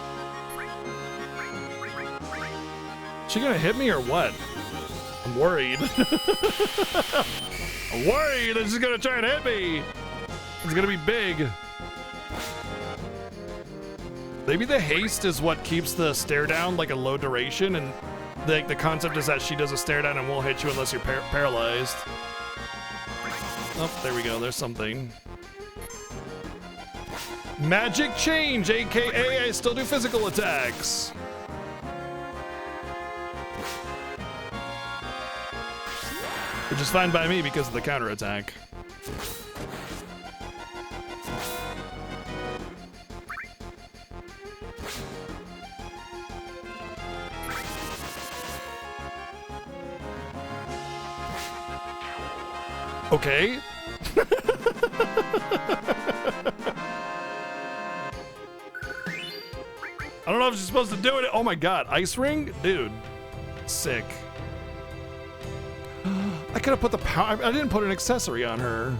She gonna hit me or what? I'm worried. I'm worried that she's gonna try and hit me. It's gonna be big. Maybe the haste is what keeps the stare down like a low duration, and the concept is that she does a stare down and won't hit you unless you're paralyzed. Oh, there we go. There's something. Magic change, aka I still do physical attacks. Which is fine by me because of the counterattack. Okay. I don't know if she's supposed to do it. Oh my god, ice ring? Dude, sick. I could have put the power. I didn't put an accessory on her.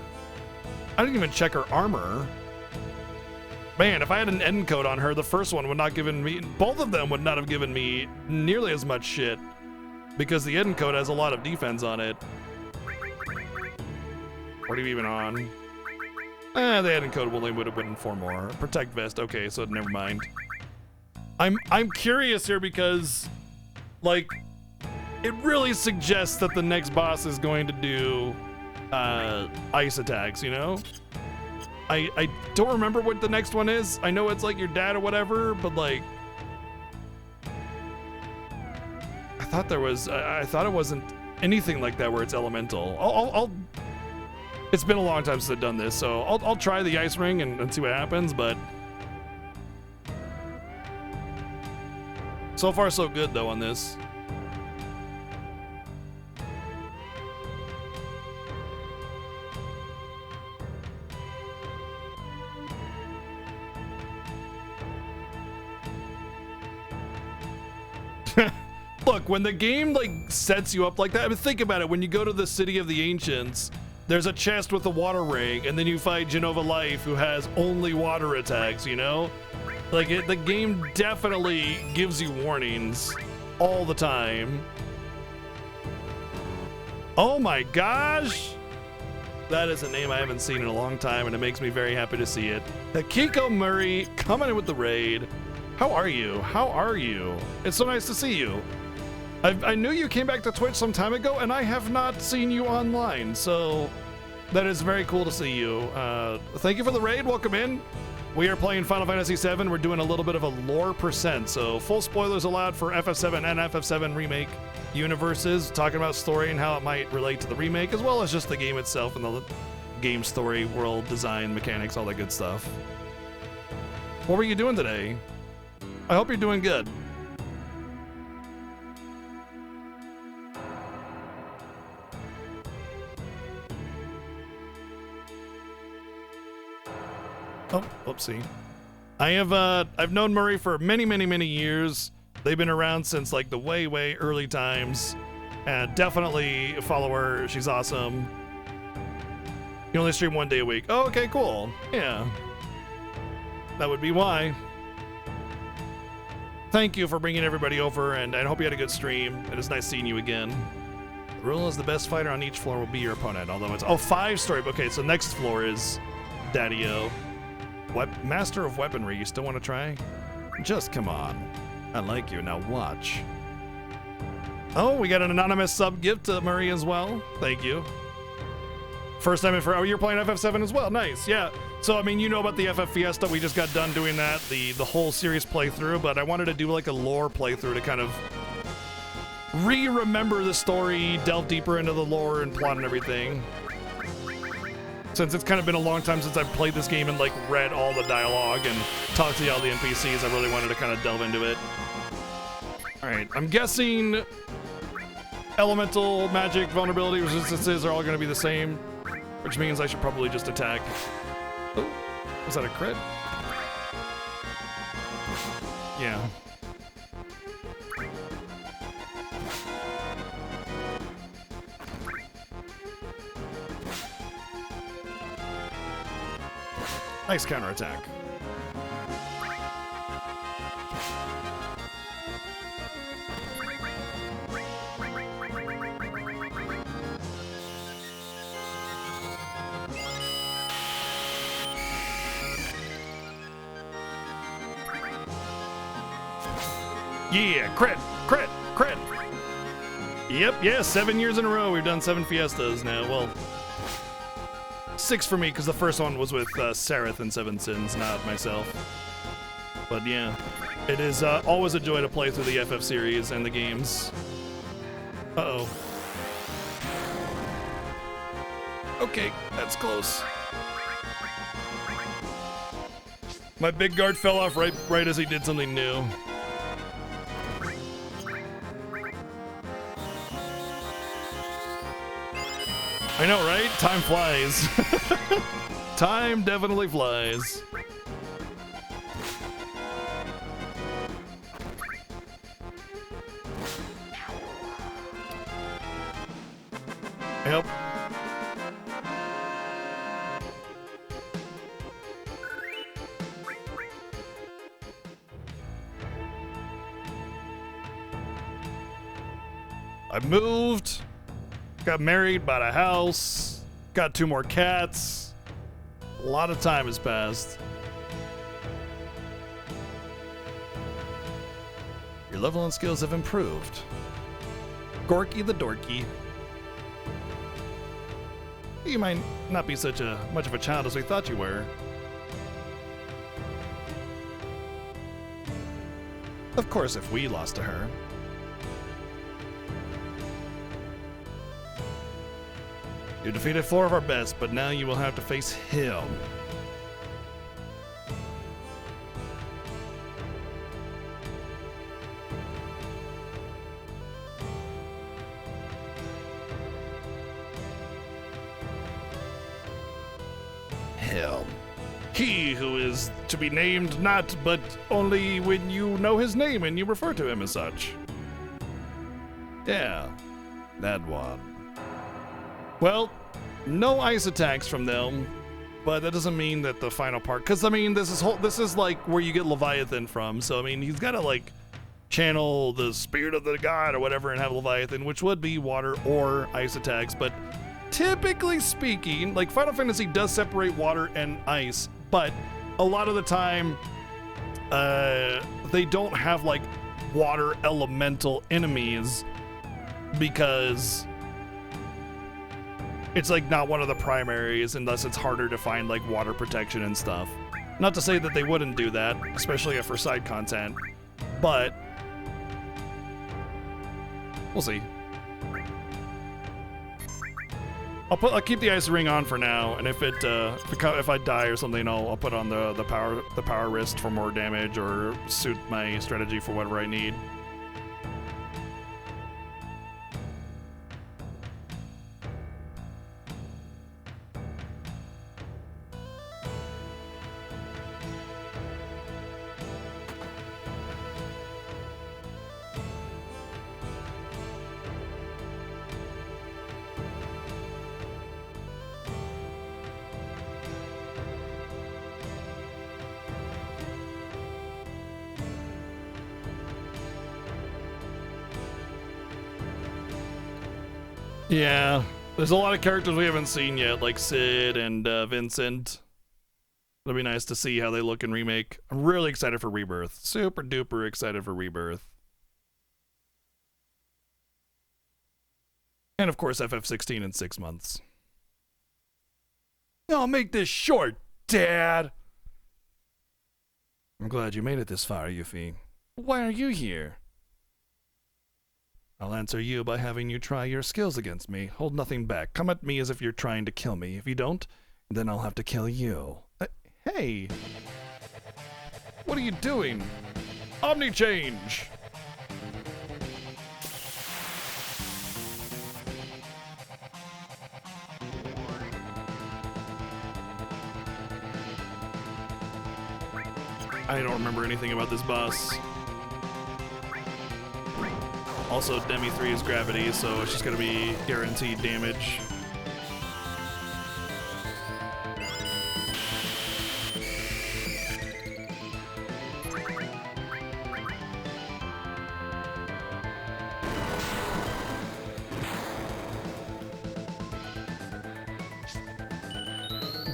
I didn't even check her armor. Man, if I had an end coat on her, the first one would not given me, both of them would not have given me nearly as much shit because the end coat has a lot of defense on it. What are you even on? The end coat only would have been 4 more. Protect vest. Okay, so never mind. I'm curious here because, like, it really suggests that the next boss is going to do ice attacks, you know? I don't remember what the next one is. I know it's like your dad or whatever, but like, I thought there was, I thought it wasn't anything like that where it's elemental. I'll it's been a long time since I've done this, so I'll try the ice ring and see what happens, but so far so good though on this. Look, when the game like sets you up like that, I mean, think about it. When you go to the City of the Ancients, there's a chest with a water ring, and then you fight Genova Life, who has only water attacks, you know? Like, the game definitely gives you warnings all the time. Oh my gosh! That is a name I haven't seen in a long time, and it makes me very happy to see it. Kiko Murray coming in with the raid. How are you? How are you? It's so nice to see you. I knew you came back to Twitch some time ago, and I have not seen you online, so that is very cool to see you. Thank you for the raid. Welcome in. We are playing Final Fantasy VII. We're doing a little bit of a lore percent, so full spoilers allowed for FF7 and FF7 Remake universes, talking about story and how it might relate to the remake, as well as just the game itself and the game story, world design, mechanics, all that good stuff. What were you doing today? I hope you're doing good. Oh, whoopsie. I've known Murray for many, many, many years. They've been around since like the way, way early times. And definitely a follower. She's awesome. You only stream 1 day a week. Oh, okay, cool. Yeah. That would be why. Thank you for bringing everybody over, and I hope you had a good stream. It is nice seeing you again. The rule is the best fighter on each floor will be your opponent, although it's... Oh, 5 story. Okay, so next floor is Daddy-O. Master of Weaponry, you still want to try? Just come on. I like you, now watch. Oh, we got an anonymous sub gift to Murray as well. Thank you. First time in for... Oh, you're playing FF7 as well. Nice, yeah. So, I mean, you know about the FF Fiesta. We just got done doing that, the whole series playthrough, but I wanted to do like a lore playthrough to kind of remember the story, delve deeper into the lore and plot and everything. Since it's kind of been a long time since I've played this game and like read all the dialogue and talked to all the NPCs, I really wanted to kind of delve into it. All right, I'm guessing elemental, magic, vulnerability, resistances are all going to be the same, which means I should probably just attack. Oh, was that a crit? Yeah. Nice counterattack. Yeah, crit, crit, crit. Yep, yeah, 7 years in a row. We've done 7 Fiestas now. Well, 6 for me, because the first one was with Sareth and Seven Sins, not myself. But yeah, it is always a joy to play through the FF series and the games. Uh-oh. Okay, that's close. My big guard fell off right as he did something new. I know, right? Time flies. Time definitely flies. Yep. I moved. Got married, bought a house, got 2 more cats. A lot of time has passed. Your level and skills have improved. Gorky the Dorky. You might not be much of a child as we thought you were. Of course, if we lost to her. You defeated 4 of our best, but now you will have to face him. Him. He who is to be named not, but only when you know his name and you refer to him as such. Yeah, that one. Well, no ice attacks from them, but that doesn't mean that the final part, because I mean this is like where you get Leviathan from, so I mean he's got to like channel the spirit of the god or whatever and have Leviathan, which would be water or ice attacks, but typically speaking, like Final Fantasy does separate water and ice, but a lot of the time they don't have like water elemental enemies because it's like not one of the primaries, and thus it's harder to find like water protection and stuff. Not to say that they wouldn't do that, especially for side content, but we'll see. I'll keep the ice ring on for now, and if I die or something, I'll put on the power wrist for more damage or suit my strategy for whatever I need. Yeah, there's a lot of characters we haven't seen yet, like Sid and Vincent. It'll be nice to see how they look in Remake. I'm really excited for Rebirth. Super duper excited for Rebirth. And of course, FF16 in 6 months. I'll make this short, Dad. I'm glad you made it this far, Yuffie. Why are you here? I'll answer you by having you try your skills against me. Hold nothing back. Come at me as if you're trying to kill me. If you don't, then I'll have to kill you. Hey! What are you doing? Omni change! I don't remember anything about this boss. Also, Demi 3 is gravity, so it's just gonna be guaranteed damage.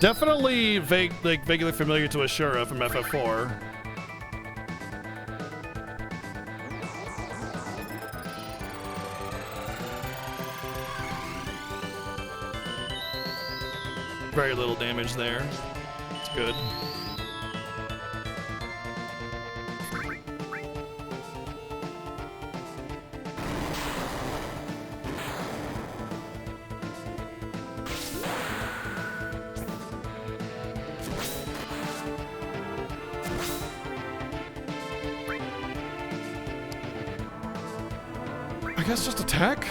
Definitely vaguely familiar to Ashura from FF4. Very little damage there. It's good. I guess just attack?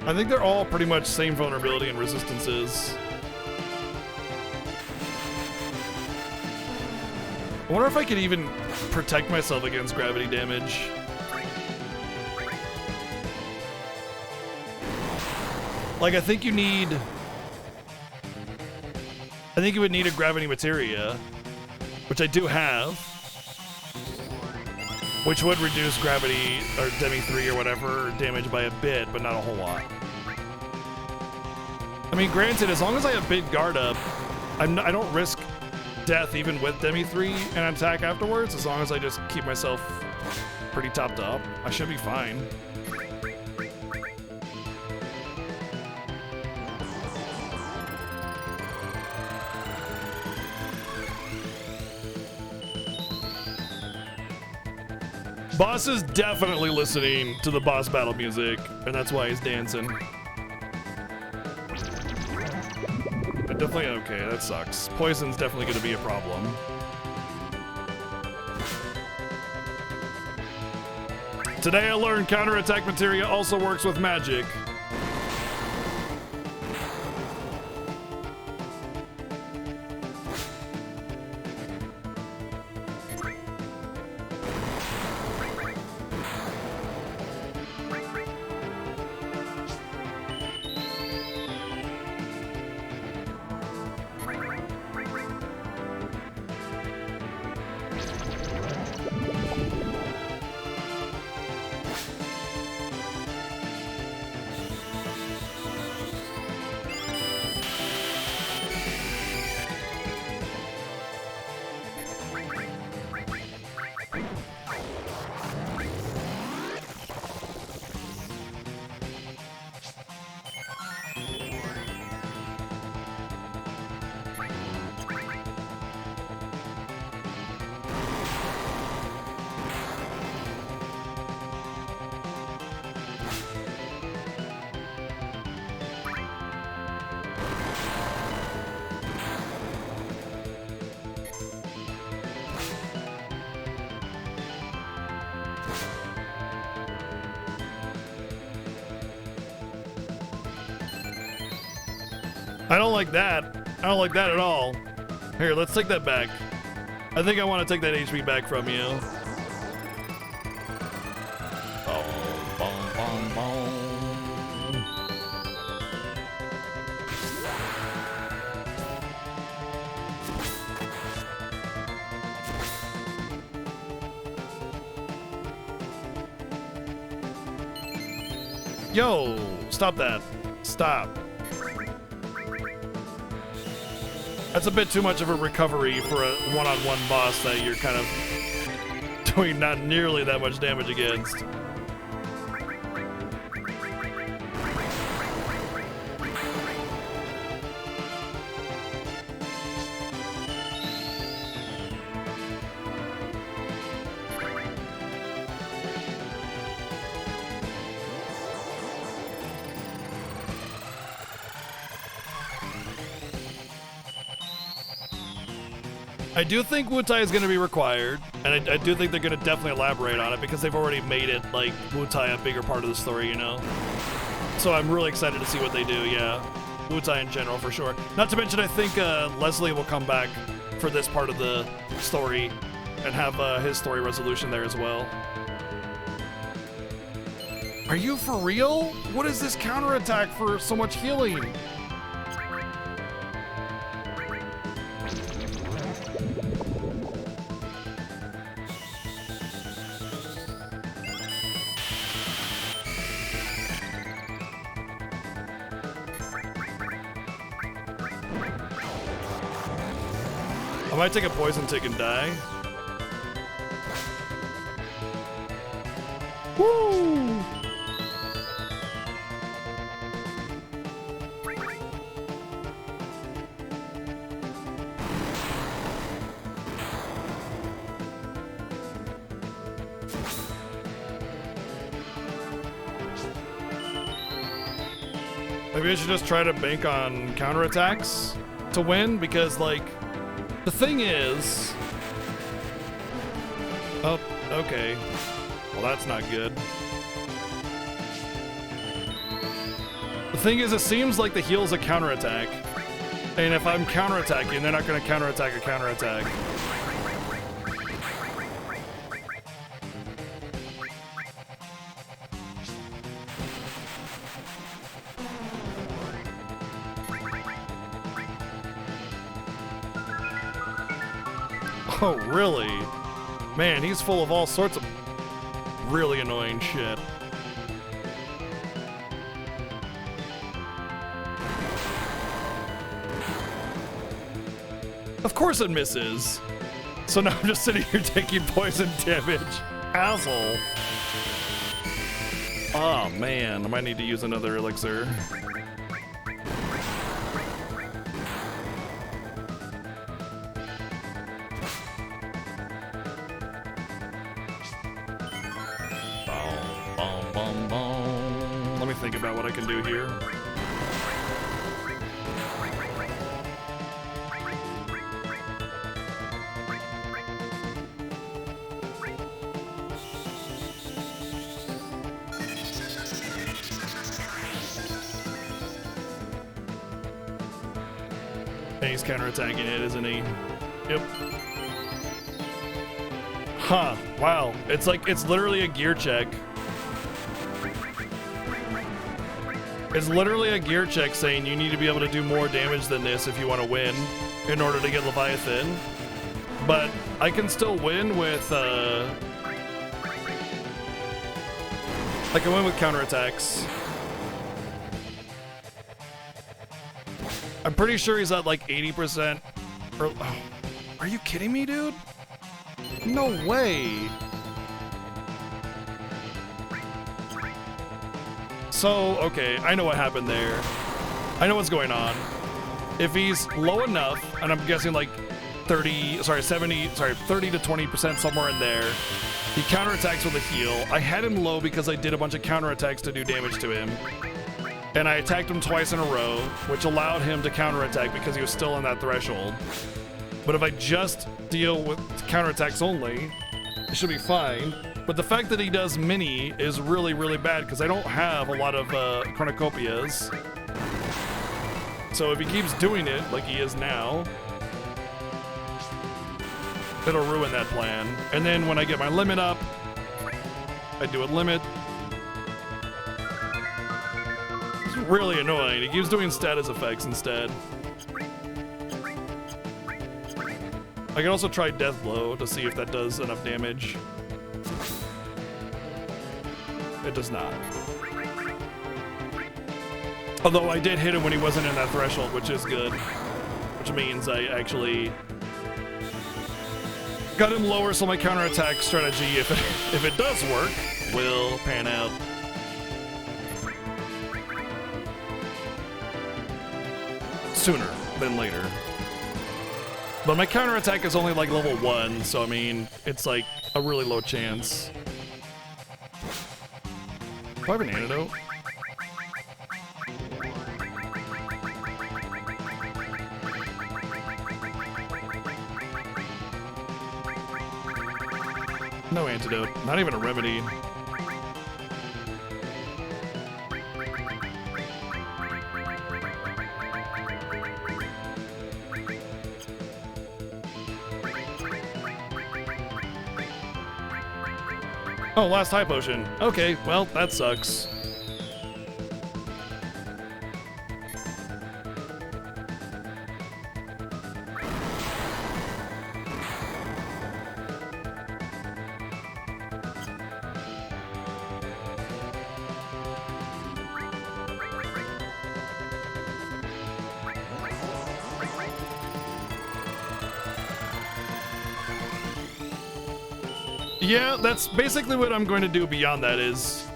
I think they're all pretty much same vulnerability and resistances. I wonder if I could even protect myself against gravity damage. Like, I think you would need a gravity materia, which I do have, which would reduce gravity or Demi 3 or whatever damage by a bit, but not a whole lot. I mean, granted, as long as I have big guard up, I don't risk death even with Demi 3 and attack afterwards. As long as I just keep myself pretty topped up, I should be fine. Boss is definitely listening to the boss battle music, and that's why he's dancing. Definitely okay, that sucks. Poison's definitely gonna be a problem. Today I learned counterattack materia also works with magic. I don't like that. I don't like that at all. Here, let's take that back. I think I want to take that HP back from you. Oh, boom, boom, boom. Yo, stop that. Stop. That's a bit too much of a recovery for a one-on-one boss that you're kind of doing not nearly that much damage against. I do think Wutai is going to be required, and I do think they're going to definitely elaborate on it because they've already made it, like, Wutai a bigger part of the story, you know? So I'm really excited to see what they do, yeah. Wutai in general, for sure. Not to mention, I think Leslie will come back for this part of the story and have his story resolution there as well. Are you for real? What is this counterattack for so much healing? I might take a poison tick and die. Woo! Maybe I should just try to bank on counterattacks to win, because, like, the thing is... Oh, okay. Well, that's not good. The thing is, it seems like the heal's a counterattack. And if I'm counterattacking, they're not going to counterattack a counterattack. Oh, really? Man, he's full of all sorts of really annoying shit. Of course it misses. So now I'm just sitting here taking poison damage. Asshole. Oh, man. I might need to use another elixir. Think about what I can do here. And he's counterattacking it, isn't he? Yep. Huh. Wow. It's like, it's literally a gear check. It's literally a gear check saying you need to be able to do more damage than this if you want to win in order to get Leviathan. But I can still win with, I can win with counterattacks. I'm pretty sure he's at like 80%. Or, oh, are you kidding me, dude? No way. So, okay, I know what happened there. I know what's going on. If he's low enough, and I'm guessing like 30 to 20%, somewhere in there, he counterattacks with a heal. I had him low because I did a bunch of counterattacks to do damage to him. And I attacked him twice in a row, which allowed him to counterattack because he was still in that threshold. But if I just deal with counterattacks only, it should be fine. But the fact that he does mini is really, really bad because I don't have a lot of cornucopias. So if he keeps doing it like he is now, it'll ruin that plan. And then when I get my limit up, I do a limit. It's really annoying. He keeps doing status effects instead. I can also try Death Blow to see if that does enough damage. It does not. Although I did hit him when he wasn't in that threshold, which is good. Which means I actually got him lower, so my counterattack strategy, if it does work, will pan out. Sooner than later. But my counterattack is only like level 1, so I mean, it's like a really low chance. Do I have an antidote? No antidote. Not even a remedy. Oh, last high potion. Okay, well, that sucks. Yeah, that's basically what I'm going to do beyond that is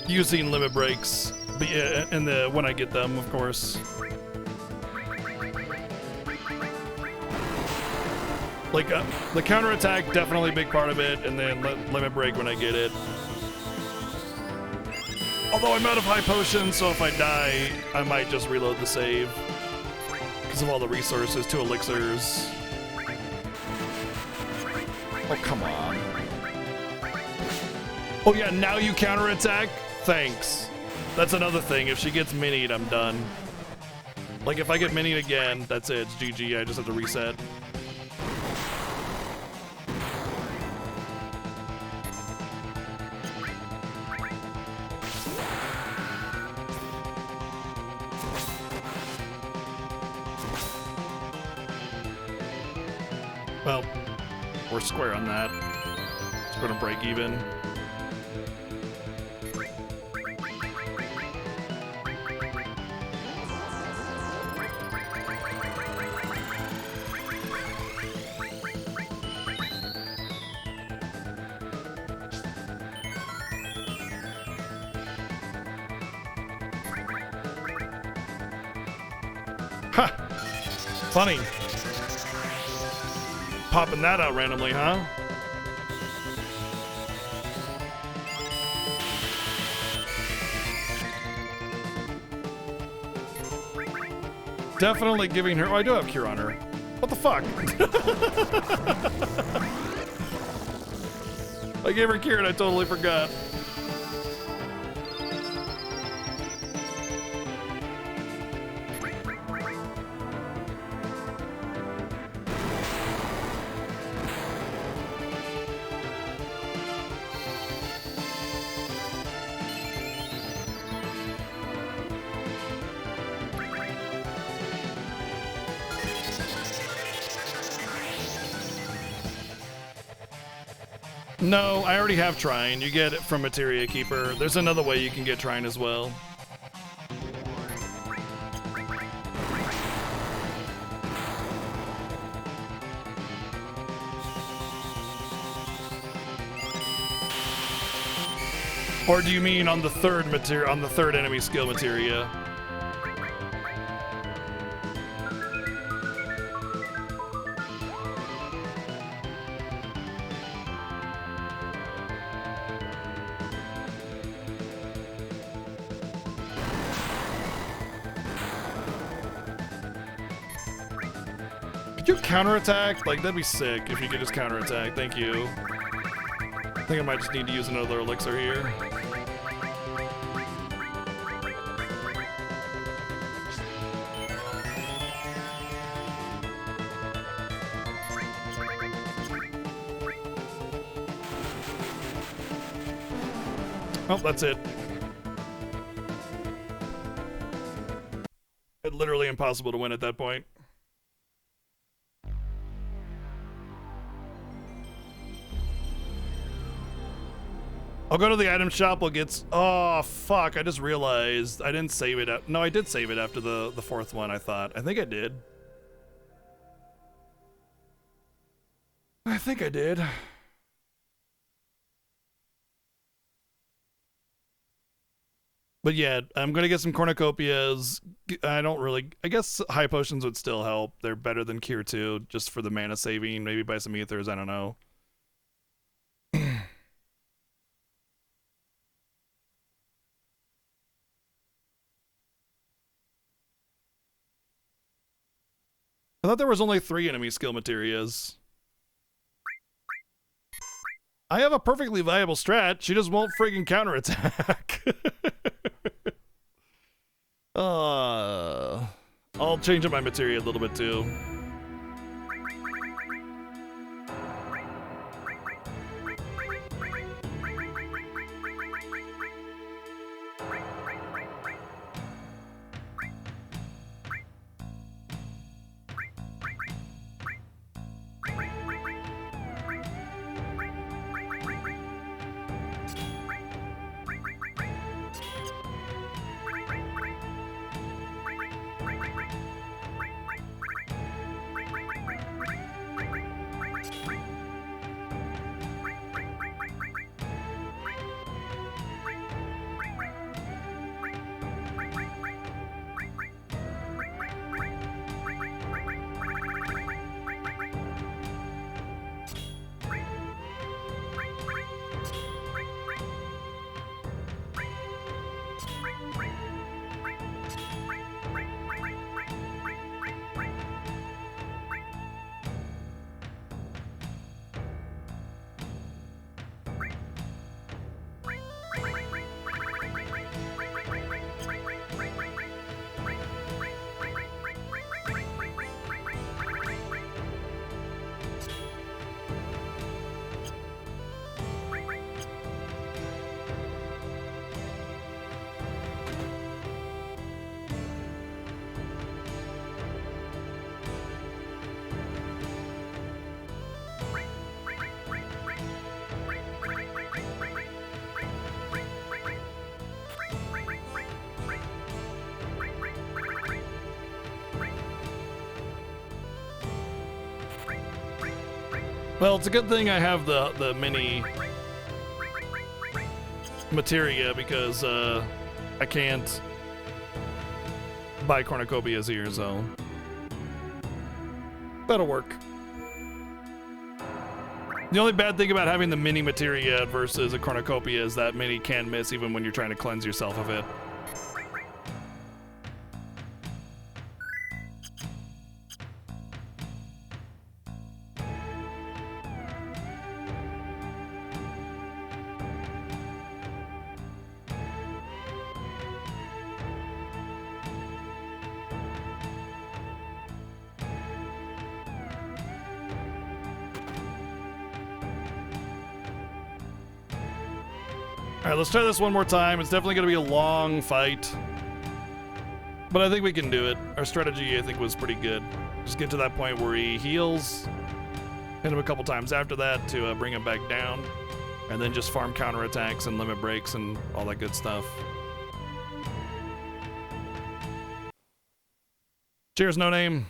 using limit breaks in the when I get them, of course. Like the counterattack, definitely a big part of it, and then limit break when I get it. Although I'm out of high potions, so if I die, I might just reload the save because of all the resources, 2 elixirs. Oh, come on. Oh yeah, now you counterattack? Thanks. That's another thing. If she gets minied, I'm done. Like, if I get minied again, that's it. It's GG. I just have to reset. Well, we're square on that. It's going to break even. Funny. Popping that out randomly, huh? Definitely giving her... Oh, I do have Cure on her. What the fuck? I gave her Cure and I totally forgot. No, I already have Trine. You get it from Materia Keeper. There's another way you can get Trine as well. Or do you mean on the third enemy skill materia? Could you counterattack? Like, that'd be sick if you could just counterattack. Thank you. I think I might just need to use another elixir here. Oh, that's it. It's literally impossible to win at that point. I'll go to the item shop. We'll get. Oh fuck! I just realized I didn't save it. No, I did save it after the fourth one. I thought. I think I did. I think I did. But yeah, I'm gonna get some cornucopias. I don't really. I guess high potions would still help. They're better than Cure 2, just for the mana saving. Maybe buy some ethers. I don't know. I thought there was only 3 enemy skill materias. I have a perfectly viable strat. She just won't friggin' counterattack. I'll change up my materia a little bit too. Well, it's a good thing I have the mini materia because I can't buy cornucopias here, so that'll work. The only bad thing about having the mini materia versus a cornucopia is that mini can miss even when you're trying to cleanse yourself of it. Alright, let's try this one more time. It's definitely going to be a long fight. But I think we can do it. Our strategy, I think, was pretty good. Just get to that point where he heals. Hit him a couple times after that to bring him back down. And then just farm counterattacks and limit breaks and all that good stuff. Cheers, No Name.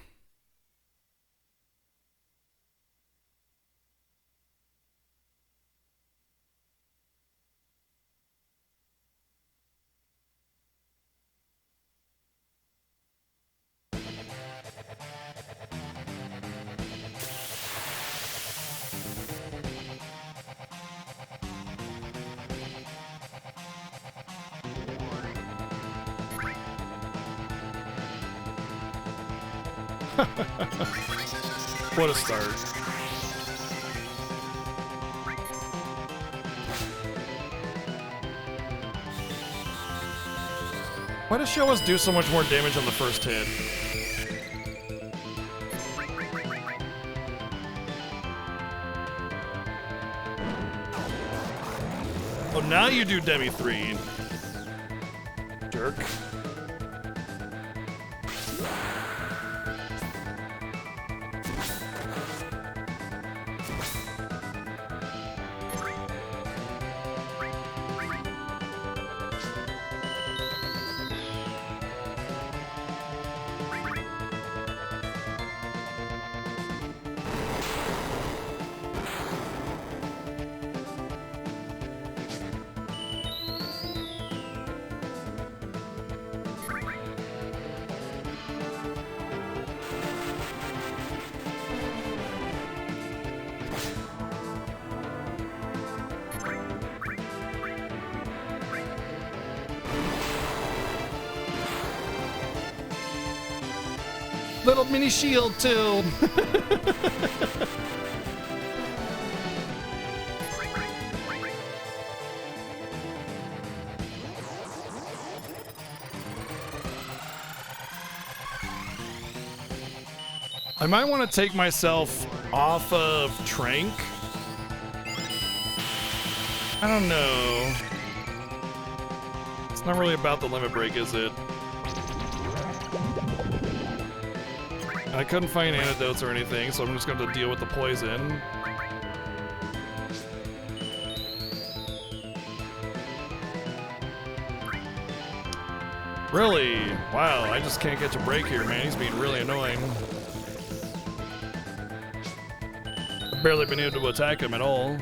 What a start. Why does she always do so much more damage on the first hit? Oh, now you do Demi 3. Jerk. Little mini shield too. I might want to take myself off of Trank. I don't know. It's not really about the limit break, is it? I couldn't find antidotes or anything, so I'm just going to deal with the poison. Really? Wow, I just can't catch a break here, man. He's being really annoying. I've barely been able to attack him at all.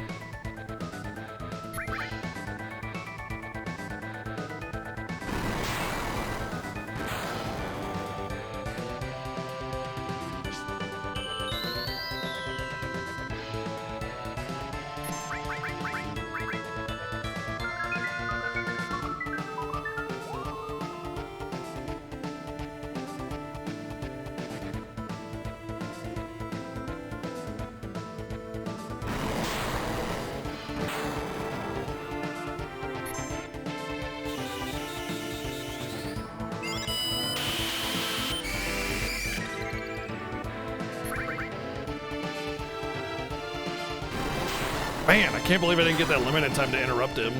Man, I can't believe I didn't get that limit in time to interrupt him.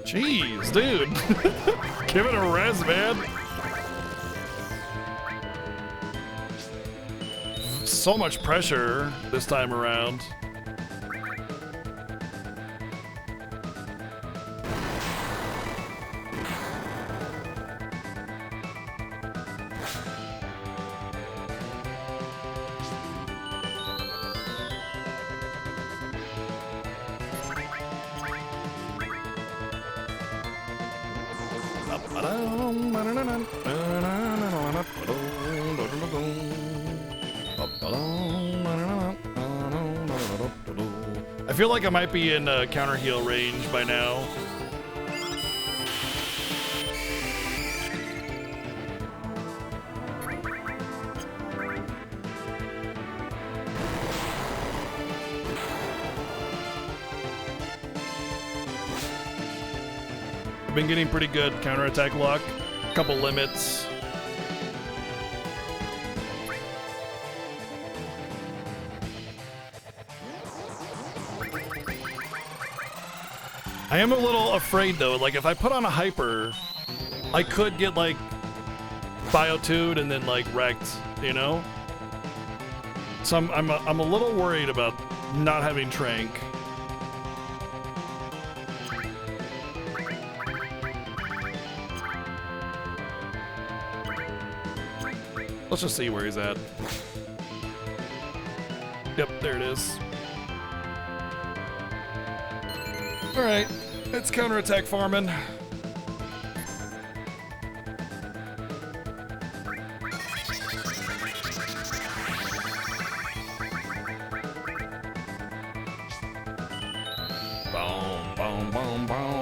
Jeez, dude. Give it a rest, man. So much pressure this time around. I feel like I might be in counter heal range by now. I've been getting pretty good counterattack luck, a couple limits. I am a little afraid though, like if I put on a hyper, I could get like Biotude and then like wrecked, you know? So I'm a little worried about not having Trank. Let's just see where he's at. Yep, there it is. All right, it's counterattack farming. Boom, boom, boom, boom.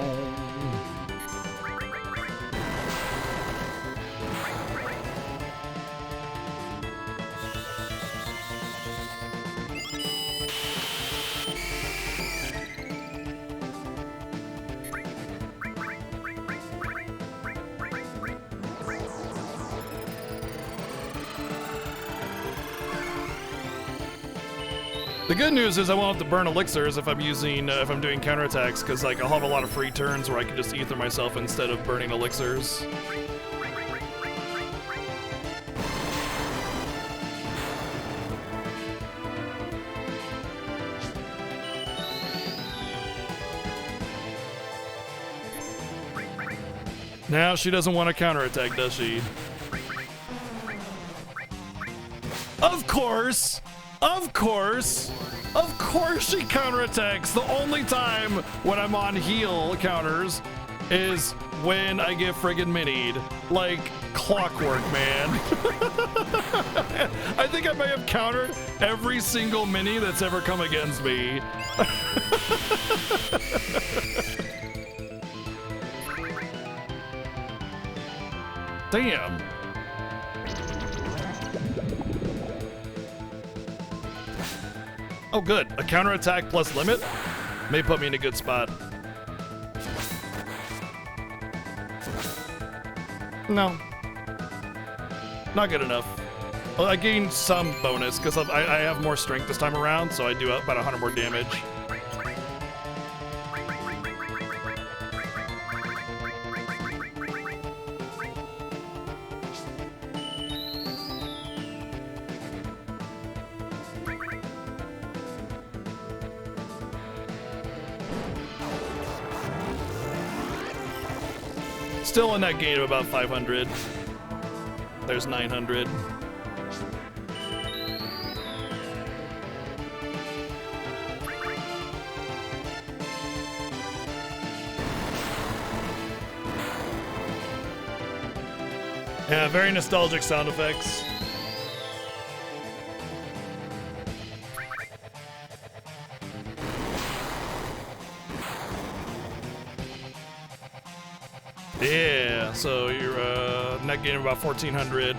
The good news is I won't have to burn elixirs if I'm using if I'm doing counterattacks, because like I'll have a lot of free turns where I can just ether myself instead of burning elixirs. Now she doesn't want to counterattack, does she? Of course! Of course! Of course she counterattacks! The only time when I'm on heal counters is when I get friggin' minied. Like clockwork, man. I think I may have countered every single mini that's ever come against me. Damn. Oh, good. A counterattack plus limit may put me in a good spot. No. Not good enough. Well, I gained some bonus because I have more strength this time around, so I do about 100 more damage. Still a net gain of about 500. There's 900. Yeah, very nostalgic sound effects. Yeah, so you're net gain of about 1,400,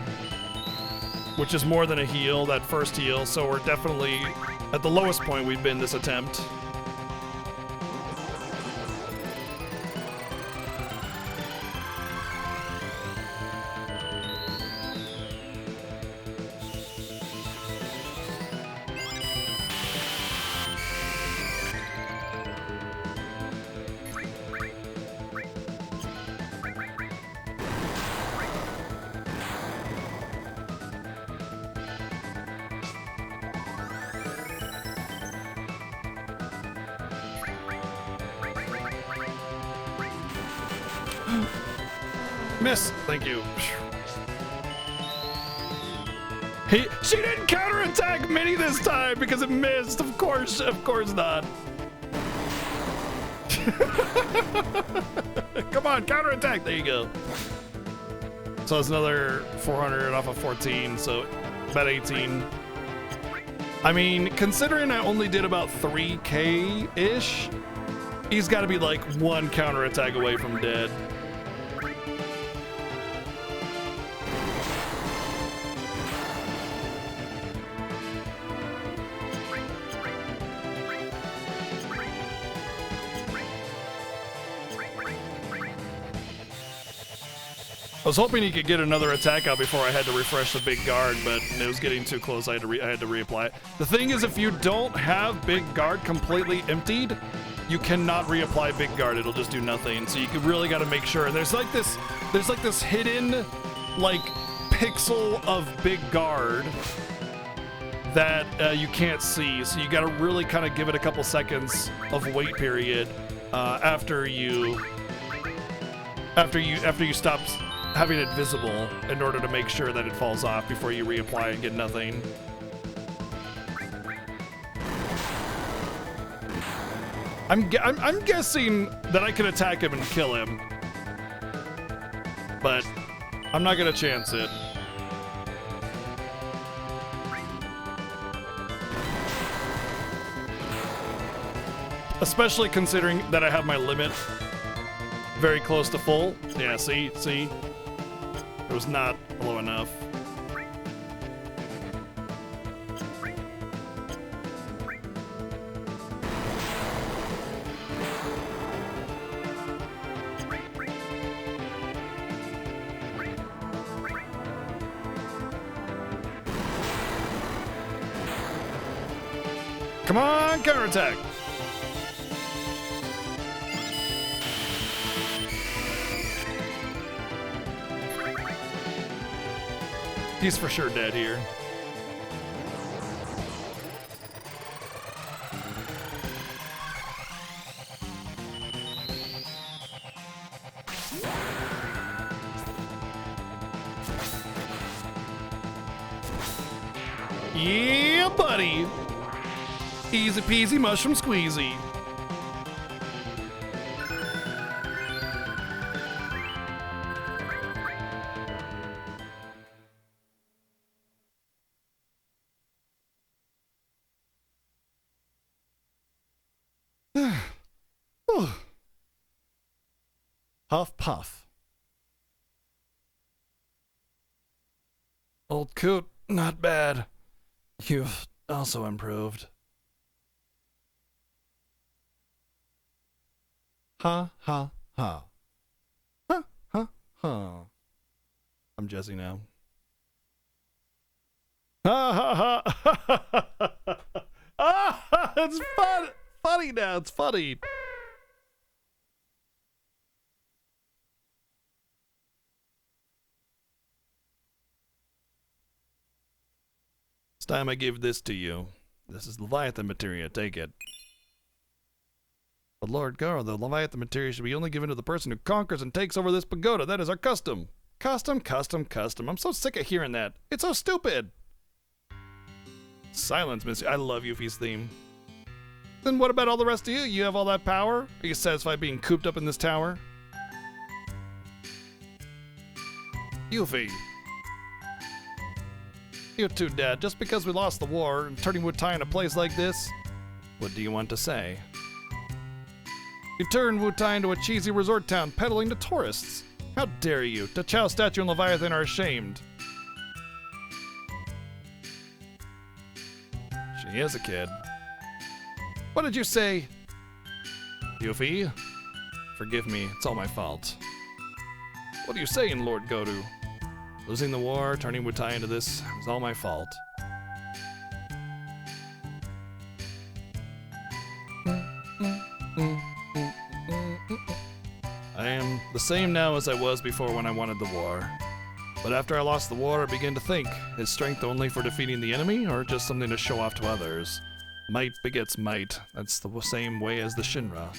which is more than a heal, that first heal, so we're definitely at the lowest point we've been this attempt. Miss, thank you. She didn't counterattack Minnie this time because it missed. Of course not. Come on, counterattack. There you go. So it's another 400 off of 14, so about 18. I mean, considering I only did about 3K-ish, he's got to be like one counterattack away from dead. I was hoping he could get another attack out before I had to refresh the big guard, but it was getting too close. I had to reapply it. The thing is, if you don't have big guard completely emptied, you cannot reapply big guard. It'll just do nothing. So you really got to make sure. And there's like this hidden like pixel of big guard that you can't see. So you got to really kind of give it a couple seconds of wait period after you stop having it visible in order to make sure that it falls off before you reapply and get nothing. I'm guessing that I can attack him and kill him, but I'm not gonna chance it. Especially considering that I have my limit very close to full. Yeah, see? It was not low enough. Come on, counterattack! He's for sure dead here. Yeah, buddy. Easy peasy mushroom squeezy. Huff puff. Old coot, not bad. You've also improved. Ha ha ha. Ha ha ha. I'm Jesse now. Ha ha ha. Ah, it's fun. Funny now. It's funny. It's time I give this to you. This is Leviathan materia. Take it. But Lord Garo, the Leviathan materia should be only given to the person who conquers and takes over this pagoda. That is our custom. Custom, custom, custom. I'm so sick of hearing that. It's so stupid. Silence, Miss. I love Yuffie's theme. Then what about all the rest of you? You have all that power? Are you satisfied being cooped up in this tower? Yuffie. You too, Dad. Just because we lost the war and turning Wutai in a place like this, what do you want to say? You turned Wutai into a cheesy resort town peddling to tourists. How dare you? The Chao statue and Leviathan are ashamed. She is a kid. What did you say? Yuffie? Forgive me, it's all my fault. What are you saying, Lord Godu? Losing the war, turning Wutai into this, was all my fault. I am the same now as I was before when I wanted the war. But after I lost the war, I began to think, is strength only for defeating the enemy, or just something to show off to others? Might begets might. That's the same way as the Shinra.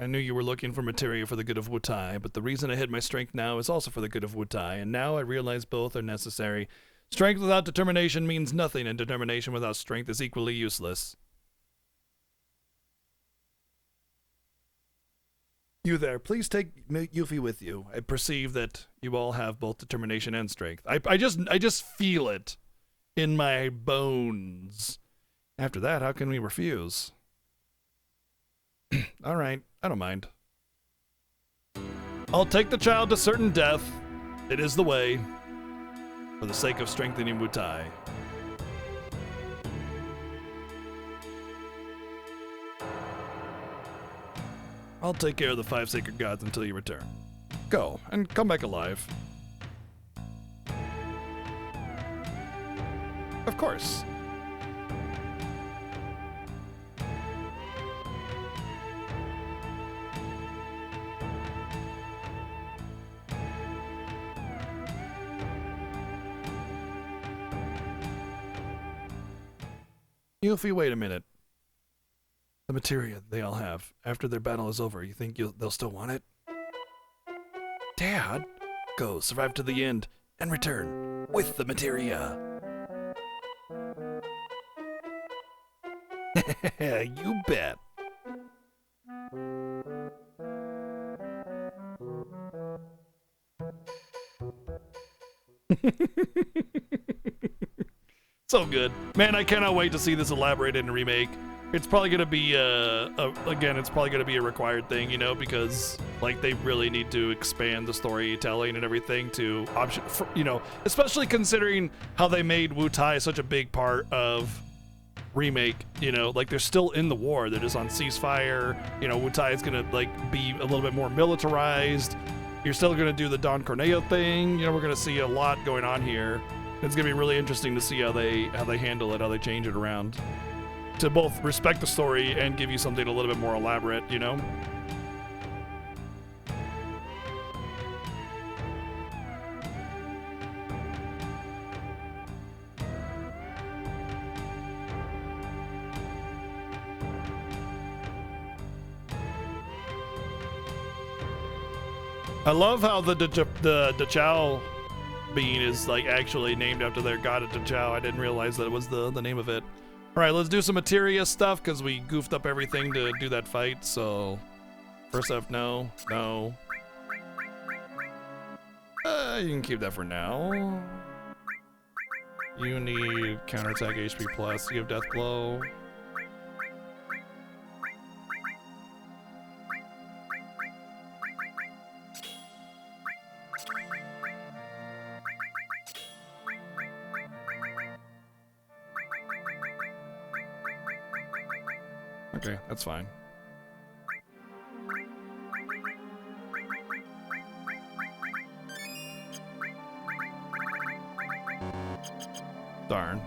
I knew you were looking for materia for the good of Wutai, but the reason I hid my strength now is also for the good of Wutai, and now I realize both are necessary. Strength without determination means nothing, and determination without strength is equally useless. You there, please take Yuffie with you. I perceive that you all have both determination and strength. I just feel it in my bones. After that, how can we refuse? All right, I don't mind. I'll take the child to certain death. It is the way. For the sake of strengthening Wutai. I'll take care of the 5 sacred gods until you return. Go, and come back alive. Of course. Yuffie, wait a minute. The materia they all have, after their battle is over, you think they'll still want it? Dad, go, survive to the end, and return with the materia. You bet. So good. Man, I cannot wait to see this elaborated and remake. It's probably going to be, again, it's probably going to be a required thing, you know, because, like, they really need to expand the storytelling and everything to option, for, you know, especially considering how they made Wutai such a big part of remake, you know, like, they're still in the war. They're just on ceasefire. You know, Wutai is going to, like, be a little bit more militarized. You're still going to do the Don Corneo thing. You know, we're going to see a lot going on here. It's going to be really interesting to see how they handle it, how they change it around. To both respect the story and give you something a little bit more elaborate, you know? I love how the Dachau bean is like actually named after their god of Dachau. I didn't realize that it was the name of it. All right, let's do some materia stuff because we goofed up everything to do that fight. So first off, no. You can keep that for now. You need counterattack HP plus. You have death blow. Okay, that's fine. Darn.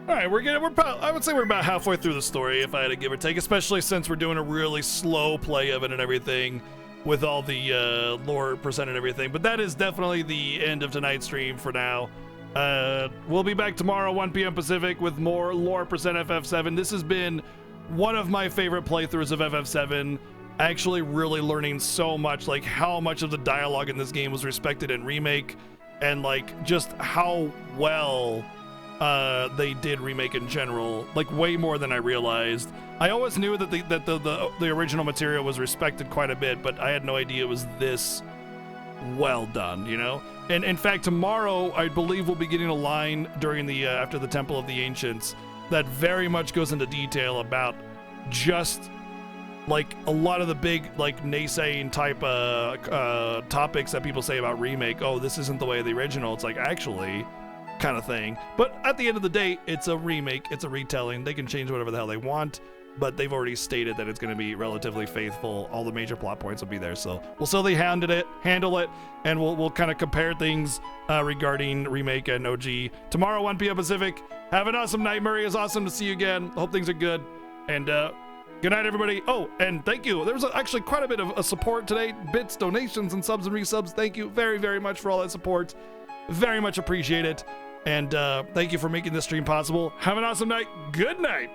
All right, I would say we're about halfway through the story, if I had to give or take, especially since we're doing a really slow play of it and everything with all the lore percent and everything. But that is definitely the end of tonight's stream for now. We'll be back tomorrow, 1 p.m. Pacific, with more lore percent FF7. This has been one of my favorite playthroughs of FF7. Actually really learning so much, like how much of the dialogue in this game was respected in Remake, and like just how well they did Remake in general, like way more than I realized. I always knew that the original material was respected quite a bit, but I had no idea it was this well done, you know? And in fact, tomorrow, I believe we'll be getting a line during the after the Temple of the Ancients that very much goes into detail about just like a lot of the big like naysaying type topics that people say about Remake. Oh, this isn't the way of the original. It's like, actually, kind of thing. But at the end of the day, it's a remake, it's a retelling. They can change whatever the hell they want, but they've already stated that it's going to be relatively faithful. All the major plot points will be there, so we'll slowly handle it, and we'll kind of compare things regarding Remake and OG tomorrow, 1 p.m. Pacific. Have an awesome night, Murray. It's awesome to see you again. Hope things are good, and good night, everybody. Oh, and thank you. There was actually quite a bit of support today. Bits, donations, and subs and resubs. Thank you very, very much for all that support. Very much appreciate it. And thank you for making this stream possible. Have an awesome night. Good night.